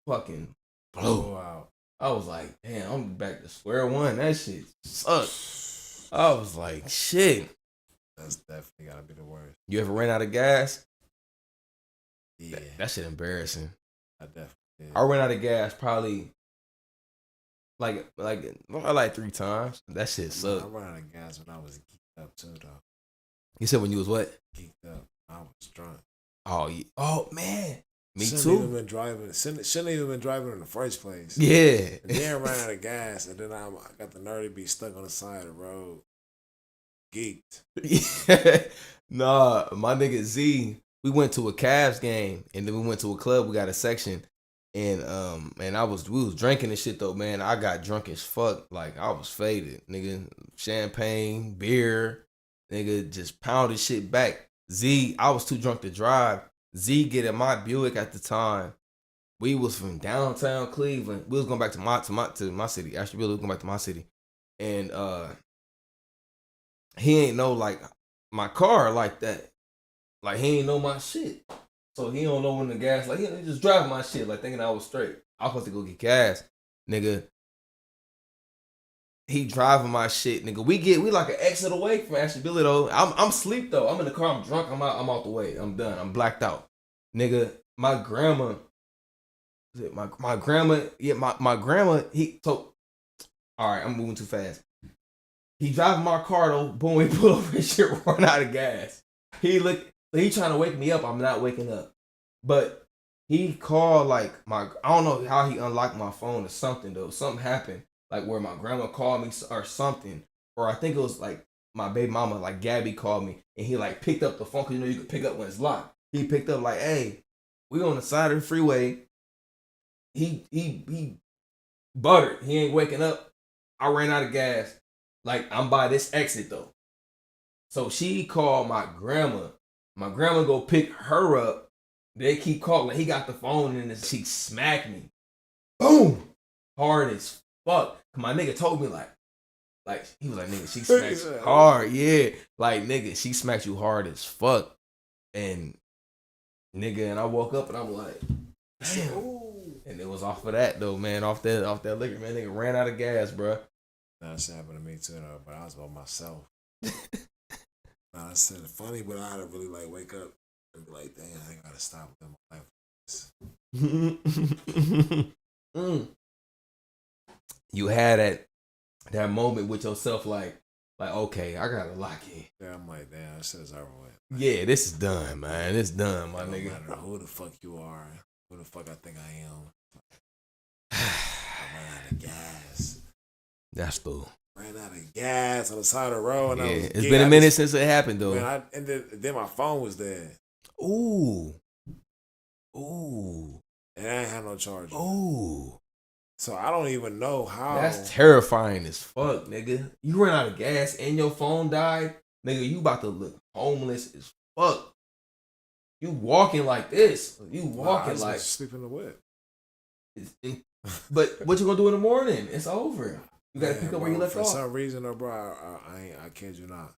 fucking blew out. I was like, damn, I'm back to square one. That shit sucked. I was like, shit. That's definitely gotta be the worst. You ever ran out of gas? Yeah. That shit embarrassing. I definitely did. I ran out of gas probably like 3 times. That shit sucked. I ran out of gas when I was geeked up too, though. You said when you was what? Geeked up. I was drunk. Oh, yeah. Oh man. Me shouldn't too. Even been driving. Shouldn't even been driving in the first place. Yeah. And then ran out of gas, and then I got the nerve to be stuck on the side of the road. Geeked. Yeah. Nah, my nigga Z, we went to a Cavs game, and then we went to a club. We got a section, and we was drinking and shit though, man. I got drunk as fuck. Like I was faded, nigga. Champagne, beer, nigga, just pounded shit back. Z, I was too drunk to drive. Z get in my Buick at the time. We was from downtown Cleveland. We was going back to my city. Actually, we was going back to my city. And he ain't know like my car like that. Like he ain't know my shit. So he don't know when the gas, like he just driving my shit, like thinking I was straight. I was supposed to go get gas. Nigga, he driving my shit, nigga. We like an exit away from Ashtabula though. I'm asleep though. I'm in the car. I'm drunk. I'm out the way. I'm done. I'm blacked out, nigga. My grandma. My grandma. Yeah, my grandma. He so. All right, I'm moving too fast. He driving my car though. Boom, we pull over and shit, run out of gas. He trying to wake me up. I'm not waking up, but he called like I don't know how he unlocked my phone or something though. Something happened. Like where my grandma called me or something, or I think it was like my baby mama, like Gabby called me, and he like picked up the phone because you could pick up when it's locked. He picked up like, "Hey, we on the side of the freeway." He buttered. He ain't waking up. I ran out of gas. Like I'm by this exit though, so she called my grandma. My grandma go pick her up. They keep calling. He got the phone and she smacked me. Boom, hard as fuck. My nigga told me like he was like, nigga, she smacked you hard, yeah. Like nigga, she smacked you hard as fuck. And nigga, and I woke up and I'm like, damn. And it was off of that though, man. Off that liquor, man. Nigga ran out of gas, bro. That shit happened to me too, though. But I was by myself. I said it funny, but I had to really like wake up and be like, damn, I gotta stop with my life. You had that moment with yourself, like okay, I gotta lock in. Yeah, I'm like, damn, that shit is over with. Yeah, this is done, man. It's done, my nigga. No matter who the fuck you are, who the fuck I think I am. I ran out of gas. That's the ran out of gas on the side of the road. And it's been a minute since it happened though. Man, and then my phone was dead. Ooh. And I ain't had no charger. Ooh. So I don't even know how. That's terrifying as fuck, nigga. You ran out of gas and your phone died, nigga. You about to look homeless as fuck. You walking like this. You walking like sleep in the whip. But what you gonna do in the morning? It's over. You gotta pick up where you left off. For some reason, though, bro, I kid you not.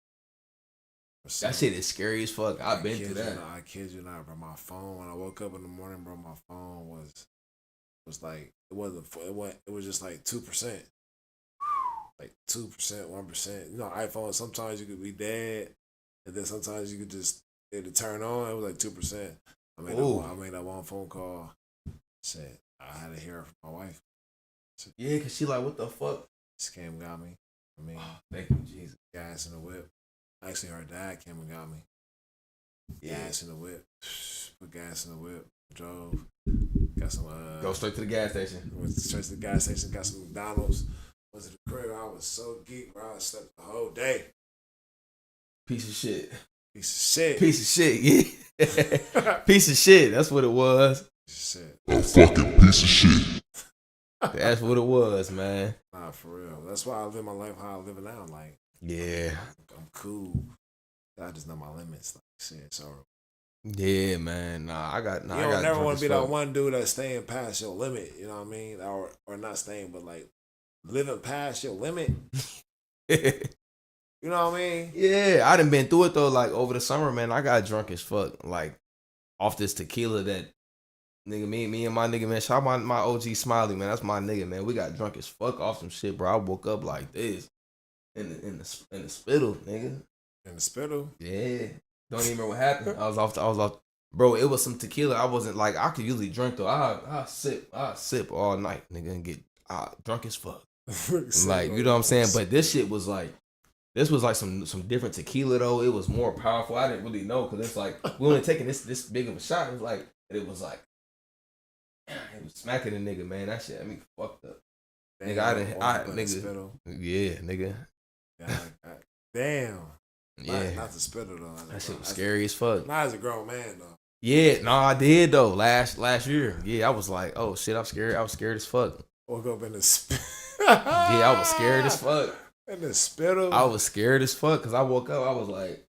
That shit is scary as fuck. I've been through that. I kid you not, bro. My phone, when I woke up in the morning, bro, my phone was like, it was just like 2%. Like 2%, 1%. You know, iPhone, sometimes you could be dead, and then sometimes you could just, it'd turn on. It was like 2%. I made that one phone call. Said, I had to hear it from my wife. Yeah, because she like, what the fuck? Scam got me. I mean, thank you, Jesus. Gas in the whip. Actually, her dad came and got me. Yeah. Gas in the whip. Put gas in the whip. Drove. Got some. Go straight to the gas station. Went straight to the gas station. Got some McDonald's. Went to the crib. I was so geeked, bro. I slept the whole day. Piece of shit. Piece of shit. Yeah. Piece of shit. That's what it was. Shit. A fucking piece of shit. That's what it was, man. Nah, for real. That's why I live my life how I live it now. Like, yeah, I'm cool. I just know my limits. Like, shit, so. Yeah, man. Nah, I got. You don't never want to be that one dude that's staying past your limit. You know what I mean? Or not staying, but like living past your limit. You know what I mean? Yeah, I done been through it though. Like over the summer, man, I got drunk as fuck. Like off this tequila that nigga, me and my nigga, man. Shout out my OG Smiley, man. That's my nigga, man. We got drunk as fuck off some shit, bro. I woke up like this in the spittle, nigga. In the spittle? Yeah. Don't even remember what happened. I was off. Bro, it was some tequila. I wasn't like, I could usually drink though. I sip all night, nigga, and get drunk as fuck. Like, you know what I'm saying? But this shit was like, this was like some different tequila though. It was more powerful. I didn't really know because it's like we only taking this big of a shot. It was like it was smacking the nigga, man. That shit had me fucked up. Damn, nigga. Yeah, nigga. Damn. Yeah. Not the spitter though. That shit was scary as fuck. Not as a grown man though. Yeah, no, I did though. Last year. Yeah, I was like, oh shit, I'm scared. I was scared as fuck. Woke up in the spit. Yeah, I was scared as fuck. In the spittle. I was scared as fuck because I woke up. I was like,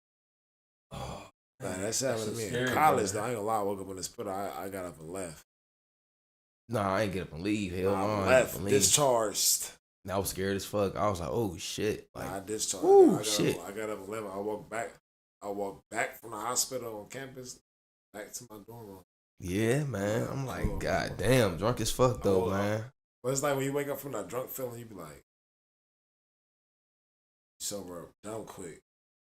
oh, Nah, that shit happened to me in scary, college. bro. Though I ain't gonna lie, I woke up in the spitter. I got up and left. Nah, I ain't get up and leave. Hell no, I I ain't get up left, and leave. discharged. And I was scared as fuck. I was like, oh shit. Like, I discharged. ooh, I shit. I got up and left. I walked back. I walked back from the hospital on campus back to my dorm room. yeah, man. I'm like, god damn, drunk as fuck though, man. But it's like when you wake up from that drunk feeling, you be like, sober up dumb quick.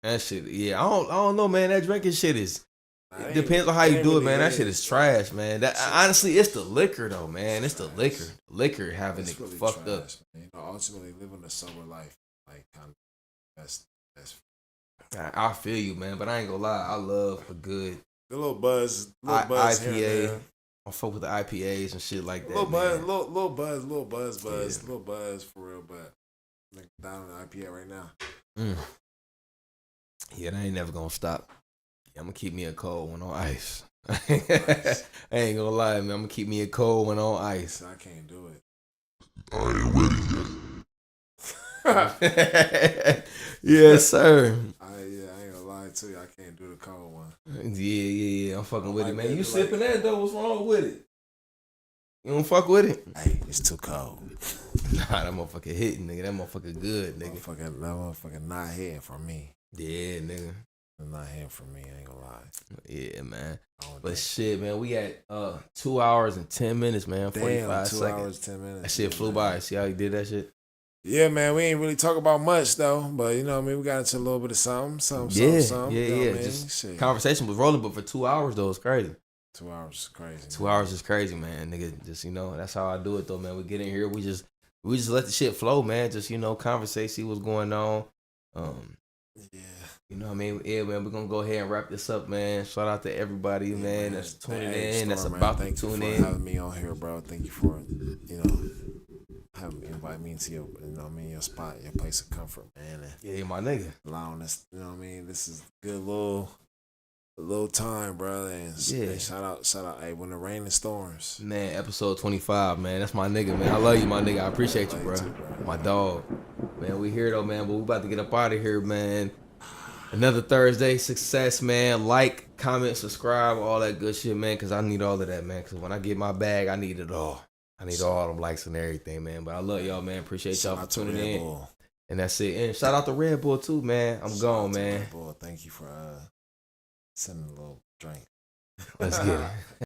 That shit, yeah. I don't know, man. That drinking shit is. Nah, It depends on how you do it, man. That shit is. is trash, man. That honestly, it's the liquor though, man. It's the liquor. Liquor having it really fucked trash, up. Man. You know, ultimately living a sober life, like kind of that's I feel you, man. But I ain't gonna lie. I love a good the little buzz here and IPA. there. I fuck with the IPAs and shit like that. Little buzz, man. little buzz for real. But like down on the IPA right now. Yeah, that ain't never gonna stop. Yeah, I'm gonna keep me a cold one on ice. I ain't gonna lie, man. I'm gonna keep me a cold one on ice. I can't do it. I ain't ready yet. Yes, sir. I ain't gonna lie to you. I can't do the cold one. Yeah. I'm fucking with it, man. You like- sipping that though? What's wrong with it? You don't fuck with it? Hey, it's too cold. Nah, that motherfucker hitting, nigga. That motherfucker good, nigga. That motherfucker not hitting for me. Yeah, nigga. It's not hitting for me. I ain't gonna lie. Yeah, man. I don't But think- shit, man, we at 2 hours and 10 minutes, man. 45 Damn, 2 seconds. hours 10 minutes. That shit Yeah, flew man. by. See how you did that shit? Yeah, man, we ain't really talk about much though, but you know what I mean. We got into a little bit of something. You know what I mean? Just Shit. conversation was rolling, but for 2 hours though, it's crazy. 2 hours is crazy. 2 hours is crazy, man. Nigga, just that's how I do it though, man. We get in here, we just let the shit flow, man. Just conversate, see what's going on. Yeah. You know what I mean? Yeah, man, we're gonna go ahead and wrap this up, man. Shout out to everybody, man, that's tuning in, that's about to tune Thank you in. for having me on here, bro. Thank you for having invite me into your your spot, your place of comfort, man. And Yeah, my nigga. allowing us, you know what I mean? This is a good little time, brother. And Yeah. shout out. Hey, when the rain and storms. Man, episode 25, man. That's my nigga, man. I love you, my nigga. I appreciate you, Love bro. you too, bro. My dog. Man, we here though, man, but we about to get up out of here, man. Another Thursday success, man. Like, comment, subscribe, all that good shit, man, because I need all of that, man. Because when I get my bag, I need it all. I need all them likes and everything, man. But I love y'all, man. Appreciate y'all for tuning Red in. Bull. And that's it. And shout out to Red Bull, too, man. I'm Shout gone, out to man. Red Bull. Thank you for sending a little drink. Let's get it.